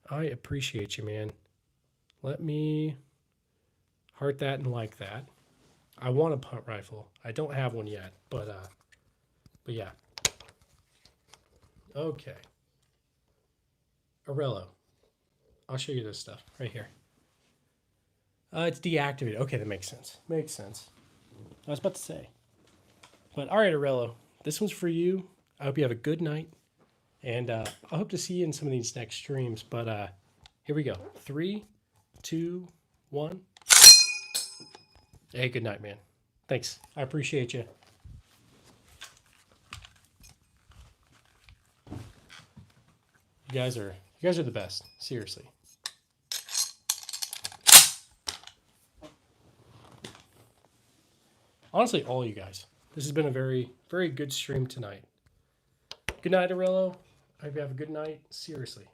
I appreciate you, man. Let me heart that and like that. I want a punt rifle. I don't have one yet, but yeah. Okay. Arello. I'll show you this stuff right here. It's deactivated. Okay, that makes sense. Makes sense. I was about to say. But all right, Arello. This one's for you. I hope you have a good night. And I hope to see you in some of these next streams. But here we go. 3, 2, 1. Hey, good night, man. Thanks. I appreciate you. You guys are the best. Seriously. Honestly, all you guys. This has been a very, very good stream tonight. Good night, Arello. I hope you have a good night. Seriously.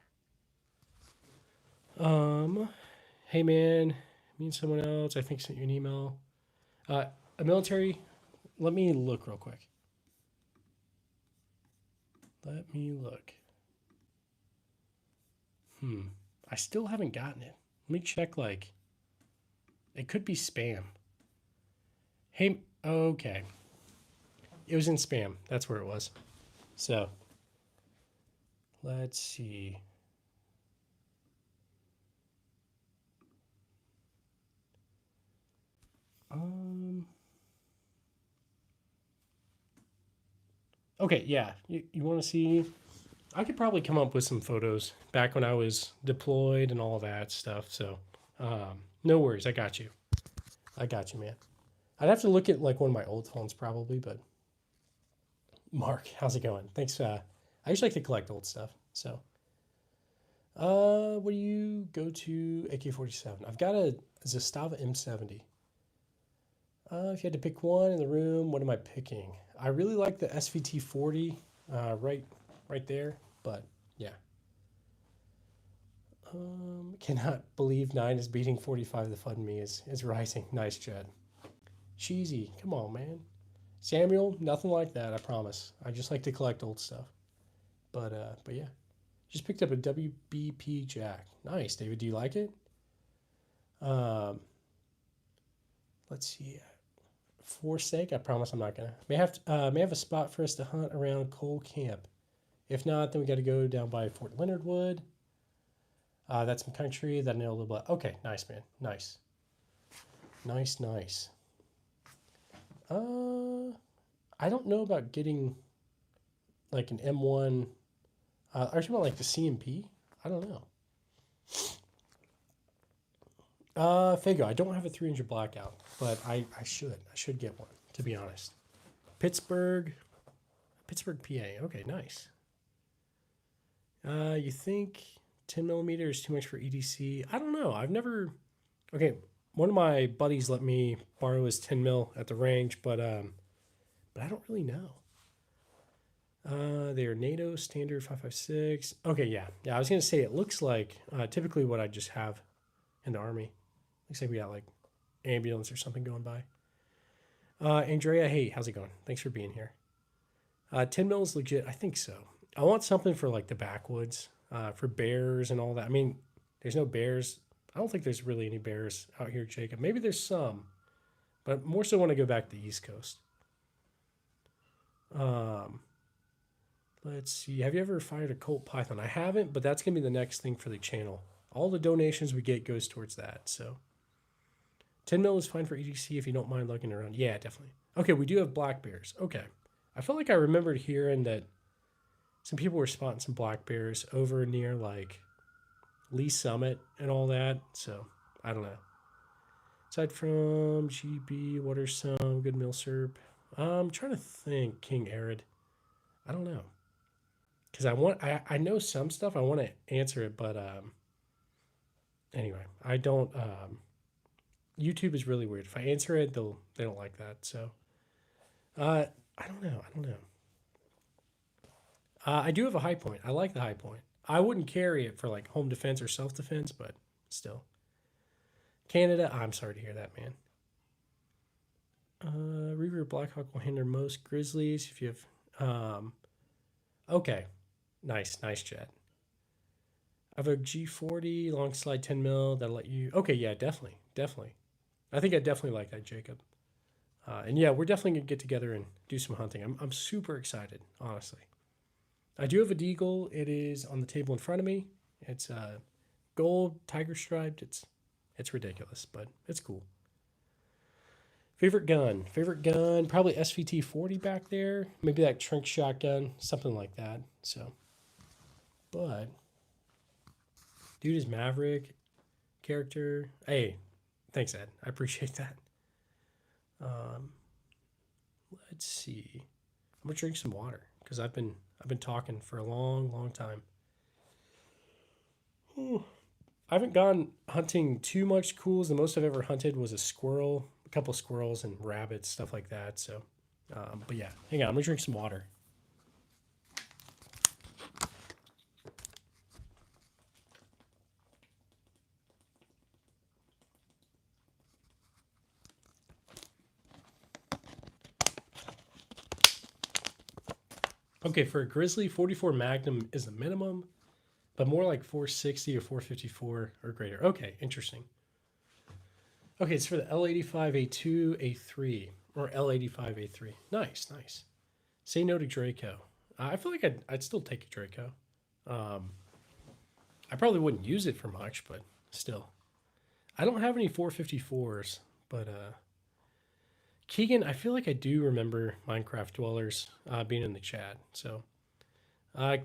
Hey man, me and someone else, I think sent you an email. A military, let me look real quick. Let me look. I still haven't gotten it. Let me check, like, it could be spam. Hey, okay. It was in spam. That's where it was. So, let's see. Okay, yeah. You want to see? I could probably come up with some photos back when I was deployed and all that stuff. So, no worries. I got you. I got you, man. I'd have to look at like one of my old phones probably, but Mark, how's it going? Thanks. I usually like to collect old stuff. So, what do you go to AK-47? I've got a Zastava M70. If you had to pick one in the room, what am I picking? I really like the SVT-40, right there. But yeah, cannot believe 9 is beating 45. The fun me is rising. Nice, Jed. Cheesy, come on, man. Samuel, nothing like that. I promise. I just like to collect old stuff. But yeah, just picked up a WBP Jack. Nice, David. Do you like it? Um, let's see. For sake, I promise I'm not gonna. May have a spot for us to hunt around Cole Camp. If not, then we got to go down by Fort Leonard Wood. That's some country that I know a little bit. Okay, nice, man. Nice. Nice, nice. I don't know about getting like an M1. Are you talking about like the CMP? I don't know. Fago, I don't have a 300 blackout, but I should. I should get one, to be honest. Pittsburgh, PA. Okay, nice. You think 10 millimeter is too much for EDC? I don't know. I've never. Okay, one of my buddies let me borrow his 10 mil at the range, but I don't really know. They are NATO standard 5.56. Okay, yeah. I was gonna say it looks like typically what I just have in the army. Looks like we got like ambulance or something going by. Andrea, hey, how's it going? Thanks for being here. 10 mil is legit. I think so. I want something for like the backwoods, for bears and all that. I mean, there's no bears. I don't think there's really any bears out here, Jacob. Maybe there's some, but more so want to go back to the East Coast. Let's see. Have you ever fired a Colt Python? I haven't, but that's gonna be the next thing for the channel. All the donations we get goes towards that. So 10 mil is fine for EDC if you don't mind looking around. Yeah, definitely. Okay, we do have black bears. Okay. I felt like I remembered hearing that some people were spotting some black bears over near like Lee Summit and all that. So I don't know. Aside from GB, what are some good meal serp? I'm trying to think. King Arid. I don't know. Because I know some stuff. I want to answer it, but anyway, I don't. YouTube is really weird. If I answer it, they don't like that. So I don't know. I do have a high point. I like the high point. I wouldn't carry it for like home defense or self defense, but still. Canada, I'm sorry to hear that, man. Reaver Blackhawk will hinder most grizzlies if you have. Okay, nice jet. I have a G40 long slide 10 mil that'll let you. Okay, yeah, definitely. I think I definitely like that, Jacob. And yeah, we're definitely gonna get together and do some hunting. I'm super excited, honestly. I do have a deagle. It is on the table in front of me. It's gold, tiger striped. It's ridiculous, but it's cool. Favorite gun, probably SVT-40 back there. Maybe that trunk shotgun, something like that. So, but dude is Maverick character. Hey, thanks, Ed. I appreciate that. Let's see. I'm gonna drink some water because I've been talking for a long time. Ooh. I haven't gone hunting too much cools. The most I've ever hunted was a squirrel, a couple squirrels and rabbits, stuff like that. So, but yeah, hang on. I'm gonna drink some water. Okay, for a Grizzly, 44 Magnum is the minimum, but more like 460 or 454 or greater. Okay, interesting. Okay, it's for the L85A2, A3, or L85A3. Nice, nice. Say no to Draco. I feel like I'd still take a Draco. Um, I probably wouldn't use it for much, but still. I don't have any 454s, but Keegan, I feel like I do remember Minecraft Dwellers being in the chat. So,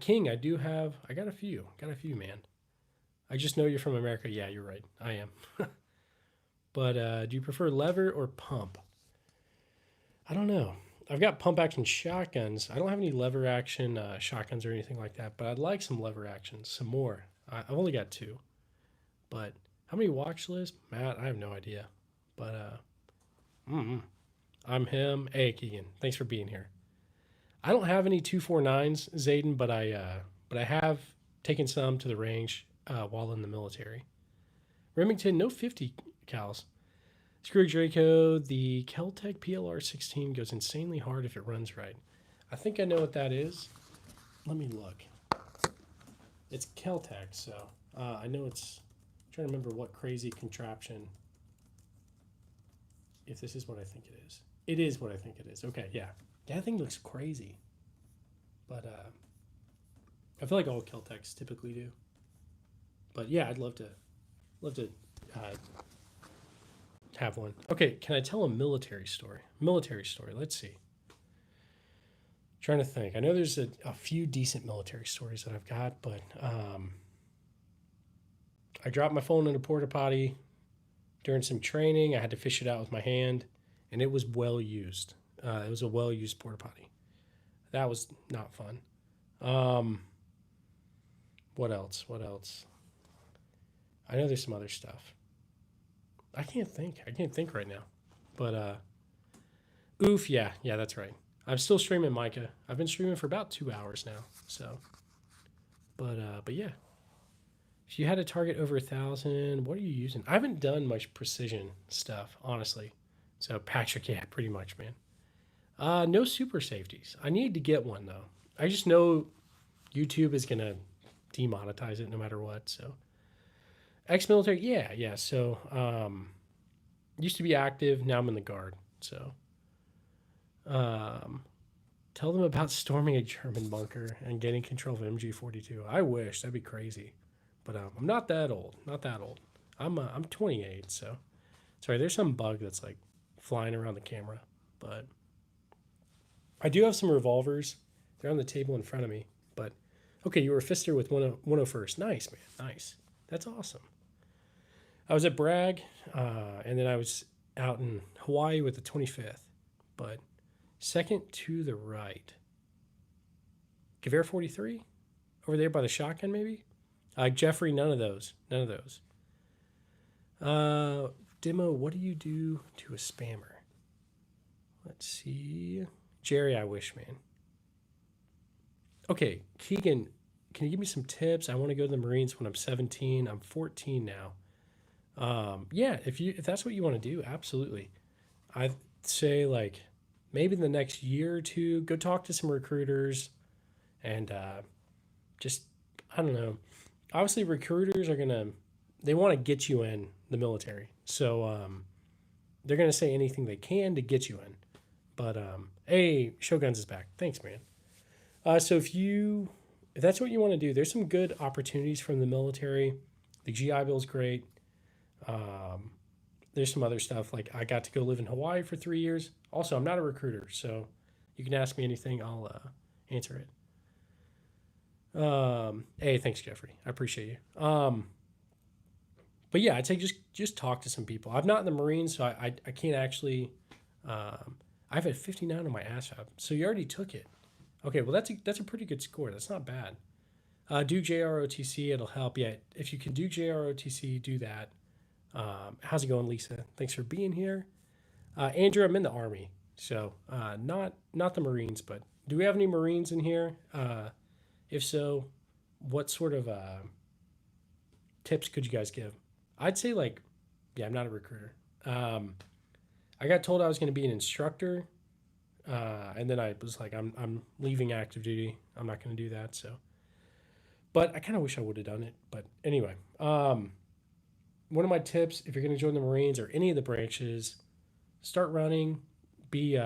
King, I got a few. Got a few, man. I just know you're from America. Yeah, you're right. I am. But do you prefer lever or pump? I don't know. I've got pump action shotguns. I don't have any lever action shotguns or anything like that, but I'd like some lever actions, some more. I've only got two, but how many watch lists? Matt, I have no idea. But I'm him. Hey, Keegan, thanks for being here. I don't have any 249s, Zayden, but I have taken some to the range while in the military. Remington, no 50 cals. Screw Draco, the Keltec PLR 16 goes insanely hard if it runs right. I think I know what that is. Let me look. It's Keltec, so I know it's. I'm trying to remember what crazy contraption. If this is what I think it is. It is what I think it is. Okay, yeah. That thing looks crazy. But I feel like all Keltecs typically do. But yeah, I'd love to have one. Okay, can I tell a military story? Military story. Let's see. Trying to think. I know there's a few decent military stories that I've got, but I dropped my phone in a porta potty during some training. I had to fish it out with my hand, and it was well used. It was a well used porta potty. That was not fun. What else? What else? I know there's some other stuff. I can't think. I can't think right now. But oof, yeah, that's right. I'm still streaming Micah. I've been streaming for about 2 hours now. So, but yeah. If you had a target over 1,000, what are you using? I haven't done much precision stuff, honestly. So Patrick, yeah, pretty much, man. No super safeties. I need to get one though. I just know YouTube is gonna demonetize it no matter what. So ex-military, yeah. So used to be active. Now I'm in the guard. So tell them about storming a German bunker and getting control of MG42. I wish that'd be crazy, but I'm not that old. Not that old. I'm 28. So sorry. There's some bug that's like flying around the camera, but I do have some revolvers. They're on the table in front of me. But okay, you were a fister with 101st. Nice, man. Nice. That's awesome. I was at Bragg, and then I was out in Hawaii with the 25th. But second to the right. Gewehr 43? Over there by the shotgun, maybe? Jeffrey, none of those. None of those. Demo, what do you do to a spammer? Let's see. Jerry, I wish, man. Okay, Keegan, can you give me some tips? I want to go to the Marines when I'm 17. I'm 14 now. Yeah, if that's what you want to do, absolutely. I'd say like maybe in the next year or two, go talk to some recruiters, and just I don't know. Obviously, recruiters they want to get you in the military, so they're gonna say anything they can to get you in. But hey, Shoguns is back. Thanks, man. So if that's what you want to do, there's some good opportunities from the military. The GI Bill is great. There's some other stuff like I got to go live in Hawaii for 3 years. Also, I'm not a recruiter, so you can ask me anything. I'll answer it. Hey, thanks, Jeffrey. I appreciate you. But yeah, I'd say just talk to some people. I'm not in the Marines, so I can't actually. I've had 59 on my ASVAB, so you already took it. Okay, well that's a pretty good score. That's not bad. Do JROTC, it'll help. Yeah, if you can do JROTC, do that. How's it going, Lisa? Thanks for being here. Andrew, I'm in the Army, so not the Marines, but do we have any Marines in here? If so, what sort of tips could you guys give? I'd say I'm not a recruiter. I got told I was going to be an instructor And then I was like, I'm leaving active duty. I'm not going to do that. So, but I kind of wish I would have done it. But anyway, one of my tips if you're going to join the Marines or any of the branches, start running. Be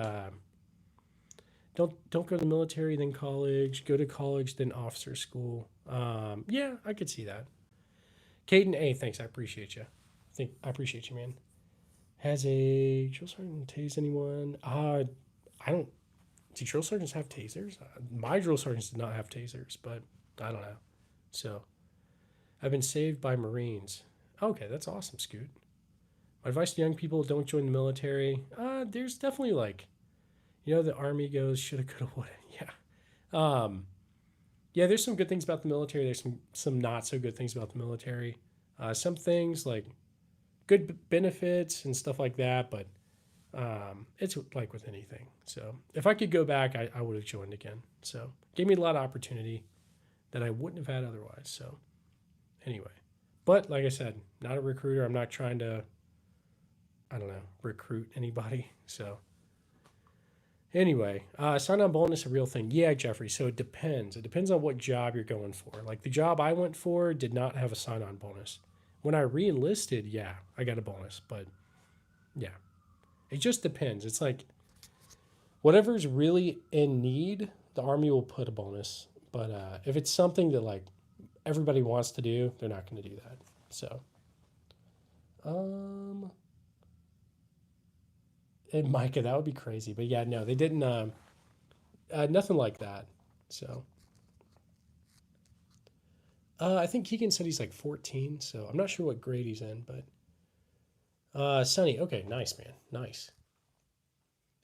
don't go to the military then college. Go to college then officer school. Yeah, I could see that. Caden A, thanks. I appreciate you. I appreciate you, man. Has a drill sergeant tase anyone? I don't. Do drill sergeants have tasers? My drill sergeants did not have tasers, but I don't know. So I've been saved by Marines. Okay, that's awesome, Scoot. My advice to young people: don't join the military. There's definitely like, the army goes shoulda, coulda, woulda. Yeah. Um, yeah, there's some good things about the military. There's some not so good things about the military. Some things like good benefits and stuff like that, but it's like with anything. So if I could go back, I would have joined again. So gave me a lot of opportunity that I wouldn't have had otherwise. So anyway, but like I said, not a recruiter. I'm not trying to, I don't know, recruit anybody. So anyway, sign-on bonus a real thing? Yeah, Jeffrey. So it depends. It depends on what job you're going for. Like the job I went for did not have a sign-on bonus. When I re-enlisted, yeah, I got a bonus. But yeah, it just depends. It's like whatever's really in need, the army will put a bonus. But if it's something that like everybody wants to do, they're not going to do that. So, and Micah, that would be crazy. But yeah, no, they didn't. Nothing like that. So, I think Keegan said he's like 14. So I'm not sure what grade he's in, but Sonny. Okay, nice man, nice.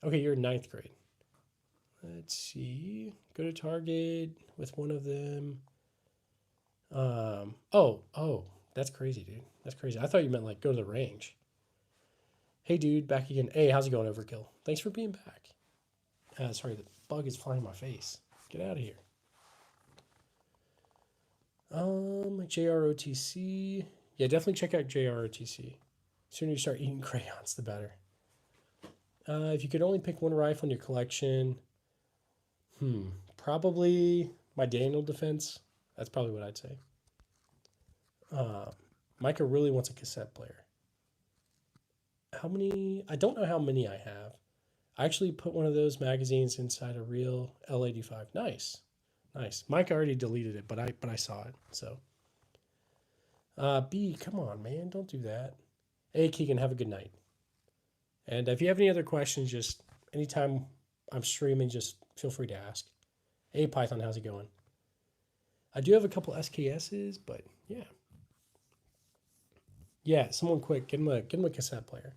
Okay, you're in ninth grade. Let's see. Go to Target with one of them. Oh, that's crazy, dude. That's crazy. I thought you meant like go to the range. Hey, dude, back again. Hey, how's it going, Overkill? Thanks for being back. Sorry, the bug is flying in my face. Get out of here. JROTC. Yeah, definitely check out JROTC. The sooner you start eating crayons, the better. If you could only pick one rifle in your collection, probably my Daniel defense. That's probably what I'd say. Micah really wants a cassette player. How many? I don't know how many I have. I actually put one of those magazines inside a real L85. Nice, nice. Mike already deleted it, but I saw it. So, B, come on, man, don't do that. A, Keegan, have a good night. And if you have any other questions, just anytime I'm streaming, just feel free to ask. Hey, Python, how's it going? I do have a couple SKSs, but yeah. Yeah, someone quick, give him a cassette player.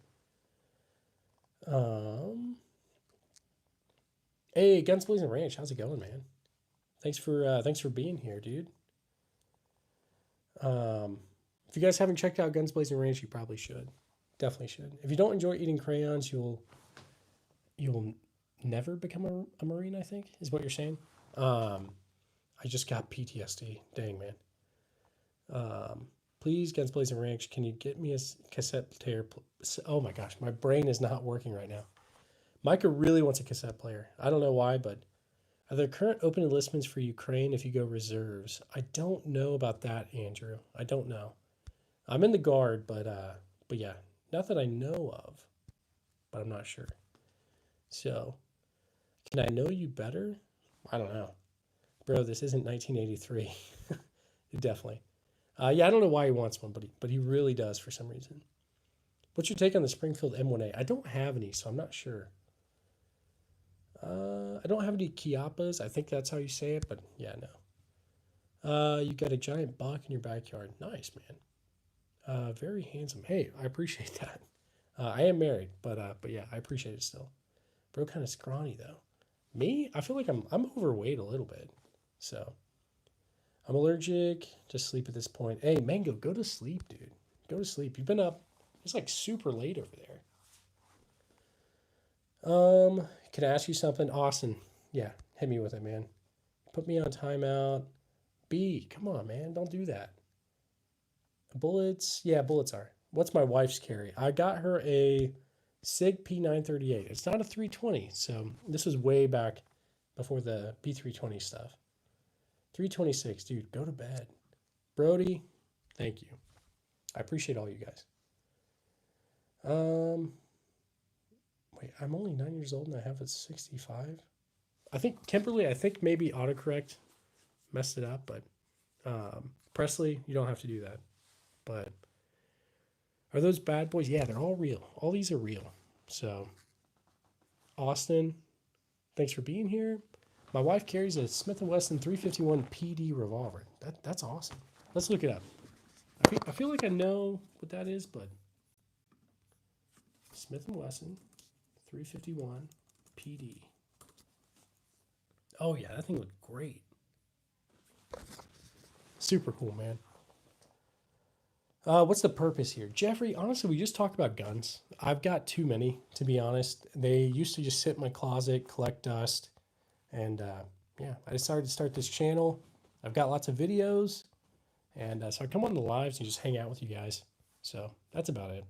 Hey, Guns Blazing Ranch, how's it going, man? Thanks for being here, dude. If you guys haven't checked out Guns Blazing Ranch, you probably should. Definitely should. If you don't enjoy eating crayons, you'll never become a Marine, I think, is what you're saying. I just got PTSD. Dang, man. Please, Guns Blazing Ranch, can you get me a cassette player? Oh my gosh, my brain is not working right now. Micah really wants a cassette player. I don't know why, but are there current open enlistments for Ukraine if you go reserves? I don't know about that, Andrew. I don't know. I'm in the Guard, but yeah, not that I know of, but I'm not sure. So, can I know you better? I don't know. Bro, this isn't 1983. Definitely. Yeah, I don't know why he wants one, but he really does for some reason. What's your take on the Springfield M1A? I don't have any, so I'm not sure. I don't have any Chiapas. I think that's how you say it, but yeah, no. You got a giant buck in your backyard. Nice, man. Very handsome. Hey, I appreciate that. I am married, but yeah, I appreciate it still. Bro, kind of scrawny though. Me, I feel like I'm overweight a little bit, so I'm allergic to sleep at this point. Hey, Mango, go to sleep, dude. Go to sleep. You've been up. It's like super late over there. Can I ask you something, Austin? Yeah, hit me with it, man. Put me on timeout. B, come on, man, don't do that. Bullets, yeah, bullets are. What's my wife's carry? I got her a SIG P938. It's not a 320, so this was way back before the P320 stuff. 326, dude, go to bed. Brody, thank you. I appreciate all you guys. Wait, I'm only 9 years old and I have a 65. I think Kimberly, I think maybe autocorrect messed it up, but Presley, you don't have to do that. But are those bad boys? Yeah, they're all real. All these are real. So, Austin, thanks for being here. My wife carries a Smith & Wesson 351 PD revolver. That's awesome. Let's look it up. I feel like I know what that is, but Smith & Wesson 351 PD. Oh yeah, that thing looked great. Super cool, man. What's the purpose here? Jeffrey, honestly, we just talked about guns. I've got too many, to be honest. They used to just sit in my closet, collect dust. And yeah, I decided to start this channel. I've got lots of videos. And so I come on the lives and just hang out with you guys. So that's about it.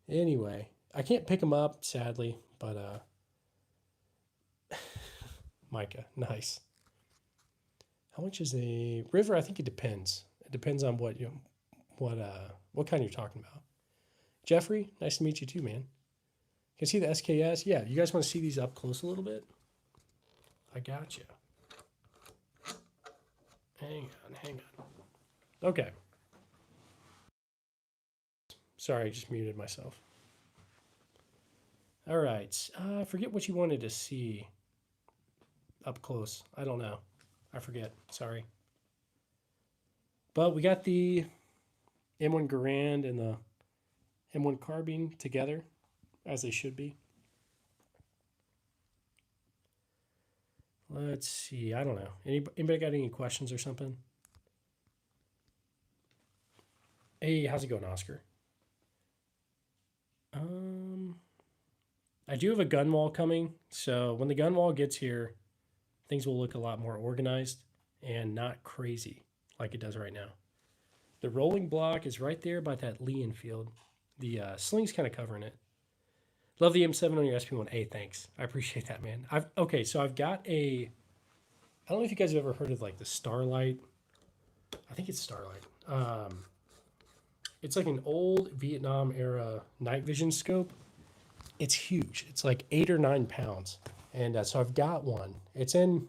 Anyway, I can't pick them up, sadly. But Micah, nice. How much is a river? I think it depends. It depends on what kind you're talking about. Jeffrey, nice to meet you too, man. Can you see the SKS? Yeah, you guys want to see these up close a little bit? I got you. Hang on. Okay. Sorry, I just muted myself. All right. I forget what you wanted to see up close. I don't know. I forget. Sorry. But we got the M1 Garand and the M1 Carbine together, as they should be. Let's see. I don't know. Anybody got any questions or something? Hey, how's it going, Oscar? I do have a gun wall coming, so when the gun wall gets here, things will look a lot more organized and not crazy like it does right now. The rolling block is right there by that Lee Enfield. The sling's kind of covering it. Love the M7 on your SP1A. Thanks. I appreciate that, man. So I've got I don't know if you guys have ever heard of like the Starlight. I think it's Starlight. It's like an old Vietnam era night vision scope. It's huge. It's like 8 or 9 pounds. And so I've got one. It's in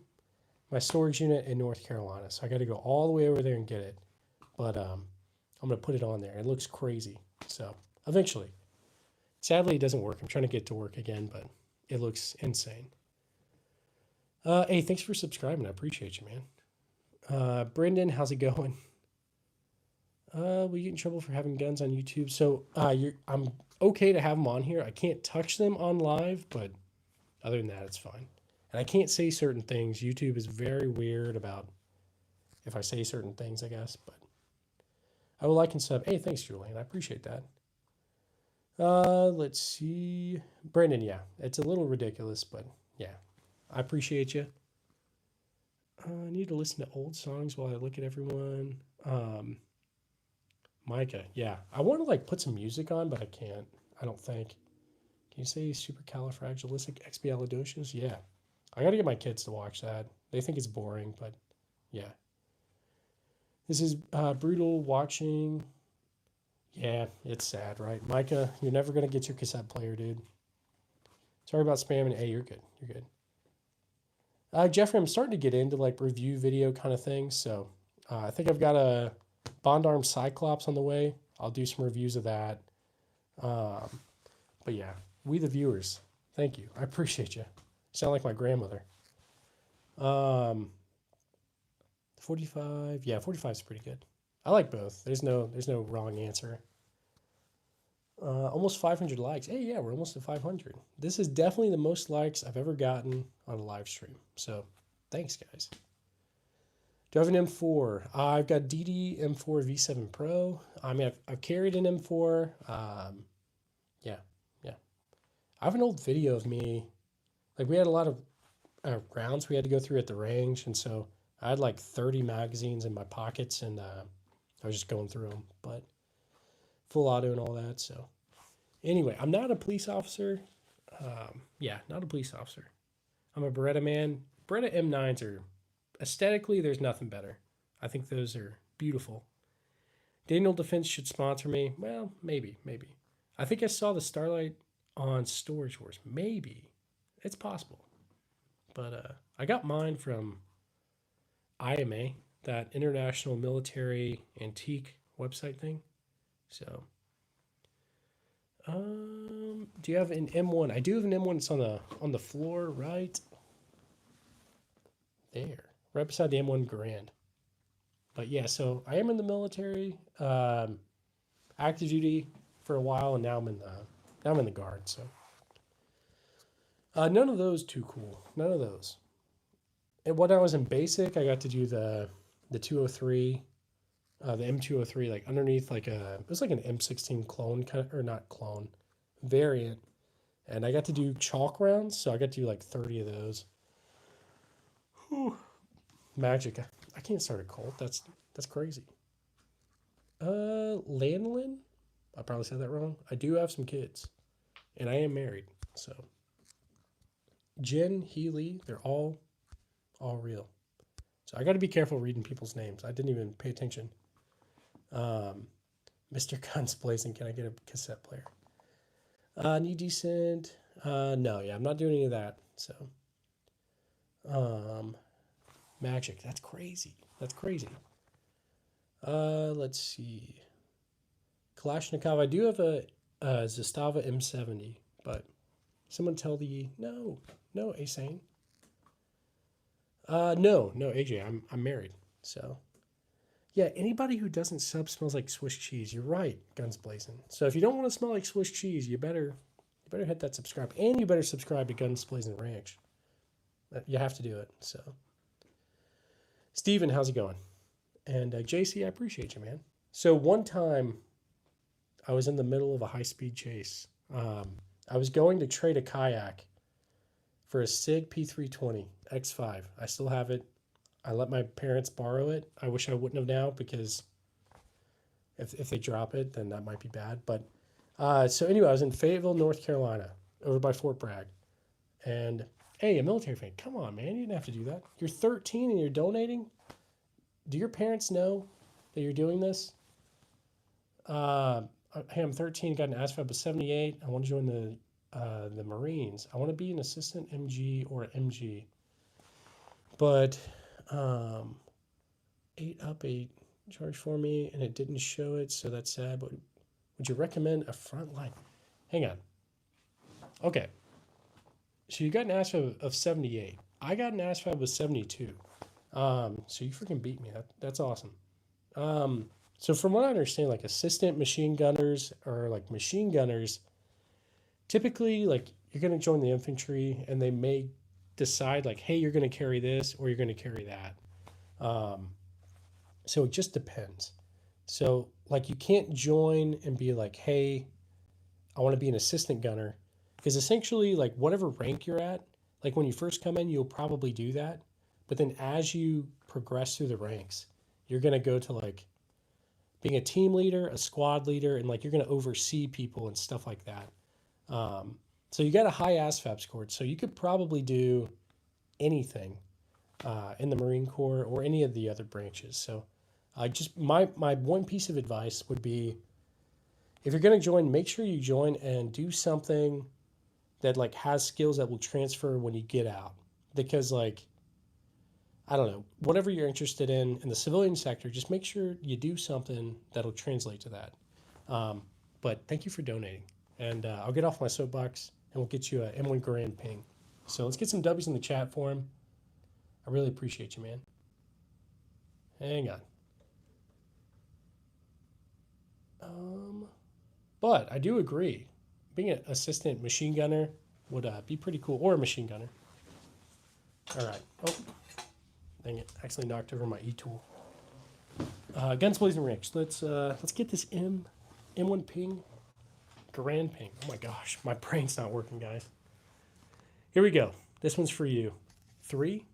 my storage unit in North Carolina. So I got to go all the way over there and get it. But I'm going to put it on there. It looks crazy. So eventually. Sadly, it doesn't work. I'm trying to get it to work again, but it looks insane. Hey, thanks for subscribing. I appreciate you, man. Brendan, how's it going? We get in trouble for having guns on YouTube. So I'm okay to have them on here. I can't touch them on live, but other than that, it's fine. And I can't say certain things. YouTube is very weird about if I say certain things, I guess. But I will like and sub. Hey, thanks, Julian. I appreciate that. Let's see. Brandon, yeah, it's a little ridiculous, but yeah, I appreciate you. I need to listen to old songs while I look at everyone. Micah, yeah, I want to like put some music on, but I can't. I don't think. Can you say supercalifragilisticexpialidocious? Yeah, I got to get my kids to watch that. They think it's boring, but yeah. This is brutal watching. Yeah, it's sad, right? Micah, you're never going to get your cassette player, dude. Sorry about spamming. Hey, you're good. You're good. Jeffrey, I'm starting to get into like review video kind of things. So I think I've got a Bond Arm Cyclops on the way. I'll do some reviews of that. But yeah, we the viewers, thank you. I appreciate you. Sound like my grandmother. 45. Yeah, 45 is pretty good. I like both. There's no wrong answer. Almost 500 likes. Hey, yeah, we're almost at 500. This is definitely the most likes I've ever gotten on a live stream. So thanks, guys. Do I have an M4? I've got DD M4 V7 Pro. I mean, I've carried an M4. Yeah. I have an old video of me. Like, we had a lot of rounds we had to go through at the range. And so I had like 30 magazines in my pockets, and I was just going through them. But full auto and all that. So Anyway, I'm not a police officer. Yeah, not a police officer. I'm a Beretta man. Beretta M9s are aesthetically, there's nothing better. I think those are beautiful. Daniel Defense should sponsor me. Well, maybe. I think I saw the Starlight on Storage Wars. Maybe. It's possible. But I got mine from IMA, that International Military Antique website thing. So, do you have an M1? I do have an M1. It's on the floor right there, right beside the M1 Grand. But yeah, so I am in the military, active duty for a while, and now I'm in the guard. So none of those too cool. None of those. And when I was in basic, I got to do the 203, the M203, like underneath like it was like an M16 clone kind of, or not clone variant, and I got to do chalk rounds, so I got to do like 30 of those. Whew. Magic. I can't start a cult. That's crazy. Lanolin? I probably said that wrong. I do have some kids, and I am married. So, Jen, Healy, they're all real. So I got to be careful reading people's names. I didn't even pay attention. Mr. Guns Blazing, can I get a cassette player? Need decent. No, yeah, I'm not doing any of that. So, Magic. That's crazy. That's crazy. Let's see. Kalashnikov. I do have a Zastava M70, but someone tell the no, Asane. No, AJ. I'm married. So, yeah. Anybody who doesn't sub smells like Swiss cheese. You're right, Guns Blazing. So if you don't want to smell like Swiss cheese, you better hit that subscribe, and you better subscribe to Guns Blazing Ranch. You have to do it. So, Steven, how's it going? And JC, I appreciate you, man. So one time, I was in the middle of a high-speed chase. I was going to trade a kayak for a SIG P320 X5. I still have it. I let my parents borrow it. I wish I wouldn't have now, because if they drop it, then that might be bad. But so anyway, I was in Fayetteville, North Carolina, over by Fort Bragg. And hey, a military fan, come on, man. You didn't have to do that. You're 13 and you're donating? Do your parents know that you're doing this? Hey, I'm 13, got an ASVAB of 78. I want to join the Marines. I want to be an assistant MG or MG. But 8 up 8 charge for me, and it didn't show it, so that's sad. But would you recommend a front line? Hang on. Okay. So you got an ASVAB of 78. I got an ASVAB of 72. So you freaking beat me. That's awesome. So from what I understand, like assistant machine gunners or like machine gunners, typically like you're going to join the infantry and they may decide like, hey, you're going to carry this or you're going to carry that. So it just depends. So like you can't join and be like, hey, I want to be an assistant gunner, because essentially like whatever rank you're at, like when you first come in, you'll probably do that. But then as you progress through the ranks, you're going to go to like being a team leader, a squad leader, and like you're going to oversee people and stuff like that. So you got a high ASVAB score, so you could probably do anything in the Marine Corps or any of the other branches. So just my one piece of advice would be, if you're going to join, make sure you join and do something that like has skills that will transfer when you get out. Because like, I don't know, whatever you're interested in the civilian sector, just make sure you do something that'll translate to that. But thank you for donating. And I'll get off my soapbox and we'll get you a M1 Grand ping. So let's get some W's in the chat for him. I really appreciate you, man. Hang on. But I do agree. Being an assistant machine gunner would be pretty cool, or a machine gunner. All right. Oh, dang it! Actually knocked over my e-tool. Guns Blazing Ranch. Let's get this M1 ping, Grand ping. Oh my gosh, my brain's not working, guys. Here we go. This one's for you. 3,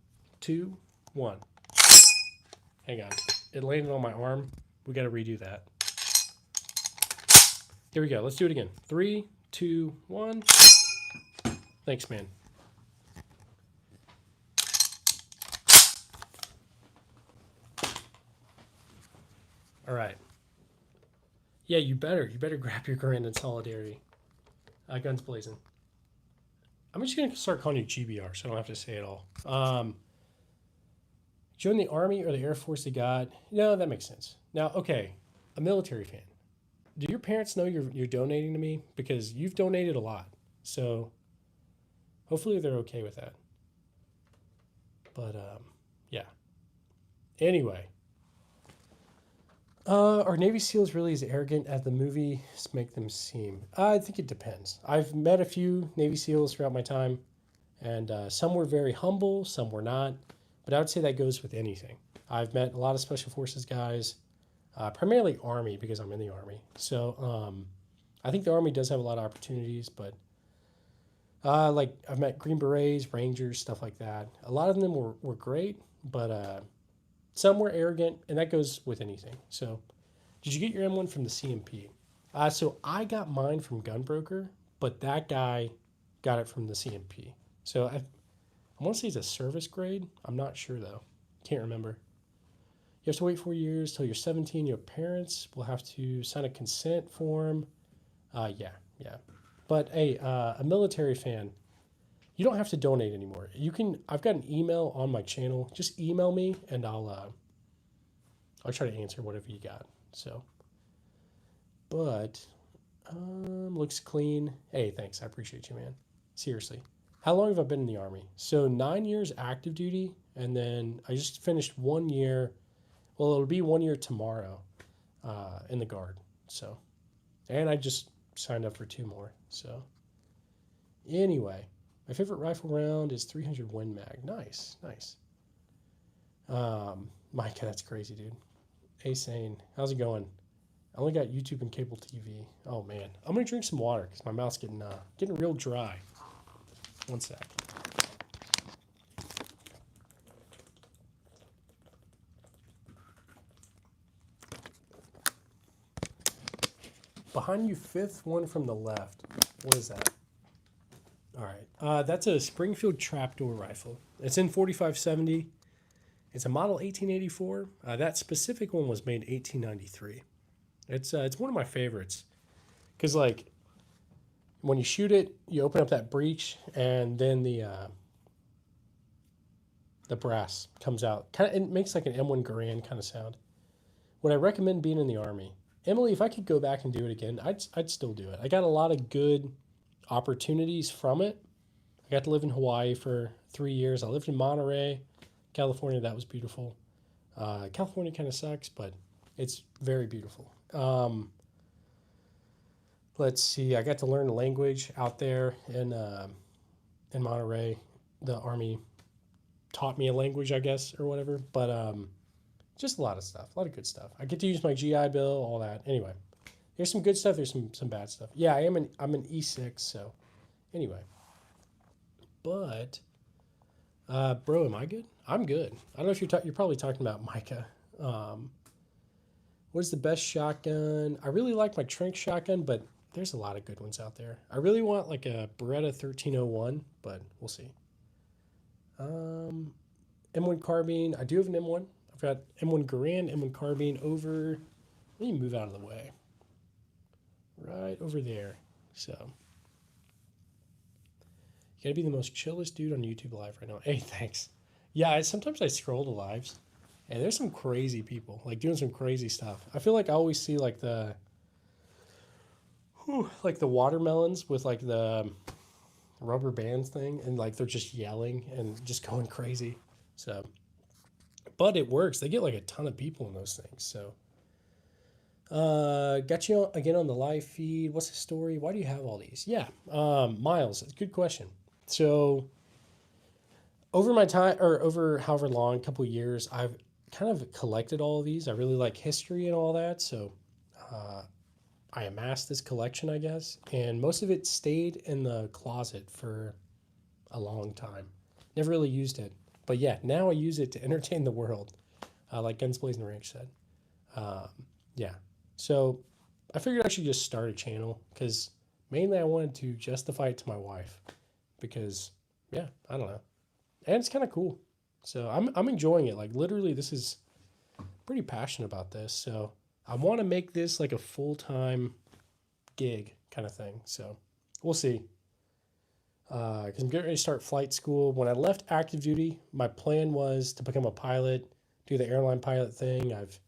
2, 1. Hang on. It landed on my arm. We got to redo that. Here we go. Let's do it again. 3, 2, 1. Thanks, man. All right. Yeah, you better grab your grand in solidarity. Guns blazing. I'm just gonna start calling you GBR, so I don't have to say it all. Join the Army or the Air Force of God. No, that makes sense. Now, okay, a military fan. Do your parents know you're donating to me? Because you've donated a lot. So hopefully they're okay with that. But yeah. Anyway, are Navy SEALs really as arrogant as the movies make them seem? I think it depends. I've met a few Navy SEALs throughout my time, and some were very humble, some were not. But I would say that goes with anything. I've met a lot of Special Forces guys, primarily Army because I'm in the Army. So I think the Army does have a lot of opportunities, but like I've met Green Berets, Rangers, stuff like that. A lot of them were great, but some were arrogant, and that goes with anything. So did you get your M1 from the CMP? So I got mine from Gunbroker, but that guy got it from the CMP. So I want to say it's a service grade. I'm not sure, though. Can't remember. You have to wait 4 years till you're 17. Your parents will have to sign a consent form. Yeah. But hey, a military fan, you don't have to donate anymore. You can. I've got an email on my channel. Just email me, and I'll try to answer whatever you got. So, but looks clean. Hey, thanks. I appreciate you, man. Seriously. How long have I been in the Army? So 9 years active duty, and then I just finished 1 year. Well, it'll be 1 year tomorrow in the Guard. So, and I just signed up for 2 more. So, anyway, my favorite rifle round is 300 Win Mag. Nice. Micah, that's crazy, dude. Hey, Sane, how's it going? I only got YouTube and cable TV. Oh man, I'm gonna drink some water because my mouth's getting real dry. One sec. Behind you, 5th one from the left. What is that? All right. That's a Springfield trapdoor rifle. It's in 4570. It's a model 1884. That specific one was made 1893. It's one of my favorites because like when you shoot it, you open up that breech and then the brass comes out. It makes like an M1 Garand kind of sound. Would I recommend being in the Army? Emily, if I could go back and do it again, I'd still do it. I got a lot of good opportunities from it. I got to live in Hawaii for 3 years. I lived in Monterey, California. That was beautiful. California kind of sucks, but it's very beautiful. Let's see. I got to learn a language out there in Monterey. The Army taught me a language, I guess, or whatever. But just a lot of stuff, a lot of good stuff. I get to use my GI Bill, all that. Anyway, there's some good stuff. There's some bad stuff. Yeah, I'm an E6. So anyway, but bro, am I good? I'm good. I don't know if you're probably talking about Micah. What is the best shotgun? I really like my Trank shotgun, but there's a lot of good ones out there. I really want like a Beretta 1301, but we'll see. M1 carbine. I do have an M1. I've got M1 Garand, M1 carbine over. Let me move out of the way. Right over there. So you gotta be the most chillest dude on YouTube Live right now. Hey, thanks. Yeah, sometimes I scroll the lives, and there's some crazy people like doing some crazy stuff. I feel like I always see like the watermelons with like the rubber bands thing, and like they're just yelling and just going crazy. So, but it works. They get like a ton of people in those things. So, got you again on the live feed. What's the story? Why do you have all these? Yeah, Miles. It's a good question. So, over my time, or over however long, a couple of years, I've kind of collected all of these. I really like history and all that. So, I amassed this collection, I guess, and most of it stayed in the closet for a long time. Never really used it. But yeah, now I use it to entertain the world, like Guns Blazing Ranch said. Yeah. So I figured I should just start a channel because Mainly, I wanted to justify it to my wife because, yeah, I don't know, and it's kind of cool. So I'm enjoying it. Like literally, this is pretty passionate about this. So I want to make this like a full time gig kind of thing. So we'll see. Because I'm getting ready to start flight school. When I left active duty, my plan was to become a pilot, do the airline pilot thing. I've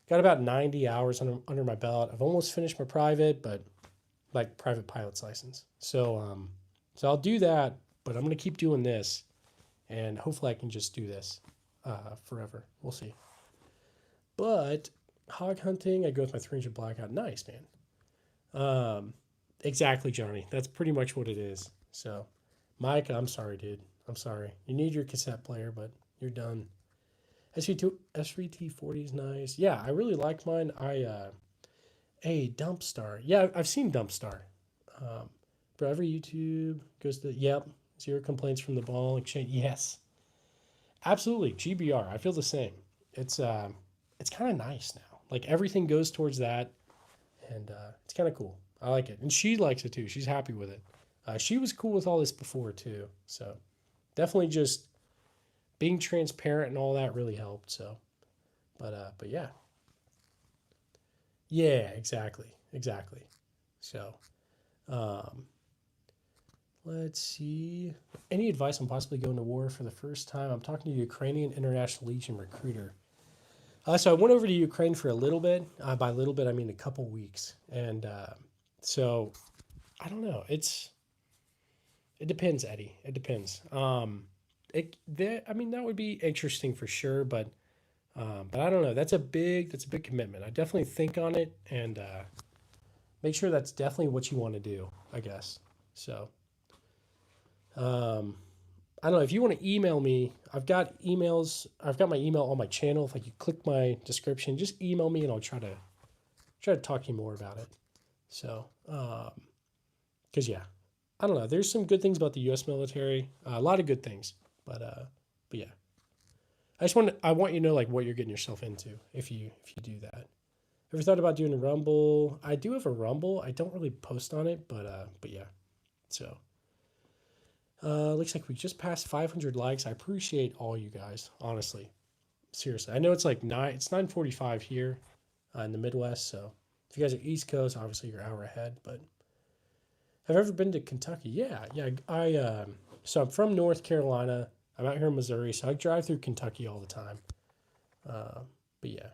got about 90 hours under my belt. I've almost finished my private, but like private pilot's license. So I'll do that, but I'm gonna keep doing this, and hopefully I can just do this forever. We'll see. But hog hunting, I go with my 300 blackout. Nice, man. Exactly, Johnny. That's pretty much what it is. So, Mike, I'm sorry, dude. I'm sorry. You need your cassette player, but you're done. SVT40 is nice. Yeah, I really like mine. Hey, Dumpstar. Yeah, I've seen Dumpstar. Um, but every YouTube goes to, yep, zero complaints from the ball exchange. Yes, absolutely. GBR. I feel the same. It's kind of nice now. Like everything goes towards that, and it's kind of cool. I like it, and she likes it too. She's happy with it. She was cool with all this before too. So definitely just being transparent and all that really helped. So, but yeah, yeah, exactly. So, um, let's see. Any advice on possibly going to war for the first time? I'm talking to Ukrainian International Legion recruiter. So I went over to Ukraine for a little bit. By a little bit, I mean a couple weeks, and so I don't know. It depends, Eddie. It depends. I mean, that would be interesting for sure, but I don't know. That's a big commitment. I definitely think on it and make sure that's definitely what you want to do. I guess. So, um, I don't know if you want to email me. I've got emails. I've got my email on my channel. If like you click my description, just email me and I'll try to talk to you more about it. So, because yeah, I don't know. There's some good things about the U.S. military. A lot of good things, but yeah. I want you to know like what you're getting yourself into if you do that. Ever thought about doing a Rumble? I do have a Rumble. I don't really post on it, but yeah. So looks like we just passed 500 likes. I appreciate all you guys, honestly, seriously. I know it's like nine. It's 9:45 here in the Midwest. So if you guys are East Coast, obviously you're an hour ahead. But have you ever been to Kentucky? Yeah. So I'm from North Carolina. I'm out here in Missouri, so I drive through Kentucky all the time. Uh, but yeah.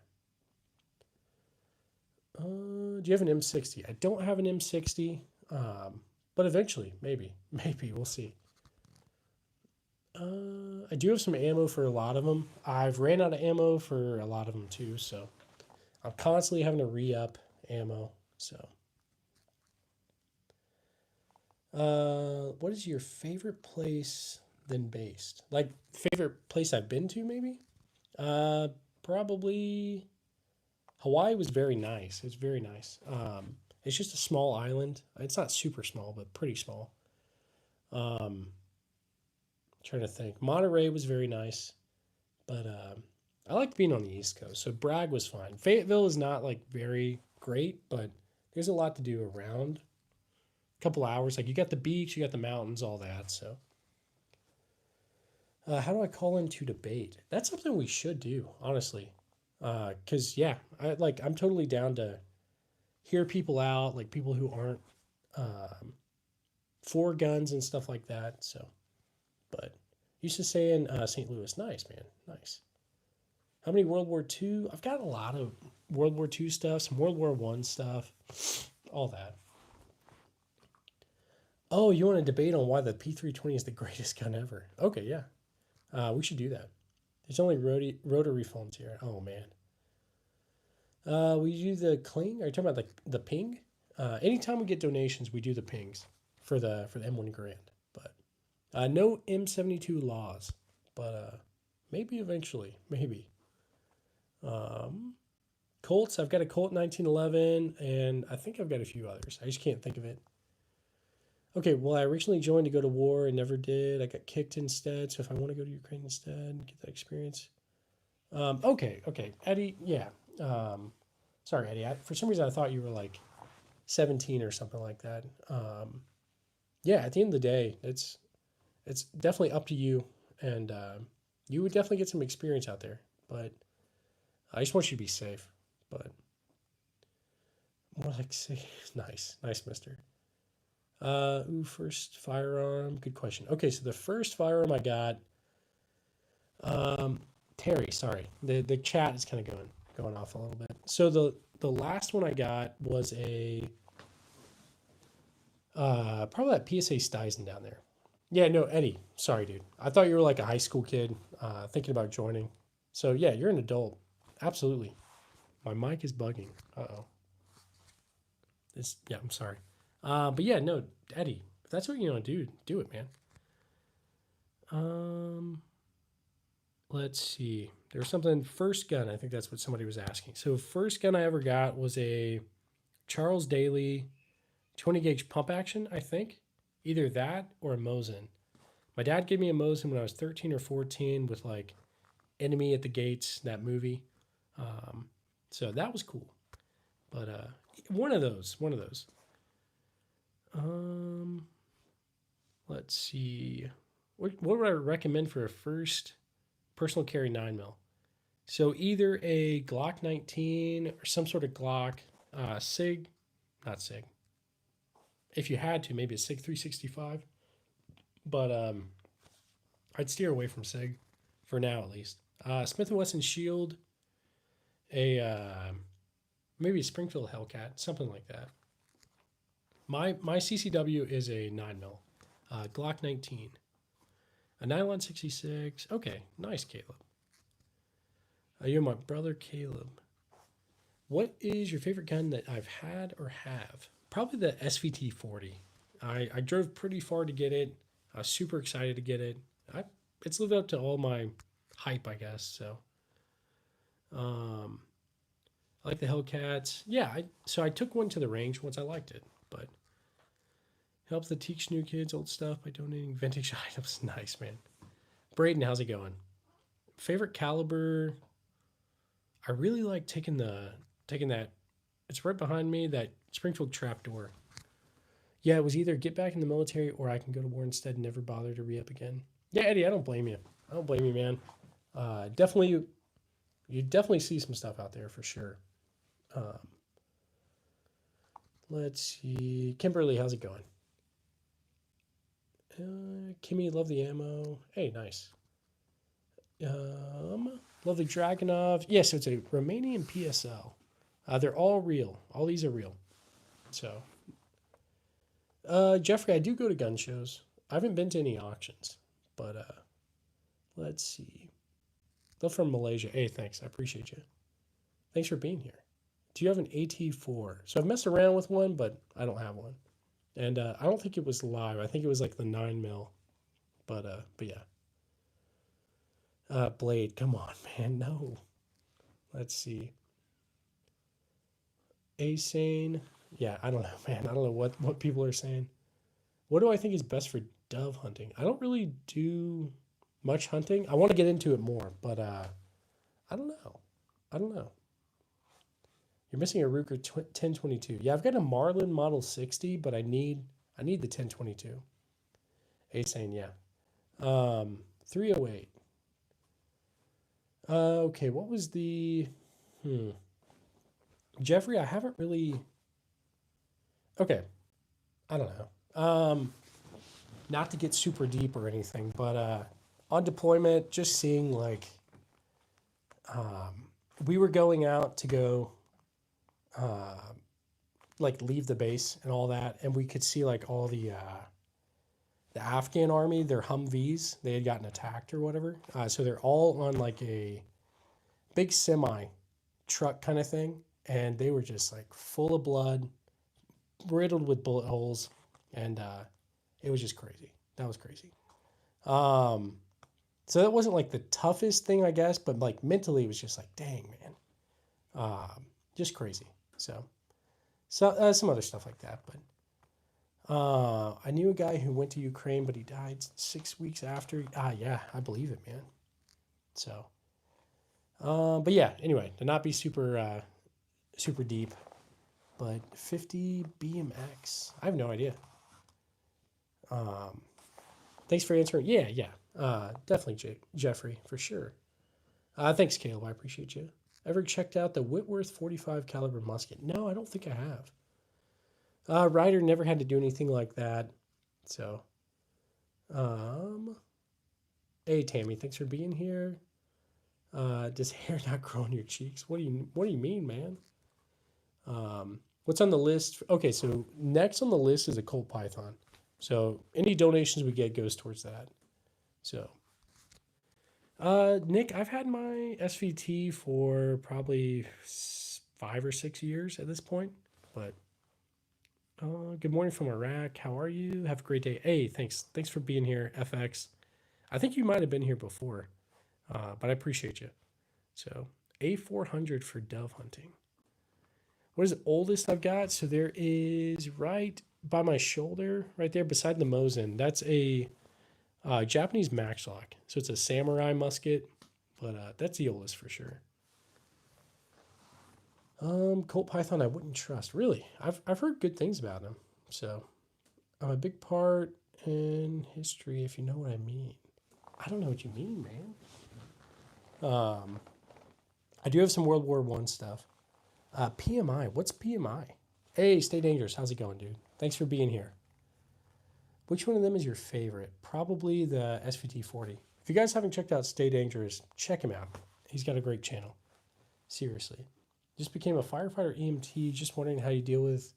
Do you have an M60? I don't have an M60, but eventually, maybe, maybe we'll see. I do have some ammo for a lot of them. I've ran out of ammo for a lot of them too, so I'm constantly having to re-up ammo. So, what is your favorite place then based? Like favorite place I've been to, maybe? Uh, Probably Hawaii was very nice. It was very nice. It's just a small island. It's not super small, but pretty small. Um, Trying to think. Monterey was very nice, but I like being on the East Coast. So Bragg was fine. Fayetteville is not like very great, but there's a lot to do around. A couple hours. Like you got the beach, you got the mountains, all that. So how do I call in to debate? That's something we should do, honestly. Cause yeah, I'm totally down to hear people out, like people who aren't um, for guns and stuff like that. So, but used to say in St. Louis, nice man, nice. How many World War II? I've got a lot of World War II stuff, some World War One stuff, all that. Oh, you want to debate on why the P320 is the greatest gun ever? Okay, yeah, we should do that. There's only rotary phones here. Oh man. We do the cling. Are you talking about the ping? Anytime we get donations, we do the pings for the M1 Grand. But no M72 laws. But maybe eventually, maybe. Um, Colts. I've got a Colt 1911, and I think I've got a few others. I just can't think of it. Okay, well, I originally joined to go to war and never did. I got kicked instead. So if I want to go to Ukraine instead, get that experience. Okay, Eddie. Yeah. Um, Sorry, Eddie. For some reason, I thought you were like 17 or something like that. Yeah, at the end of the day, it's definitely up to you, and you would definitely get some experience out there. But I just want you to be safe. But more like say, nice, Mister. First firearm. Good question. Okay, so the first firearm I got, um, Terry. Sorry, the chat is kind of going off a little bit. So the last one I got was a probably that PSA Stizen down there. Yeah, no, Eddie. Sorry, dude. I thought you were like a high school kid thinking about joining. So yeah, you're an adult. Absolutely. My mic is bugging. Uh-oh. Yeah, I'm sorry. But yeah, no, Eddie, if that's what you want to do, do it, man. Um, let's see. There was something first gun. I think that's what somebody was asking. So first gun I ever got was a Charles Daly 20 gauge pump action. I think either that or a Mosin. My dad gave me a Mosin when I was 13 or 14 with like Enemy at the Gates, that movie. So that was cool. But one of those. Um, let's see. What would I recommend for a first personal carry 9mm? So either a Glock 19 or some sort of Glock, SIG, not SIG. If you had to, maybe a SIG 365. But I'd steer away from SIG for now at least. Smith & Wesson Shield, a maybe a Springfield Hellcat, something like that. My CCW is a 9mm, Glock 19, a nylon 66. Okay, nice, Caleb. You're my brother, Caleb. What is your favorite gun that I've had or have? Probably the SVT 40. I drove pretty far to get it. I was super excited to get it. It's lived up to all my hype, I guess. So, I like the Hellcats. Yeah, so I took one to the range once. I liked it, but helps to teach new kids old stuff by donating vintage items. Nice, man. Braden, how's it going? Favorite caliber? I really like taking that. It's right behind me. That Springfield trapdoor. Yeah, it was either get back in the military or I can go to war instead and never bother to re-up again. Yeah, Eddie, I don't blame you. I don't blame you, man. Definitely, you definitely see some stuff out there for sure. Let's see. Kimberly, how's it going? Kimmy, love the ammo. Hey, nice. Lovely Dragonov. Yeah, so it's a Romanian PSL. They're all real. All these are real. So, Jeffrey, I do go to gun shows. I haven't been to any auctions, but let's see. Love from Malaysia. Hey, thanks. I appreciate you. Thanks for being here. Do you have an AT4? So I've messed around with one, but I don't have one. And I don't think it was live. I think it was like the 9mm. But yeah. Blade, come on, man. No. Let's see. Asane. Yeah, I don't know, man. I don't know what people are saying. What do I think is best for dove hunting? I don't really do much hunting. I want to get into it more, but I don't know. You're missing a Ruger 1022. Yeah, I've got a Marlin Model 60, but I need the 1022. Asane, yeah. 308. Okay, what was the Jeffrey, I haven't really. Okay, I don't know. Not to get super deep or anything, but on deployment, just seeing like we were going out to go like leave the base and all that, and we could see like all the Afghan army, their Humvees, they had gotten attacked or whatever. So they're all on like a big semi truck kind of thing, and they were just like full of blood, riddled with bullet holes, and it was just crazy. That was crazy. So that wasn't like the toughest thing, I guess, but like mentally it was just like, dang, man, just crazy. So some other stuff like that, but I knew a guy who went to Ukraine, but he died 6 weeks after. Yeah, I believe it, man. So, but yeah, anyway, to not be super deep. But 50 BMX, I have no idea. Thanks for answering. Yeah, yeah. Definitely, Jeffrey, for sure. Thanks, Caleb. I appreciate you. Ever checked out the Whitworth 45 caliber musket? No, I don't think I have. Ryder never had to do anything like that. So, um, hey Tammy, thanks for being here. Does hair not grow on your cheeks? What do you mean, man? What's on the list? Okay, so next on the list is a Colt Python. So any donations we get goes towards that. So, Nick, I've had my SVT for probably 5 or 6 years at this point. But good morning from Iraq. How are you? Have a great day. Hey, thanks for being here, FX. I think you might have been here before, but I appreciate you. So A400 for dove hunting. What is the oldest I've got? So there is right by my shoulder, right there beside the Mosin. That's a Japanese Maxlock. So it's a samurai musket, but that's the oldest for sure. Colt Python I wouldn't trust. Really, I've heard good things about him. So I'm a big part in history, if you know what I mean. I don't know what you mean, man. I do have some World War One stuff. PMI. What's PMI? Hey, Stay Dangerous. How's it going, dude? Thanks for being here. Which one of them is your favorite? Probably the SVT40. If you guys haven't checked out Stay Dangerous, check him out. He's got a great channel. Seriously. Just became a firefighter EMT. Just wondering how you deal with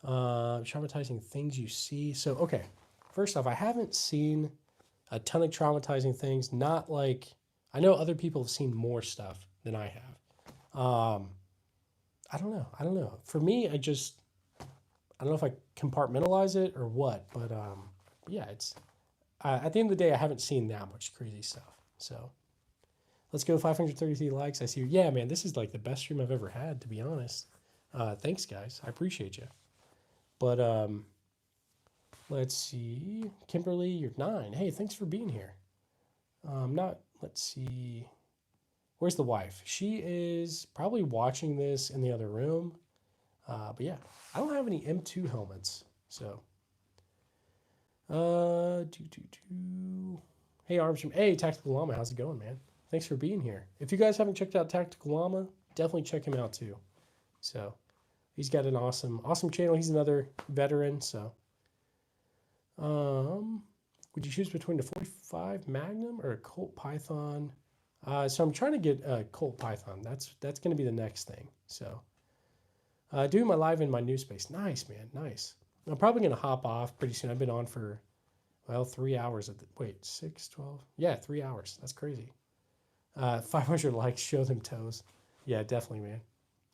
traumatizing things you see. So, okay. First off, I haven't seen a ton of traumatizing things. Not like, I know other people have seen more stuff than I have. I don't know. For me, I don't know if I compartmentalize it or what, but yeah, it's at the end of the day, I haven't seen that much crazy stuff. So let's go 533 likes. I see you. Yeah, man, this is like the best stream I've ever had, to be honest. Thanks, guys. I appreciate you. But let's see. Kimberly, you're 9. Hey, thanks for being here. Let's see. Where's the wife? She is probably watching this in the other room. But yeah, I don't have any M2 helmets. So, Hey, Armstrong. Hey, Tactical Llama. How's it going, man? Thanks for being here. If you guys haven't checked out Tactical Llama, definitely check him out too. So, he's got an awesome channel. He's another veteran. So, would you choose between the 45 Magnum or a Colt Python? So I'm trying to get a Colt Python. That's going to be the next thing. So, doing my live in my new space. Nice, man. Nice. I'm probably going to hop off pretty soon. I've been on for, 3 hours. Wait, 6, 12? Yeah, 3 hours. That's crazy. 500 likes. Show them toes. Yeah, definitely, man.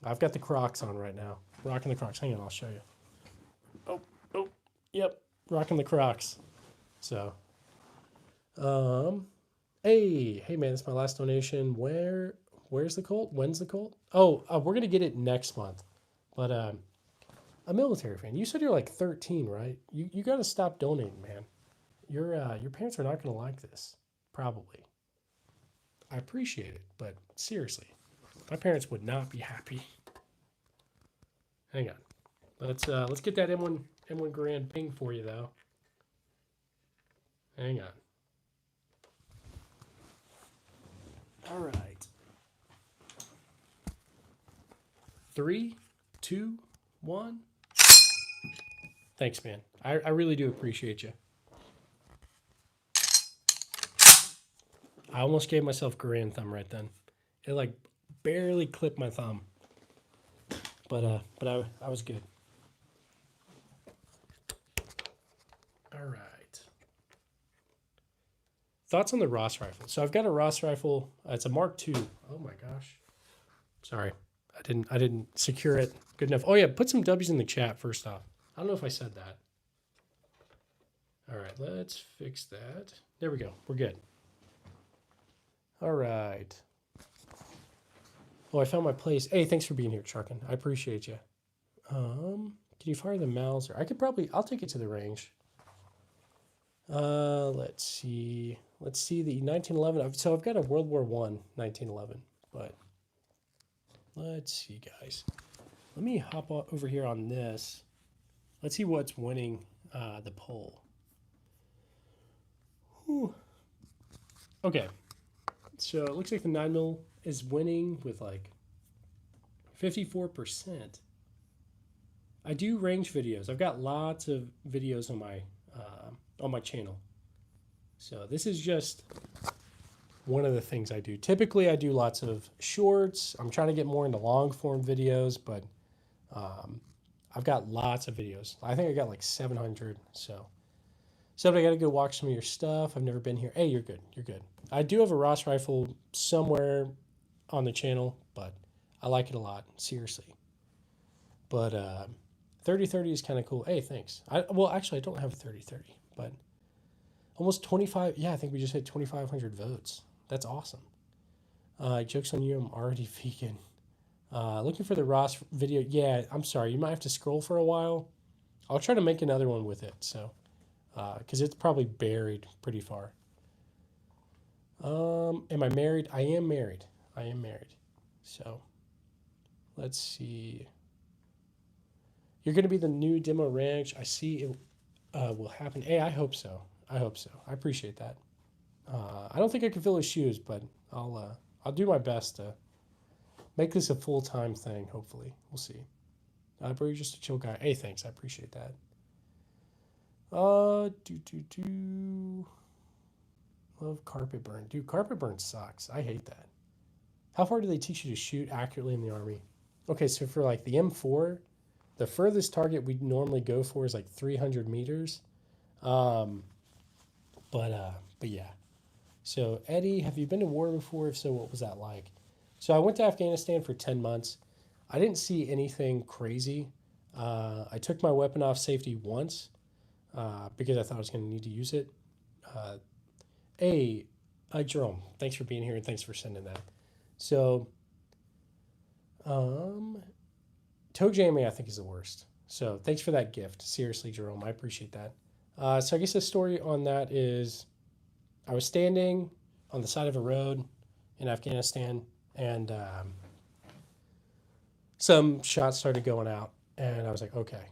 I've got the Crocs on right now. Rocking the Crocs. Hang on, I'll show you. Oh, yep. Rocking the Crocs. So, hey, man, this is my last donation. Where's the Colt? When's the Colt? Oh, we're going to get it next month. But a military fan. You said you're like 13, right? You got to stop donating, man. Your parents are not going to like this, probably. I appreciate it, but seriously, my parents would not be happy. Hang on. Let's get that M1 Grand ping for you though. Hang on. All right. 3, 2, 1. Thanks, man. I really do appreciate you. I almost gave myself grand thumb right then. It like barely clipped my thumb. But I was good. All right. Thoughts on the Ross rifle? So I've got a Ross rifle. It's a Mark II. Oh my gosh. Sorry. I didn't secure it good enough. Oh yeah, put some W's in the chat first off. I don't know if I said that. All right, let's fix that. There we go. We're good. All right. Oh, I found my place. Hey, thanks for being here, Charkin. I appreciate you. Can you fire the Mauser? I'll take it to the range. Let's see. Let's see the 1911. So I've got a World War I 1911, but let's see, guys. let me hop over here on this. Let's see what's winning the poll. Whew. Okay, so it looks like the 9mm is winning with like 54%. I do range videos. I've got lots of videos on my channel. So this is just one of the things I do. Typically, I do lots of shorts. I'm trying to get more into long form videos, but I've got lots of videos. I think I got like 700. So I got to go watch some of your stuff. I've never been here. Hey, you're good. You're good. I do have a Ross rifle somewhere on the channel, but I like it a lot. Seriously. But 3030 is kind of cool. Hey, thanks. Well, actually, I don't have a 3030, but almost 25. Yeah, I think we just hit 2,500 votes. That's awesome. Joke's on you. I'm already vegan. Looking for the Ross video. Yeah, I'm sorry. You might have to scroll for a while. I'll try to make another one with it. So, because it's probably buried pretty far. Am I married? I am married. I am married. So, let's see. You're going to be the new demo ranch. I see it will happen. Hey, I hope so. I hope so. I appreciate that. I don't think I can fill his shoes, but I'll do my best to make this a full-time thing, hopefully. We'll see. But you're just a chill guy. Hey, thanks. I appreciate that. Love carpet burn. Dude, carpet burn sucks. I hate that. How far do they teach you to shoot accurately in the Army? Okay, so for like the M4, the furthest target we normally go for is like 300 meters. But yeah. So Eddie, have you been to war before? If so, what was that like? So I went to Afghanistan for 10 months. I didn't see anything crazy. I took my weapon off safety once because I thought I was going to need to use it. Hey, Jerome, thanks for being here and thanks for sending that. So, toe jamming I think is the worst. So thanks for that gift. Seriously, Jerome, I appreciate that. So I guess the story on that is I was standing on the side of a road in Afghanistan and some shots started going out and I was like, okay,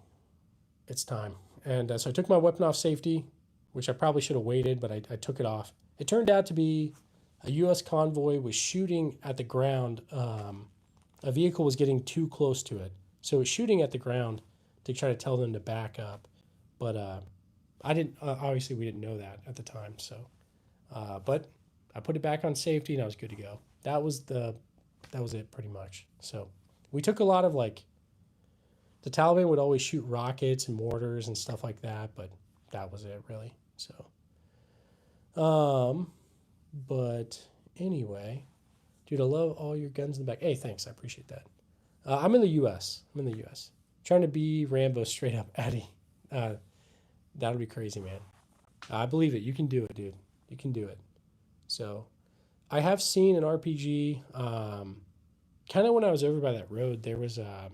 it's time. And so I took my weapon off safety, which I probably should have waited, but I took it off. It turned out to be a U.S. convoy was shooting at the ground. A vehicle was getting too close to it. So it was shooting at the ground to try to tell them to back up. But I didn't, obviously we didn't know that at the time. So, but I put it back on safety and I was good to go. That was it pretty much. So we took a lot of like, the Taliban would always shoot rockets and mortars and stuff like that, but that was it really. So, but anyway, dude, I love all your guns in the back. Hey, thanks. I appreciate that. I'm in the U.S. Trying to be Rambo straight up, Eddie. That'll be crazy, man. I believe it. You can do it, dude. You can do it. So I have seen an RPG, kind of when I was over by that road, there was a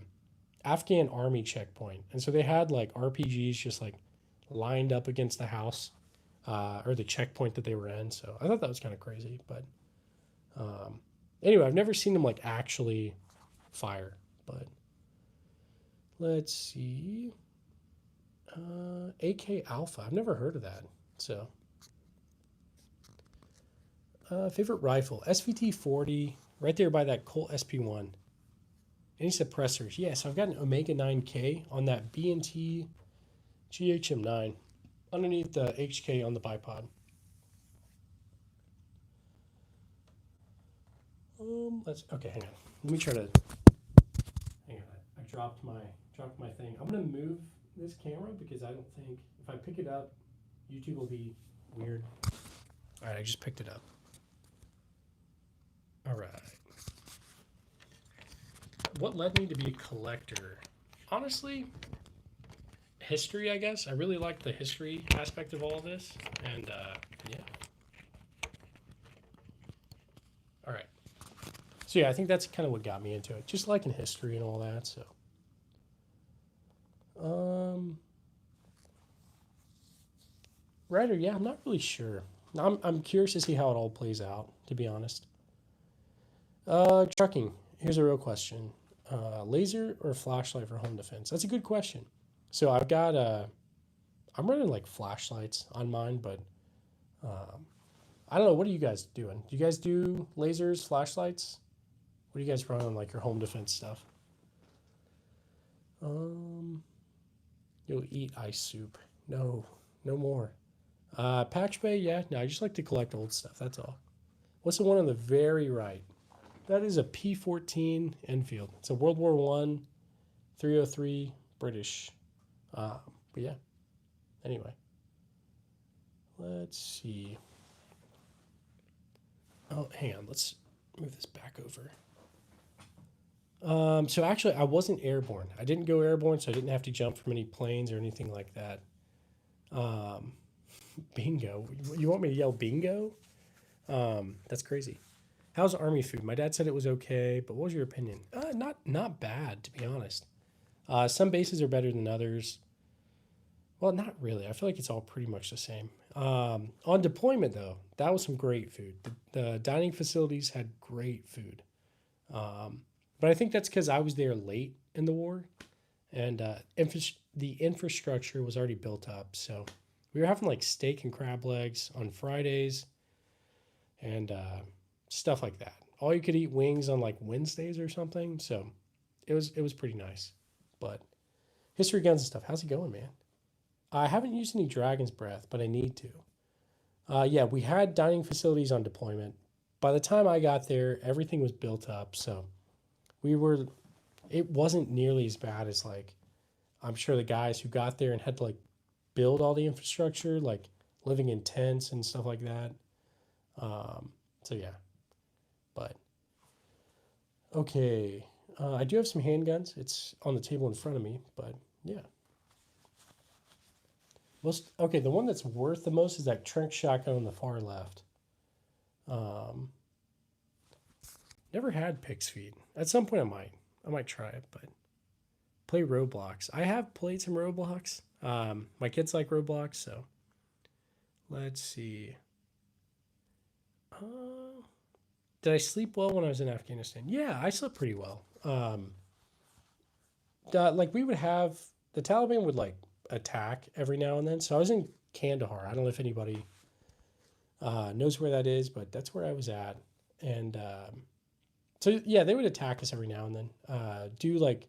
Afghan army checkpoint. And so they had like RPGs just like lined up against the house or the checkpoint that they were in. So I thought that was kind of crazy. But anyway, I've never seen them like actually fire. But let's see. AK Alpha. I've never heard of that. So favorite rifle. SVT 40. Right there by that Colt SP1. Any suppressors? Yes, I've got an Omega 9K on that B&T GHM9 underneath the HK on the bipod. Okay, hang on. Let me try to. Hang on. I dropped my thing. I'm gonna move this camera because I don't think if I pick it up, YouTube will be weird. All right, I just picked it up. All right. What led me to be a collector? Honestly, history, I guess. I really like the history aspect of all of this. And, yeah. All right. So, yeah, I think that's kind of what got me into it. Just liking history and all that, so. Writer, yeah, I'm not really sure. I'm curious to see how it all plays out, to be honest. Trucking. Here's a real question. Laser or flashlight for home defense? That's a good question. So I've got I'm running like flashlights on mine, but um, I don't know. What are you guys doing? Do you guys do lasers, flashlights? What do you guys run on like your home defense stuff? Um, you'll eat ice soup. No, no more. Patch Bay, yeah. No, I just like to collect old stuff. That's all. What's the one on the very right? That is a P-14 Enfield. It's a World War One, 303 British. But yeah. Anyway, let's see. Oh, hang on. Let's move this back over. So actually, I wasn't airborne. I didn't go airborne, so I didn't have to jump from any planes or anything like that. Um, bingo. You want me to yell bingo? That's crazy. How's army food? My dad said it was okay, but what was your opinion? Not bad, to be honest. Some bases are better than others. Well, not really. I feel like it's all pretty much the same. On deployment, though, that was some great food. The dining facilities had great food. Um, but I think that's because I was there late in the war, and the infrastructure was already built up. So we were having like steak and crab legs on Fridays and stuff like that. All you could eat wings on like Wednesdays or something. So it was pretty nice. But history guns and stuff. How's it going, man? I haven't used any Dragon's Breath, but I need to. Yeah, we had dining facilities on deployment. By the time I got there, everything was built up. So we were, it wasn't nearly as bad as like, I'm sure the guys who got there and had to like build all the infrastructure, like living in tents and stuff like that. So yeah, but okay. I do have some handguns. It's on the table in front of me, but yeah. Okay, the one that's worth the most is that Trunk shotgun on the far left. Um, Never had pig's feet. At some point, I might try it, but play Roblox. I have played some Roblox. My kids like Roblox, so let's see. Uh, did I sleep well when I was in Afghanistan? Yeah, I slept pretty well. Like we would have the Taliban would like attack every now and then. So I was in Kandahar. I don't know if anybody knows where that is, but that's where I was at. And so yeah, they would attack us every now and then. Do like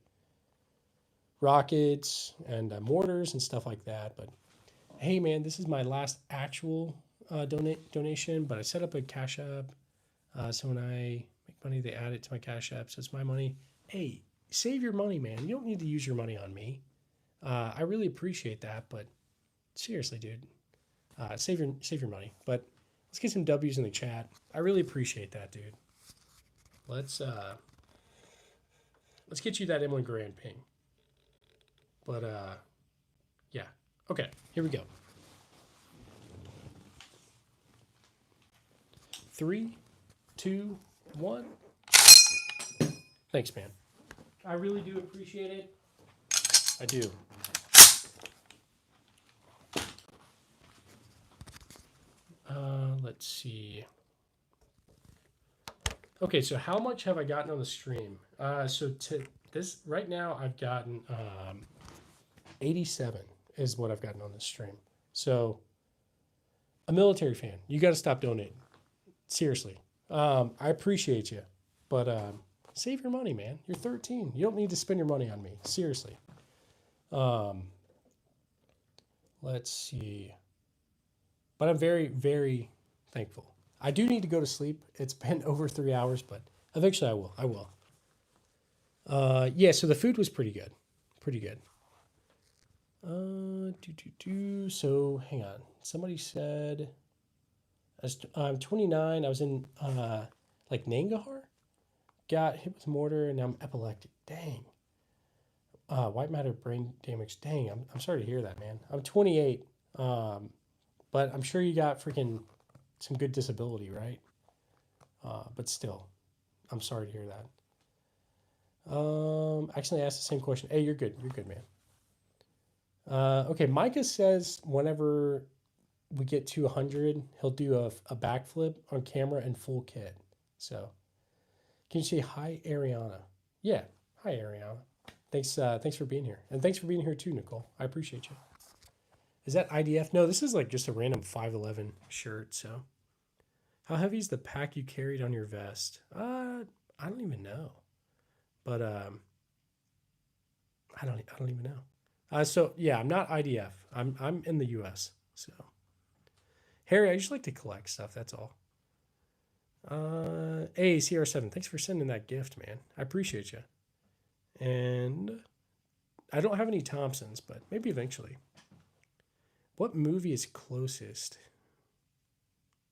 rockets and mortars and stuff like that. But hey, man, this is my last actual donation. But I set up a Cash App, so when I make money, they add it to my Cash App. So it's my money. Hey, save your money, man. You don't need to use your money on me. I really appreciate that, but seriously, dude, save your money. But let's get some W's in the chat. I really appreciate that, dude. Let's get you that M1 Grand ping. But yeah, okay, here we go. 3, 2, 1. Thanks, man. I really do appreciate it. I do. Let's see. Okay, so how much have I gotten on the stream? So to this right now, I've gotten 87 is what I've gotten on this stream. So a military fan, you got to stop donating. Seriously, I appreciate you, but save your money, man. You're 13. You don't need to spend your money on me. Seriously. Let's see. But I'm very, very thankful. I do need to go to sleep. It's been over 3 hours, but eventually I will. Yeah, so the food was pretty good. Pretty good. So hang on. Somebody said I'm 29. I was in like Nangarhar. Got hit with mortar and now I'm epileptic. Dang. White matter brain damage. Dang, I'm sorry to hear that, man. I'm 28. But I'm sure you got freaking some good disability, right? But still, I'm sorry to hear that. Actually, I asked the same question. Hey, you're good. You're good, man. Okay, Micah says whenever we get to 100, he'll do a backflip on camera and full kit. So, can you say hi, Ariana? Yeah. Hi, Ariana. Thanks for being here, and thanks for being here too, Nicole. I appreciate you. Is that IDF? No, this is like just a random 511 shirt. So, how heavy is the pack you carried on your vest? I don't even know, but I don't even know. So yeah, I'm not IDF. I'm in the U.S. So, Harry, I just like to collect stuff. That's all. Hey, CR7, thanks for sending that gift, man. I appreciate you. And I don't have any Thompsons, but maybe eventually. What movie is closest?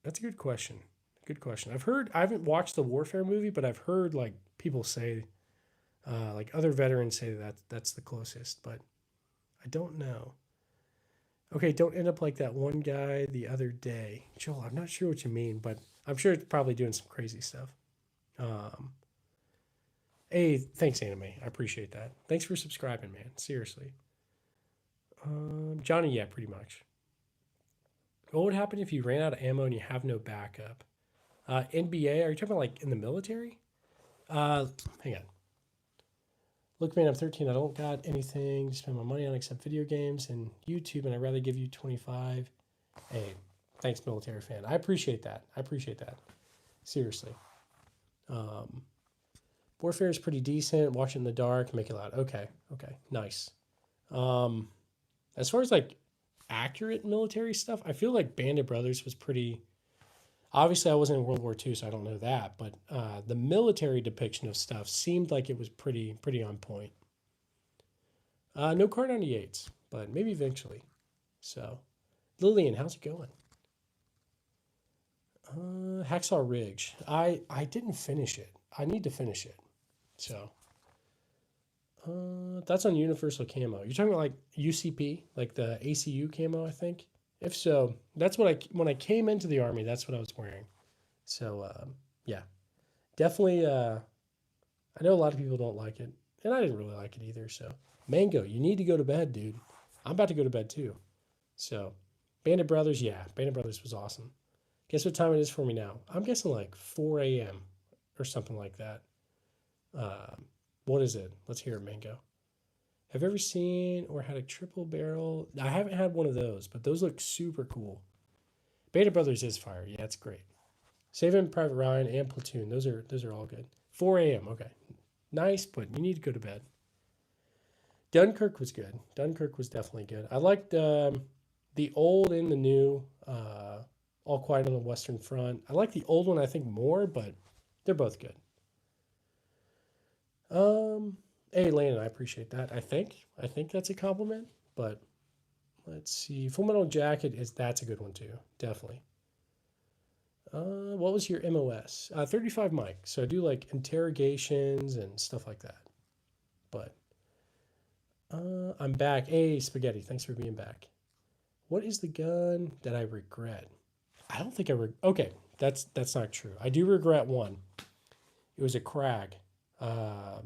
That's a good question. Good question. I haven't watched the Warfare movie, but I've heard like people say, like other veterans say that that's the closest, but I don't know. Okay, don't end up like that one guy the other day. Joel, I'm not sure what you mean, but I'm sure it's probably doing some crazy stuff. Um, hey, thanks, Anime. I appreciate that. Thanks for subscribing, man. Seriously. Johnny, yeah, pretty much. What would happen if you ran out of ammo and you have no backup? NBA, are you talking about like in the military? Hang on. Look, man, I'm 13. I don't got anything to spend my money on except video games and YouTube, and I'd rather give you 25. Hey, thanks, military fan. I appreciate that. I appreciate that. Seriously. Um, Warfare is pretty decent. Watch it in the dark, make it loud. Okay, okay, nice. Um, as far as like accurate military stuff, I feel like Band of Brothers was pretty. Obviously, I wasn't in World War II, so I don't know that. But the military depiction of stuff seemed like it was pretty on point. No Car 98s, but maybe eventually. So, Lillian, how's it going? Hacksaw Ridge. I didn't finish it. I need to finish it. So, that's on Universal Camo. You're talking about like UCP, like the ACU camo, I think. If so, that's what when I came into the army. That's what I was wearing. So yeah, definitely. I know a lot of people don't like it, and I didn't really like it either. So, Mango, you need to go to bed, dude. I'm about to go to bed too. So, Band of Brothers, yeah, Band of Brothers was awesome. Guess what time it is for me now? I'm guessing like 4 a.m. or something like that. What is it? Let's hear it, Mango. Have you ever seen or had a triple barrel? I haven't had one of those, but those look super cool. Band of Brothers is fire. Yeah, it's great. Saving Private Ryan and Platoon. Those are all good. 4 a.m. Okay, nice, but you need to go to bed. Dunkirk was good. Dunkirk was definitely good. I liked the old and the new. All Quiet on the Western Front. I like the old one, I think, more, but they're both good. Hey, Landon, I appreciate that. I think that's a compliment, but let's see. Full Metal Jacket that's a good one too, definitely. What was your MOS? 35 mic. So I do like interrogations and stuff like that. But I'm back. Hey, Spaghetti, thanks for being back. What is the gun that I regret? I don't think okay, that's not true. I do regret one. It was a Krag. Uh,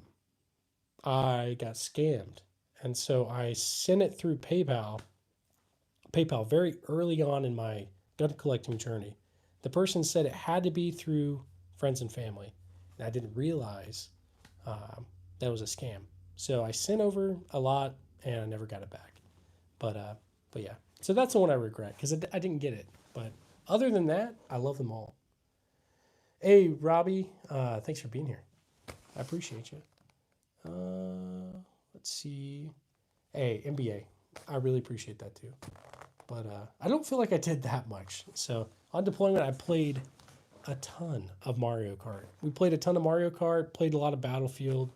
I got scammed, and so I sent it through PayPal. PayPal very early on in my gun collecting journey. The person said it had to be through friends and family, and I didn't realize that was a scam. So I sent over a lot, and I never got it back. But yeah, so that's the one I regret because I didn't get it. But other than that, I love them all. Hey, Robbie, thanks for being here. I appreciate you. Let's see. Hey, NBA, I really appreciate that too. But I don't feel like I did that much. So on deployment, I played a ton of Mario Kart. We played a ton of Mario Kart, played a lot of Battlefield,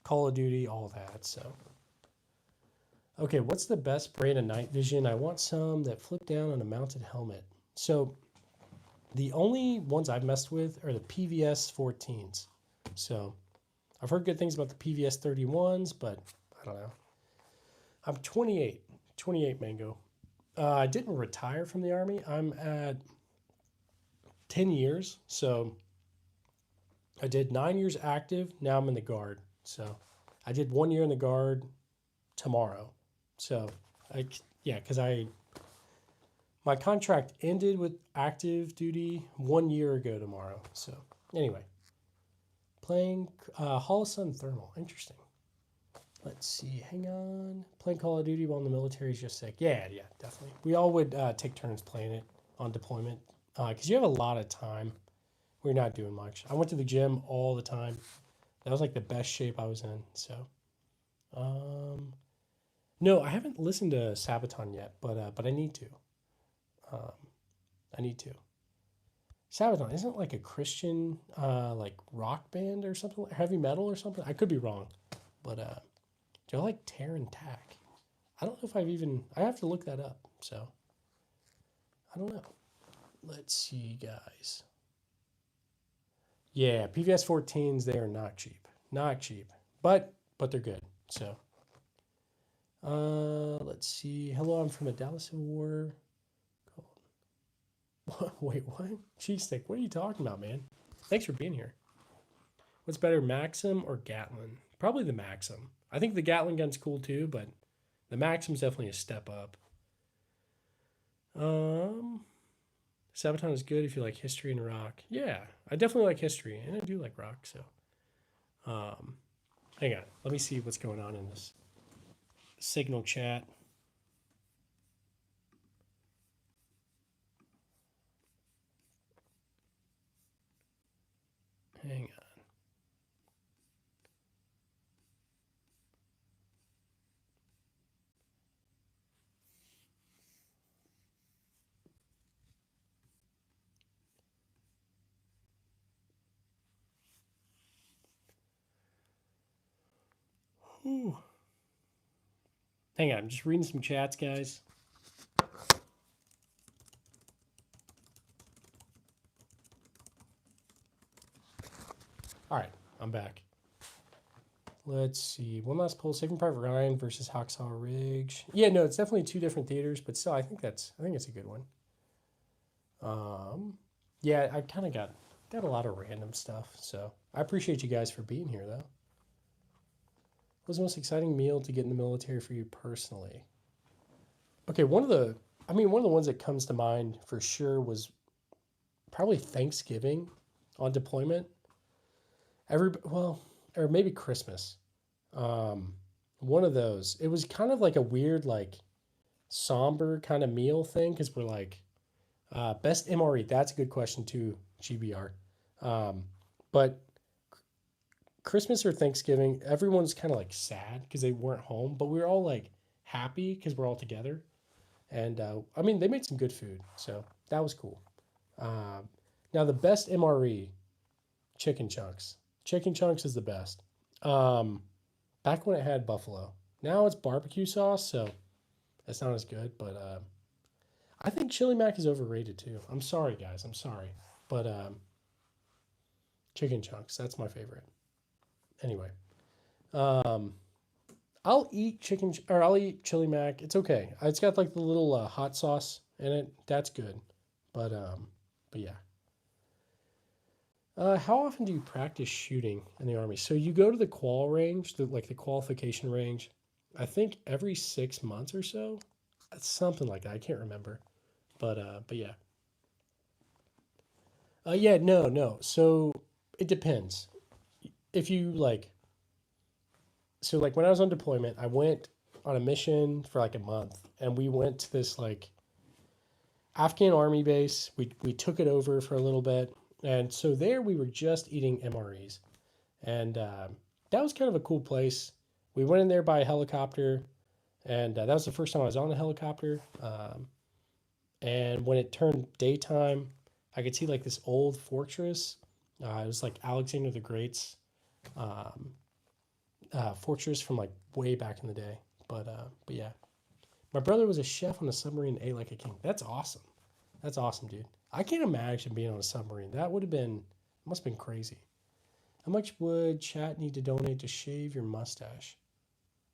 Call of Duty, all that. So, okay, what's the best brand of night vision? I want some that flip down on a mounted helmet. So, the only ones I've messed with are the PVS 14s. So, I've heard good things about the PVS 31s, but I don't know. I'm 28 Mango. I didn't retire from the Army. I'm at 10 years. So I did 9 years active. Now I'm in the Guard. So I did 1 year in the Guard tomorrow. So because my contract ended with active duty 1 year ago tomorrow. So anyway, Playing Hall of Sun Thermal. Interesting. Let's see. Hang on. Playing Call of Duty while in the military is just sick. Yeah, definitely. We all would take turns playing it on deployment because you have a lot of time. We're not doing much. I went to the gym all the time. That was like the best shape I was in. So, no, I haven't listened to Sabaton yet, but I need to. Um, I need to. Sabaton isn't like a Christian like rock band or something, like heavy metal or something. I could be wrong, but do I like Tear and Tack? I don't know if I have to look that up. So I don't know. Let's see, guys. Yeah, PVS 14s, they are not cheap. Not cheap. But they're good. So let's see. Hello, I'm from a Dallas Civil War. Wait, what? Cheese stick. What are you talking about, man? Thanks for being here. What's better, Maxim or Gatlin? Probably the Maxim. I think the Gatling gun's cool too, but the Maxim's definitely a step up. Sabaton is good if you like history and rock. Yeah, I definitely like history, and I do like rock. So, hang on. Let me see what's going on in this Signal chat. Hang on. Ooh. Hang on. I'm just reading some chats, guys. All right, I'm back. Let's see. One last poll: Saving Private Ryan versus Hacksaw Ridge. Yeah, no, it's definitely two different theaters, but still, I think it's a good one. Yeah, I kind of got a lot of random stuff, so I appreciate you guys for being here, though. What was the most exciting meal to get in the military for you personally? Okay, one of the ones that comes to mind for sure was probably Thanksgiving on deployment. Or maybe Christmas. One of those. It was kind of like a weird, like somber kind of meal thing because we're like, best MRE. That's a good question too, GBR. But Christmas or Thanksgiving, everyone's kind of like sad because they weren't home, but we were all like happy because we're all together. And they made some good food, so that was cool. Now the best MRE, chicken chunks. Chicken chunks is the best. Back when it had buffalo. Now it's barbecue sauce, so that's not as good. But I think chili mac is overrated too. I'm sorry, guys. I'm sorry, but chicken chunks. That's my favorite. Anyway, I'll eat I'll eat chili mac. It's okay. It's got like the little hot sauce in it. That's good. But yeah. How often do you practice shooting in the Army? So you go to the qual range, the qualification range, I think every 6 months or so. It's something like that. I can't remember. But yeah. Yeah, no. So it depends. If you like when I was on deployment, I went on a mission for like a month and we went to this like Afghan army base. We took it over for a little bit. And so there we were just eating MREs. And that was kind of a cool place. We went in there by helicopter, and that was the first time I was on a helicopter. And when it turned daytime, I could see like this old fortress. It was like Alexander the Great's fortress from like way back in the day. But yeah, my brother was a chef on a submarine, ate like a king. That's awesome. That's awesome, dude. I can't imagine being on a submarine. That must have been crazy. How much would chat need to donate to shave your mustache?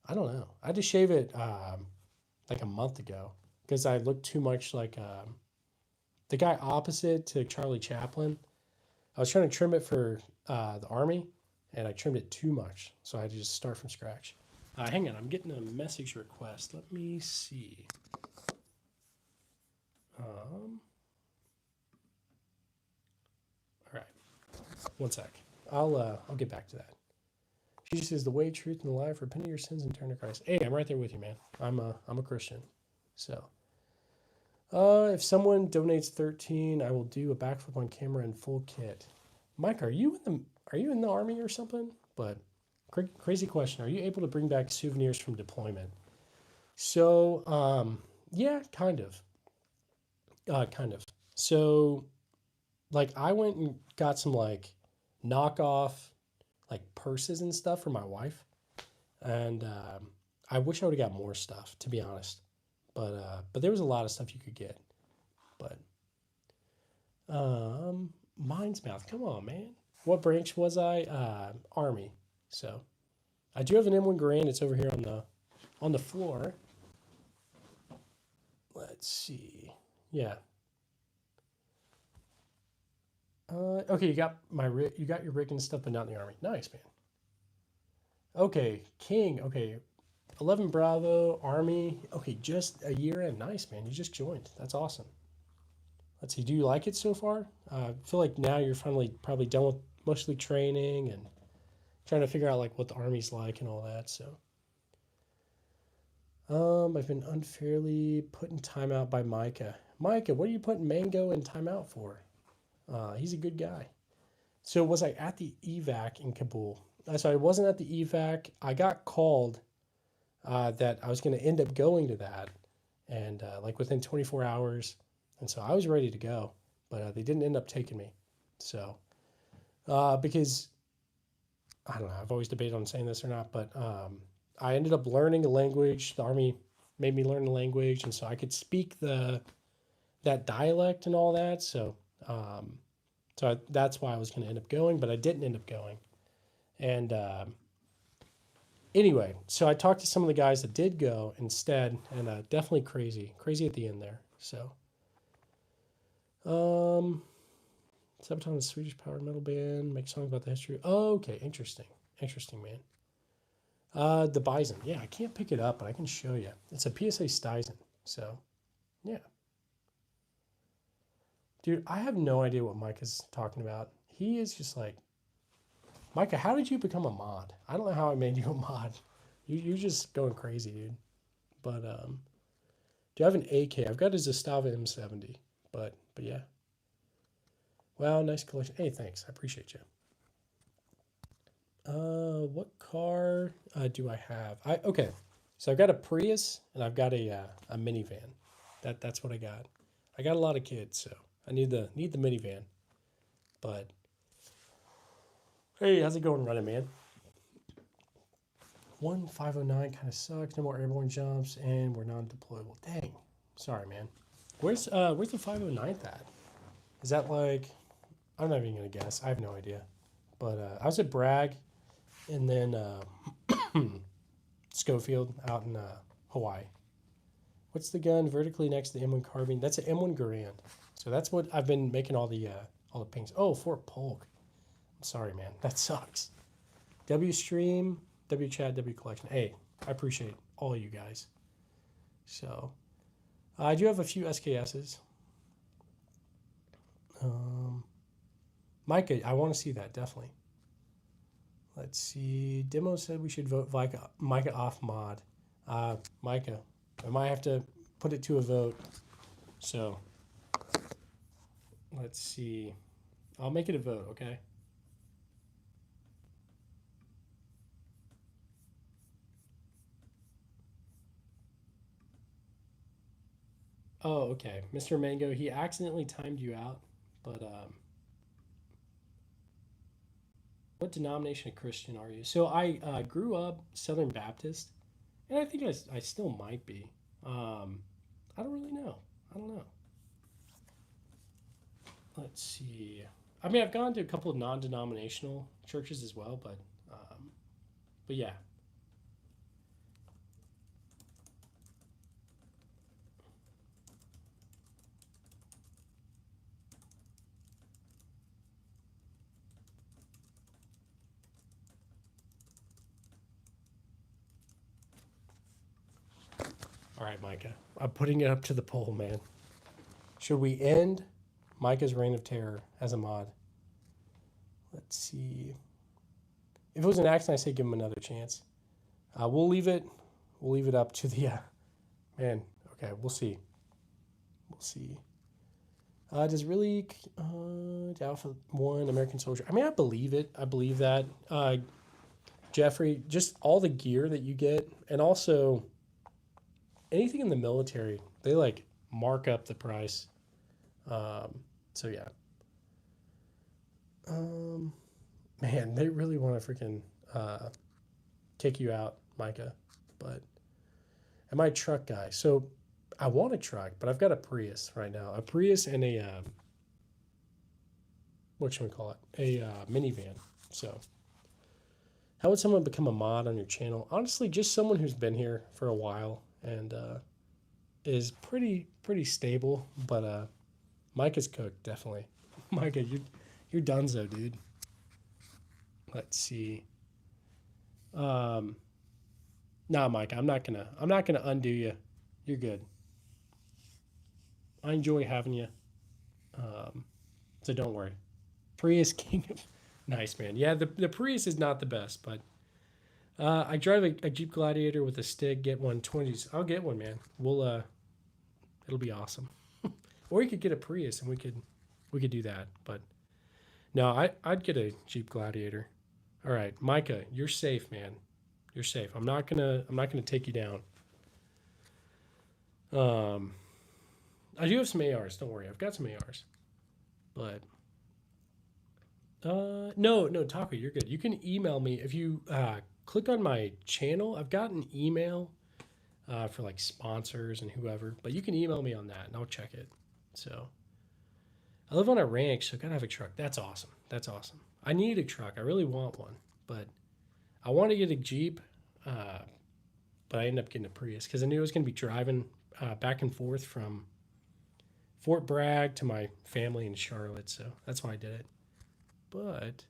I don't know. I had to shave it like a month ago because I looked too much like the guy opposite to Charlie Chaplin. I was trying to trim it for the Army, and I trimmed it too much. So I had to just start from scratch. Hang on. I'm getting a message request. Let me see. All right. One sec. I'll get back to that. Jesus is the way, truth, and the life. Repent of your sins and turn to Christ. Hey, I'm right there with you, man. I'm a Christian. So, if someone donates 13, I will do a backflip on camera in full kit. Mike, are you in the army or something? But crazy question. Are you able to bring back souvenirs from deployment? So, yeah, kind of. Kind of. So, like, I went and got some like knockoff like purses and stuff for my wife, and I wish I would have got more stuff, to be honest. But there was a lot of stuff you could get. But Mind's Mouth, come on, man. What branch was I? Army. So I do have an M1 Garand. It's over here on the floor. Let's see. Yeah. Okay, you got your rig and stuff, but not in the army. Nice, man. Okay, King. Okay, 11 Bravo Army. Okay, just a year in. Nice, man. You just joined. That's awesome. Let's see. Do you like it so far? I feel like now you're finally probably done with mostly training and trying to figure out like what the army's like and all that. So, I've been unfairly put in timeout by Micah. Micah, what are you putting Mango in timeout for? He's a good guy. So was I at the evac in Kabul? So I wasn't at the evac. I got called that I was going to end up going to that, and like within 24 hours, and so I was ready to go, but they didn't end up taking me. So because I don't know, I've always debated on saying this or not, but I ended up learning a language. The army made me learn the language, and so I could speak that dialect and all that. So that's why I was going to end up going, but I didn't end up going. And anyway, so I talked to some of the guys that did go instead, and definitely crazy at the end there. So, Sabaton, the Swedish power metal band, make songs about the history. Oh, okay, interesting, man. The Bison, yeah, I can't pick it up, but I can show you. It's a PSA Stuyson, so yeah. Dude, I have no idea what Mike is talking about. He is just like, Micah, how did you become a mod? I don't know how I made you a mod. You're just going crazy, dude. But do I have an AK? I've got a Zastava M70. But yeah. Wow, nice collection. Hey, thanks. I appreciate you. What car do I have? Okay. So I've got a Prius and I've got a minivan. That's what I got. I got a lot of kids, so I need the minivan. But hey, how's it going running, man? 1509 kind of sucks. No more airborne jumps, and we're non-deployable. Dang. Sorry, man. Where's the 509th at? Is that like, I'm not even gonna guess. I have no idea. But I was at Bragg, and then Schofield out in Hawaii. What's the gun vertically next to the M1 carbine? That's an M1 Garand. So that's what I've been making all the pings. Oh, Fort Polk. I'm sorry, man. That sucks. W stream, W chat, W collection. Hey, I appreciate all you guys. So I do have a few SKSs. Micah, I want to see that, definitely. Let's see. Demo said we should vote Micah off mod. Micah, I might have to put it to a vote. So let's see. I'll make it a vote, okay? Oh, okay. Mr. Mango, he accidentally timed you out, but what denomination of Christian are you? So I grew up Southern Baptist, and I think I still might be. I don't really know. I don't know. Let's see. I mean, I've gone to a couple of non-denominational churches as well, but yeah. All right, Micah. I'm putting it up to the poll, man. Should we end Micah's reign of terror as a mod? Let's see. If it was an accident, I say give him another chance. We'll leave it. We'll leave it up to the man. Okay, we'll see. We'll see. Does really Alpha 1 American Soldier? I mean, I believe it. I believe that. Jeffrey, just all the gear that you get, and also anything in the military, they like mark up the price. So yeah. Man, they really want to freaking kick you out, Micah. But am I a truck guy? So I want a truck, but I've got a Prius right now. A Prius and a what should we call it? A minivan. So how would someone become a mod on your channel? Honestly, just someone who's been here for a while and is pretty stable. But Micah's cooked, definitely. Micah, you're donezo, dude. Let's see. Nah, Micah, I'm not gonna undo you. You're good. I enjoy having you. So don't worry. Prius King of nice, man. Yeah, the Prius is not the best, but I drive a Jeep Gladiator with a stick. Get 120s. I'll get one, man. We'll it'll be awesome. Or you could get a Prius and we could do that. But no, I'd get a Jeep Gladiator. All right, Micah, you're safe, man. You're safe. I'm not gonna take you down. I do have some ARs. Don't worry, I've got some ARs. But no, Taco, you're good. You can email me if you click on my channel. I've got an email for like sponsors and whoever, but you can email me on that and I'll check it. So I live on a ranch, so I gotta have a truck. That's awesome. That's awesome. I need a truck. I really want one, but I want to get a Jeep, but I ended up getting a Prius because I knew I was gonna be driving back and forth from Fort Bragg to my family in Charlotte, so that's why I did it. But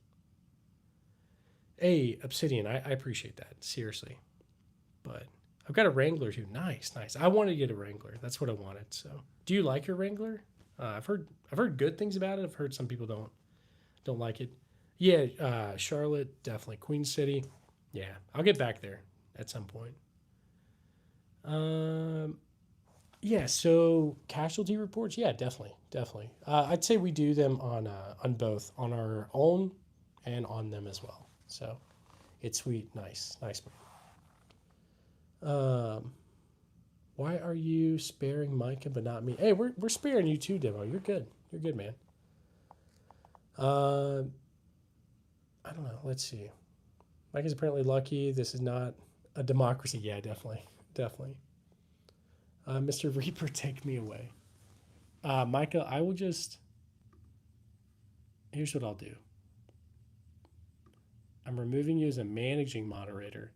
hey, Obsidian, I appreciate that, seriously. But I've got a Wrangler too. Nice. I wanted to get a Wrangler. That's what I wanted. So, do you like your Wrangler? I've heard good things about it. I've heard some people don't like it. Yeah, Charlotte, definitely. Queen City. Yeah, I'll get back there at some point. Yeah, so casualty reports, yeah, definitely. I'd say we do them on both, on our own and on them as well. So it's sweet, nice, man. Why are you sparing Micah but not me? Hey, we're sparing you too, Demo. You're good, man. I don't know. Let's see. Micah's apparently lucky. This is not a democracy. Yeah, definitely. Mr. Reaper, take me away. Micah, I will just... Here's what I'll do. I'm removing you as a managing moderator,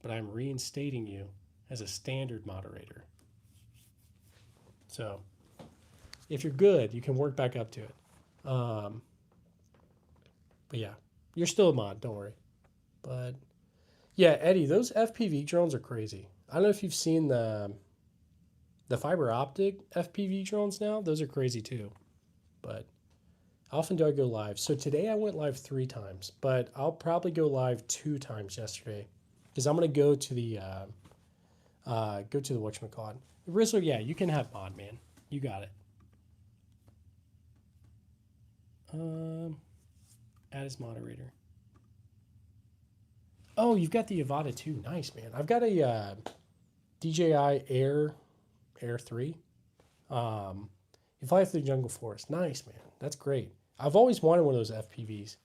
but I'm reinstating you as a standard moderator. So, if you're good, you can work back up to it. But yeah, you're still a mod, don't worry. But yeah, Eddie, those FPV drones are crazy. I don't know if you've seen the fiber optic FPV drones now. Those are crazy too. But how often do I go live? So today I went live 3 times, but I'll probably go live 2 times yesterday because I'm gonna go to the whatchamacallit. Rizzler, yeah, you can have mod, man. You got it. Add as moderator. Oh, you've got the Avata too. Nice, man. I've got a DJI Air 3. You fly through the jungle forest. Nice, man. That's great. I've always wanted one of those FPVs.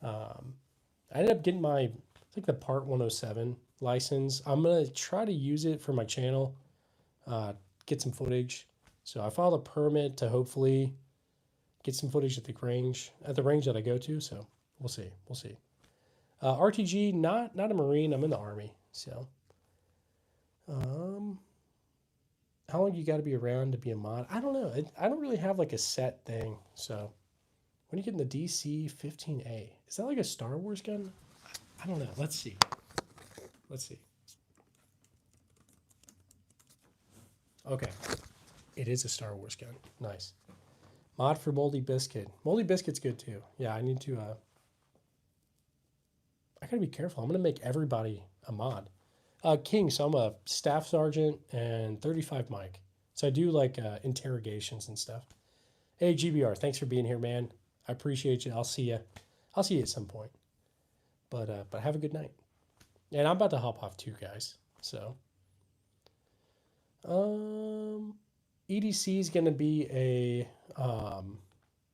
I ended up getting my, I think the Part 107 license. I'm going to try to use it for my channel, get some footage. So I filed a permit to hopefully get some footage at the range that I go to. So we'll see. RTG, not a Marine. I'm in the Army. So, how long you got to be around to be a mod? I don't know. I don't really have like a set thing. So, when are you getting the DC-15A? Is that like a Star Wars gun? I don't know. Let's see. Okay. It is a Star Wars gun. Nice. Mod for Moldy Biscuit. Moldy Biscuit's good too. Yeah, I need to gotta be careful. I'm gonna make everybody a mod. King, so I'm a staff sergeant and 35 Mike. So I do like interrogations and stuff. Hey GBR, thanks for being here, man. I appreciate you. I'll see you. I'll see you at some point. But have a good night. And I'm about to hop off too, guys. So EDC is gonna be a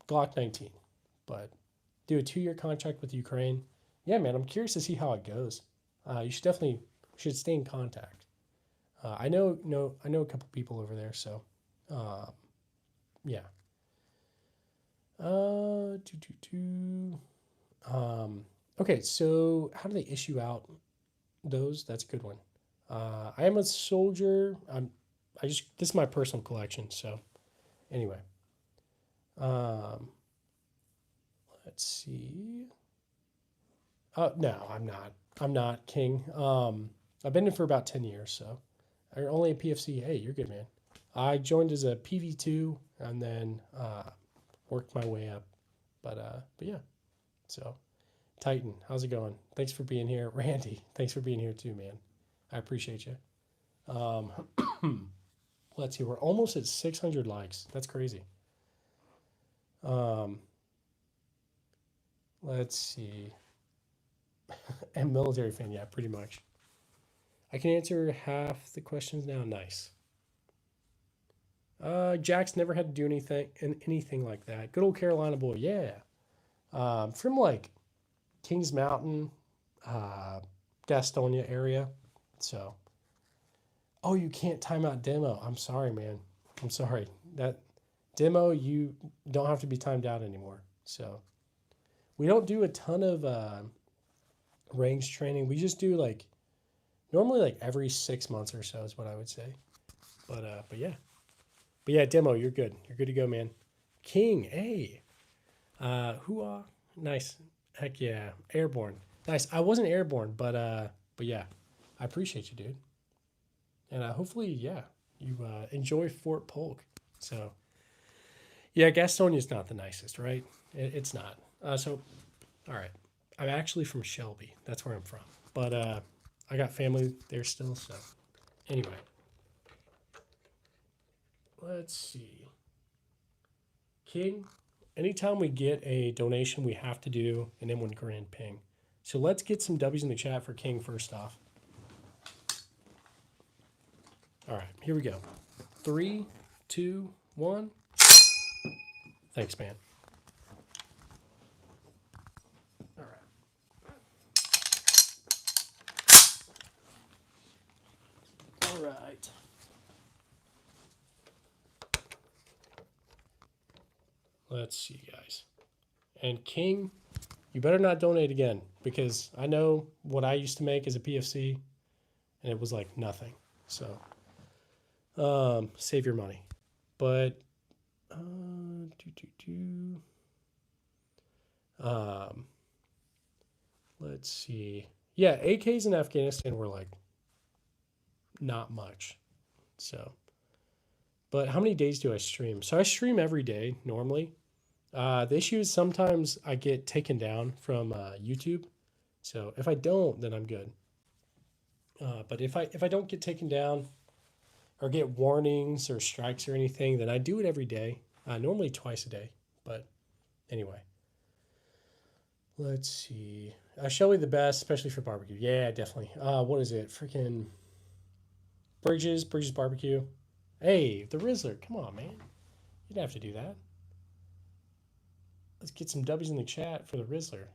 Glock 19, but do a 2-year contract with Ukraine. Yeah, man, I'm curious to see how it goes. You should definitely stay in contact. I know a couple people over there, so yeah. Okay, so how do they issue out those? That's a good one. I am a soldier. This is my personal collection. So anyway, let's see. No, I'm not. I'm not King. I've been in for about 10 years, so I'm only a PFC. Hey, you're good, man. I joined as a PV2 and then worked my way up. But yeah. So Titan, how's it going? Thanks for being here. Randy, thanks for being here too, man. I appreciate you. Let's see, we're almost at 600 likes. That's crazy. Let's see. And military fan, yeah, pretty much. I can answer half the questions now. Nice. Jack's never had to do anything like that. Good old Carolina boy, yeah. From like Kings Mountain, Gastonia area. So, oh, you can't time out demo. I'm sorry, man. I'm sorry. That demo, you don't have to be timed out anymore. So, we don't do a ton of range training. We just do like normally like every 6 months or so is what I would say. But yeah, demo, you're good. You're good to go, man. King, hey. Hooah. Nice. Heck yeah. Airborne. Nice. I wasn't airborne, but yeah. I appreciate you, dude. And hopefully, yeah, you enjoy Fort Polk. So yeah, Gastonia's not the nicest, right? It's not. So all right. I'm actually from Shelby. That's where I'm from. But I got family there still, so anyway. Let's see. King, anytime we get a donation, we have to do an M1 Grand Ping. So let's get some W's in the chat for King first off. All right, here we go. 3, 2, 1. Thanks, man. All right. All right. Let's see, guys. And King, you better not donate again because I know what I used to make as a PFC and it was like nothing. So save your money. But let's see. Yeah, AKs in Afghanistan were like not much. So, but how many days do I stream? So I stream every day normally. The issue is sometimes I get taken down from YouTube. So if I don't, then I'm good. But if I don't get taken down or get warnings or strikes or anything, then I do it every day. Normally twice a day. But anyway, let's see. Shelby the best, especially for barbecue. Yeah, definitely. What is it? Freaking Bridges Barbecue. Hey, the Rizzler. Come on, man. You didn't have to do that. Let's get some W's in the chat for the Rizzler.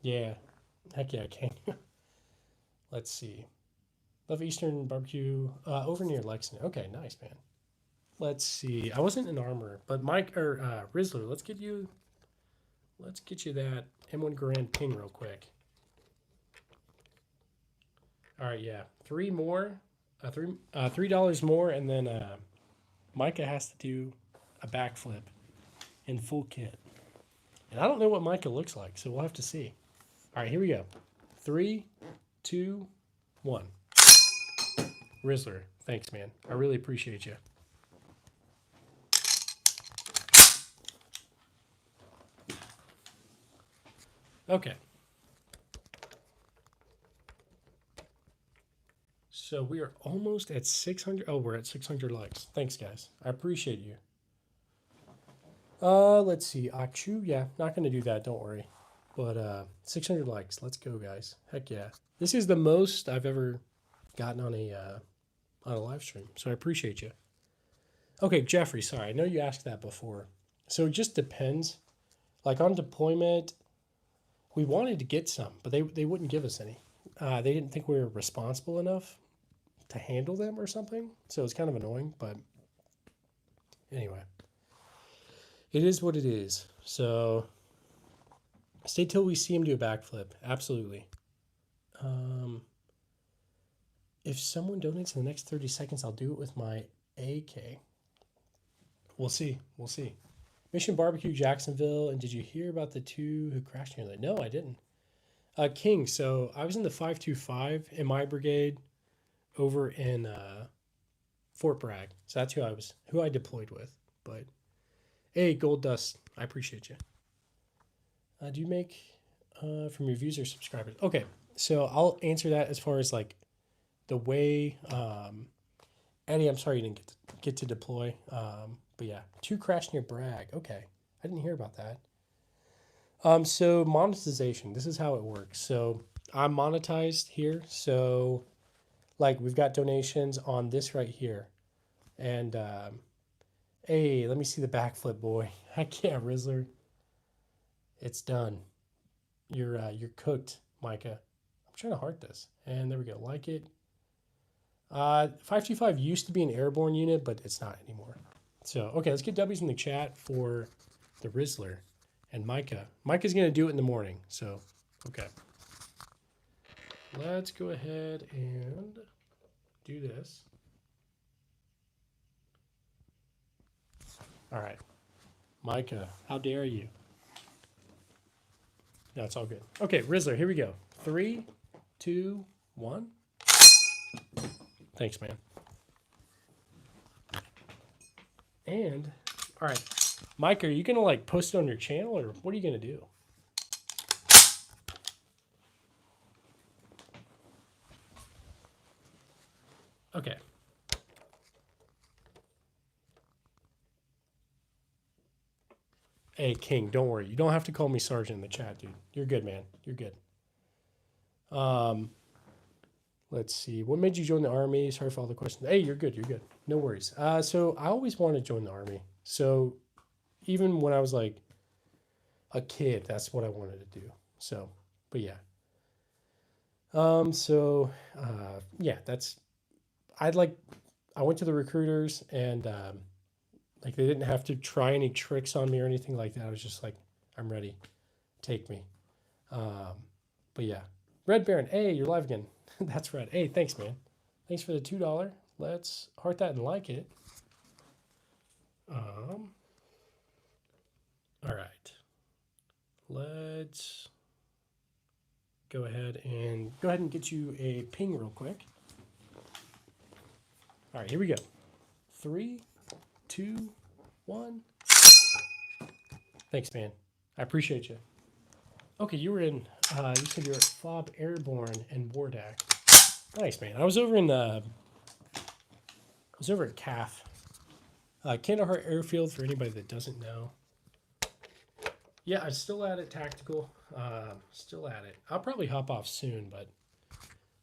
Yeah. Heck yeah, King. Let's see. Love Eastern Barbecue over near Lexington. Okay, nice, man. Let's see. I wasn't in armor, but Mike or Rizzler, let's get you that M1 Grand Ping real quick. All right, yeah. $3 more. $3 more, and then Micah has to do a backflip in full kit. And I don't know what Micah looks like, so we'll have to see. All right, here we go. 3, 2, 1. Rizzler, thanks, man. I really appreciate you. Okay. So we are almost at 600. Oh, we're at 600 likes. Thanks, guys. I appreciate you. Let's see. Achu, yeah, not gonna do that. Don't worry. But 600 likes. Let's go, guys. Heck yeah. This is the most I've ever gotten on a live stream. So I appreciate you. Okay, Jeffrey. Sorry, I know you asked that before. So it just depends. Like on deployment, we wanted to get some, but they wouldn't give us any. They didn't think we were responsible enough to handle them or something. So it's kind of annoying, but anyway, it is what it is. So stay till we see him do a backflip. Absolutely. Um, if someone donates in the next 30 seconds, I'll do it with my AK. We'll see. We'll see. Mission Barbecue Jacksonville. And did you hear about the two who crashed near that? No, I didn't. King. So I was in the 525 in my brigade over in Fort Bragg. So that's who I deployed with. But hey, Gold Dust, I appreciate you. Do you make from your views or subscribers? Okay, so I'll answer that as far as like the way. Eddie, I'm sorry you didn't get to deploy. But yeah, two crash near Bragg. Okay, I didn't hear about that. So monetization. This is how it works. So I'm monetized here. So like we've got donations on this right here, and hey, let me see the backflip, boy. Heck yeah, Rizzler. It's done. You're cooked, Micah. I'm trying to heart this, and there we go. Like it. 525 used to be an airborne unit, but it's not anymore. So okay, let's get W's in the chat for the Rizzler and Micah. Micah's gonna do it in the morning. So okay, let's go ahead and do this. All right, Micah, how dare you? No, it's all good. Okay, Rizzler, here we go. 3, 2, 1. Thanks, man. And, all right, Mike, are you going to like post it on your channel or what are you going to do? Okay. Hey, King, don't worry. You don't have to call me Sergeant in the chat, dude. You're good, man. You're good. Let's see. What made you join the Army? Sorry for all the questions. Hey, you're good. You're good. No worries. So I always wanted to join the Army. So even when I was like a kid, that's what I wanted to do. So, but yeah. Yeah, I went to the recruiters and like they didn't have to try any tricks on me or anything like that. I was just like, I'm ready. Take me. But yeah. Red Baron, hey, you're live again. That's Red. Hey, thanks, man. Thanks for the $2. Let's heart that and like it. All right. Let's go ahead and get you a ping real quick. All right, here we go. 3, 2, 1. Thanks, man. I appreciate you. Okay, you said you were at Fob Airborne and Wardak. Nice, man. I was over at CAF. Kandahar Airfield, for anybody that doesn't know. Yeah, I'm still at it, tactical. Still at it. I'll probably hop off soon, but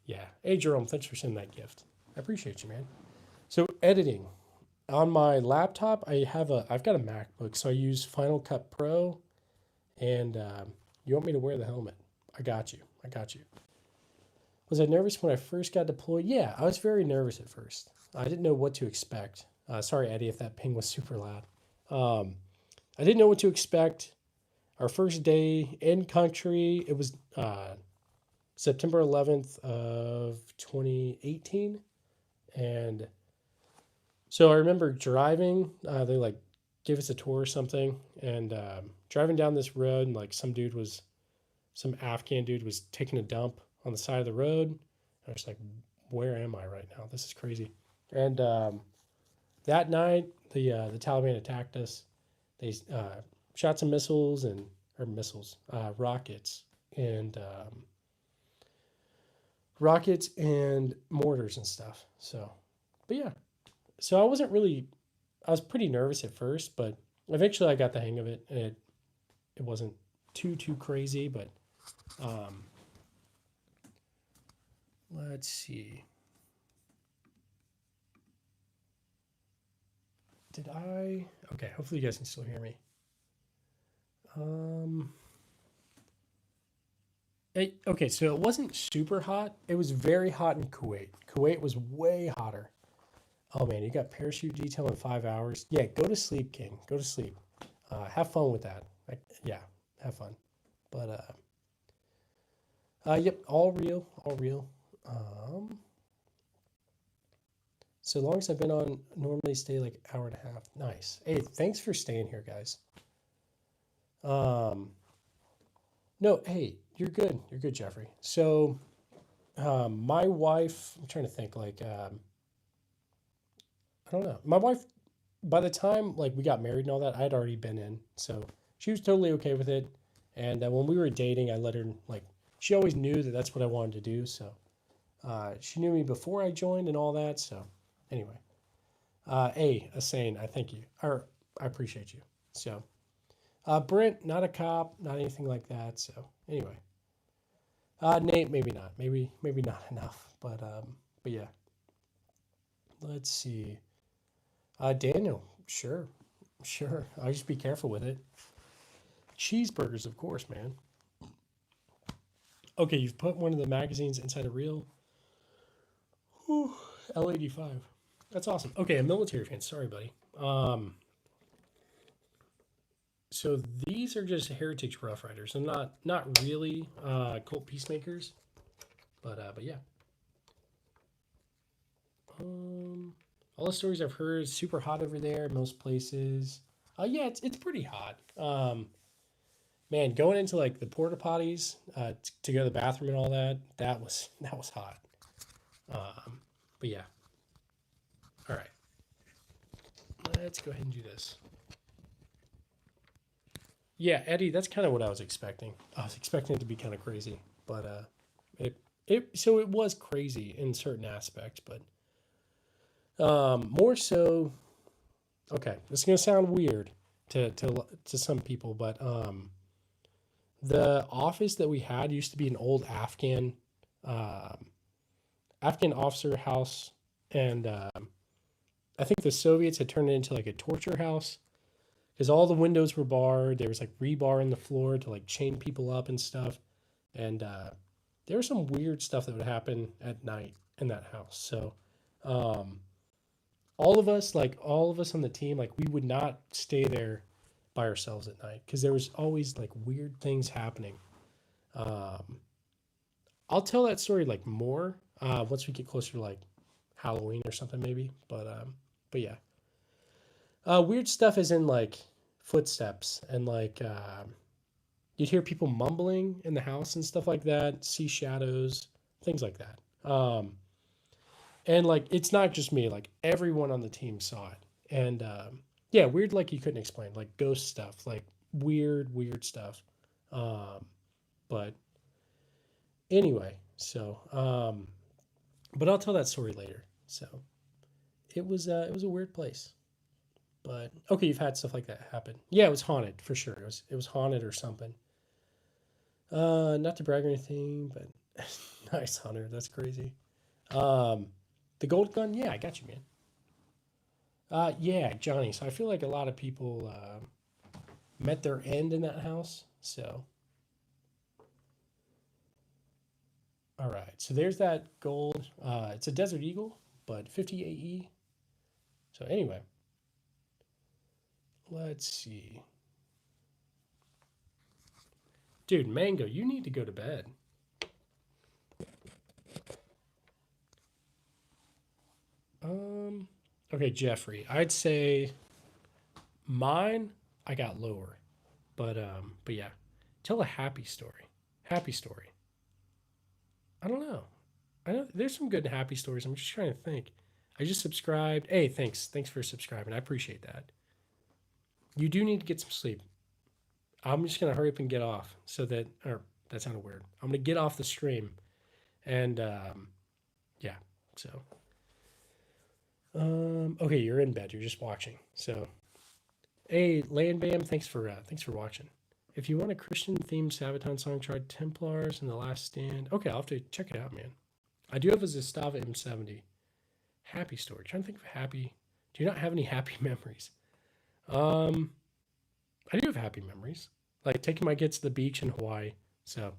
yeah. Hey, Jerome, thanks for sending that gift. I appreciate you, man. So editing. On my laptop, I've got a MacBook, so I use Final Cut Pro, and you want me to wear the helmet? I got you. Was I nervous when I first got deployed? Yeah, I was very nervous at first. I didn't know what to expect. Sorry, Eddie, if that ping was super loud. I didn't know what to expect. Our first day in country, it was September 11th of 2018, and so I remember driving. They like gave us a tour or something, and driving down this road, and like some Afghan dude was taking a dump on the side of the road. I was like, where am I right now? This is crazy. And that night, the Taliban attacked us. They shot some rockets, and rockets and mortars and stuff. So, but yeah. So I was pretty nervous at first, but eventually I got the hang of it, and it wasn't too crazy. But um, let's see. Did I? Okay, hopefully you guys can still hear me. Um, okay, so it wasn't super hot. It was very hot in Kuwait. Kuwait was way hotter. Oh man, you got parachute detail in 5 hours. Yeah, go to sleep, King. Go to sleep. Have fun with that. Like, yeah, have fun. But yep, all real, all real. Um, so long as I've been on, normally stay like an hour and a half. Nice. Hey, thanks for staying here, guys. Um, no, hey, you're good. You're good, Jeffrey. So, my wife, I'm trying to think, like, I don't know. My wife, by the time like we got married and all that, I had already been in, so she was totally okay with it. And when we were dating, I let her like she always knew that that's what I wanted to do. So she knew me before I joined and all that. So anyway, Asane, I thank you, or I appreciate you. So Brent, not a cop, not anything like that. So anyway, Nate, maybe not, maybe not enough, but yeah. Let's see. Daniel, sure, sure. I'll just be careful with it. Cheeseburgers, of course, man. Okay, you've put one of the magazines inside a reel. Whew, L85. That's awesome. Okay, a military fan. Sorry, buddy. Um, so these are just Heritage Rough Riders. They're not really cult peacemakers, but yeah. Um, all the stories I've heard, super hot over there. Most places. Yeah, it's pretty hot. Man, going into like the porta potties to go to the bathroom and all that, that was hot. But yeah, all right, let's go ahead and do this. Yeah, Eddie, that's kind of what I was expecting. I was expecting it to be kind of crazy, but it was crazy in certain aspects, but more so. Okay, this is gonna sound weird to some people, but the office that we had used to be an old um, Afghan officer house, and I think the Soviets had turned it into like a torture house because all the windows were barred. There was like rebar in the floor to like chain people up and stuff, and there was some weird stuff that would happen at night in that house. So um, all of us on the team, like we would not stay there by ourselves at night because there was always like weird things happening. Um, I'll tell that story like more once we get closer to like Halloween or something maybe. But yeah, weird stuff is in like footsteps and like you'd hear people mumbling in the house and stuff like that. See shadows, things like that. And like it's not just me; like everyone on the team saw it. And yeah, weird like you couldn't explain, like ghost stuff, like weird stuff. Um, but anyway, but I'll tell that story later. So it was a weird place. But okay, you've had stuff like that happen. Yeah, it was haunted for sure. It was haunted or something. Not to brag or anything, but nice hunter. That's crazy. Um, the gold gun. Yeah, I got you, man. Yeah, Johnny. So I feel like a lot of people met their end in that house. So all right. So there's that gold. It's a Desert Eagle, but 50 AE. So anyway, let's see. Dude, Mango, you need to go to bed. Um, okay, Jeffrey. I'd say mine. I got lower, but yeah. Tell a happy story. Happy story. I don't know. I know there's some good happy stories. I'm just trying to think. I just subscribed. Hey, thanks for subscribing. I appreciate that. You do need to get some sleep. I'm just gonna hurry up and get off so that, or that sounded weird. I'm gonna get off the stream And yeah, so okay, you're in bed. You're just watching. So hey, Land Bam, thanks for watching. If you want a Christian themed Sabaton song, try Templars and The Last Stand. Okay, I'll have to check it out, man. I do have a Zastava M70. Happy story. Trying to think of happy. Do you not have any happy memories? Um, I do have happy memories, like taking my kids to the beach in Hawaii. So,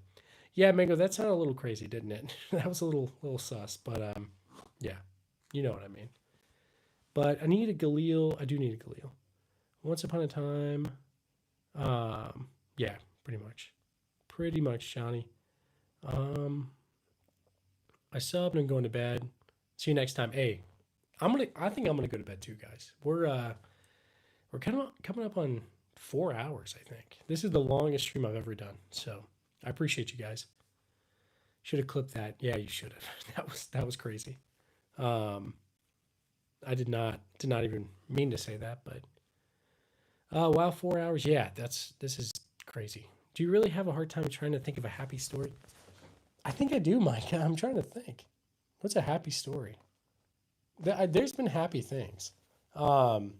yeah, Mango, that sounded a little crazy, didn't it? That was a little sus, but yeah, you know what I mean. But I need a Galil. I do need a Galil. Once upon a time, yeah, pretty much, Johnny. Um, I subbed and I'm going to bed. See you next time. Hey, I think I'm gonna go to bed too, guys. We're kind of coming up on 4 hours, I think. This is the longest stream I've ever done. So I appreciate you guys. Should have clipped that. Yeah, you should have. That was crazy. Um, I did not even mean to say that, but wow, 4 hours. Yeah, this is crazy. Do you really have a hard time trying to think of a happy story? I think I do, Mike. I'm trying to think. What's a happy story? There's been happy things. Um,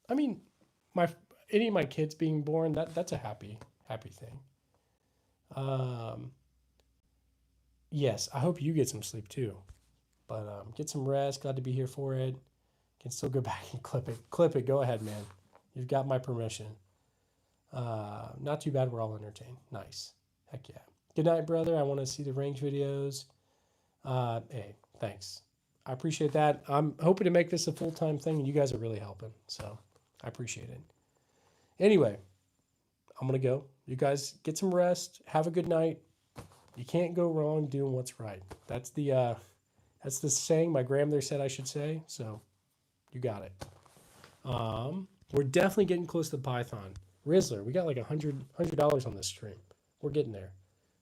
I mean, my any of my kids being born, that's a happy thing. Um, yes, I hope you get some sleep too. But get some rest. Glad to be here for it. Can still go back and clip it. Clip it. Go ahead, man. You've got my permission. Not too bad. We're all entertained. Nice. Heck yeah. Good night, brother. I want to see the range videos. Hey, thanks. I appreciate that. I'm hoping to make this a full-time thing, and you guys are really helping. So I appreciate it. Anyway, I'm going to go. You guys get some rest. Have a good night. You can't go wrong doing what's right. That's the saying my grandmother said I should say. So you got it. We're definitely getting close to the Python. Rizzler, we got like $100 on this stream. We're getting there.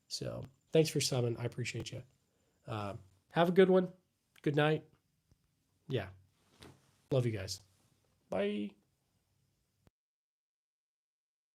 So thanks for subbing. I appreciate you. Have a good one. Good night. Yeah. Love you guys. Bye.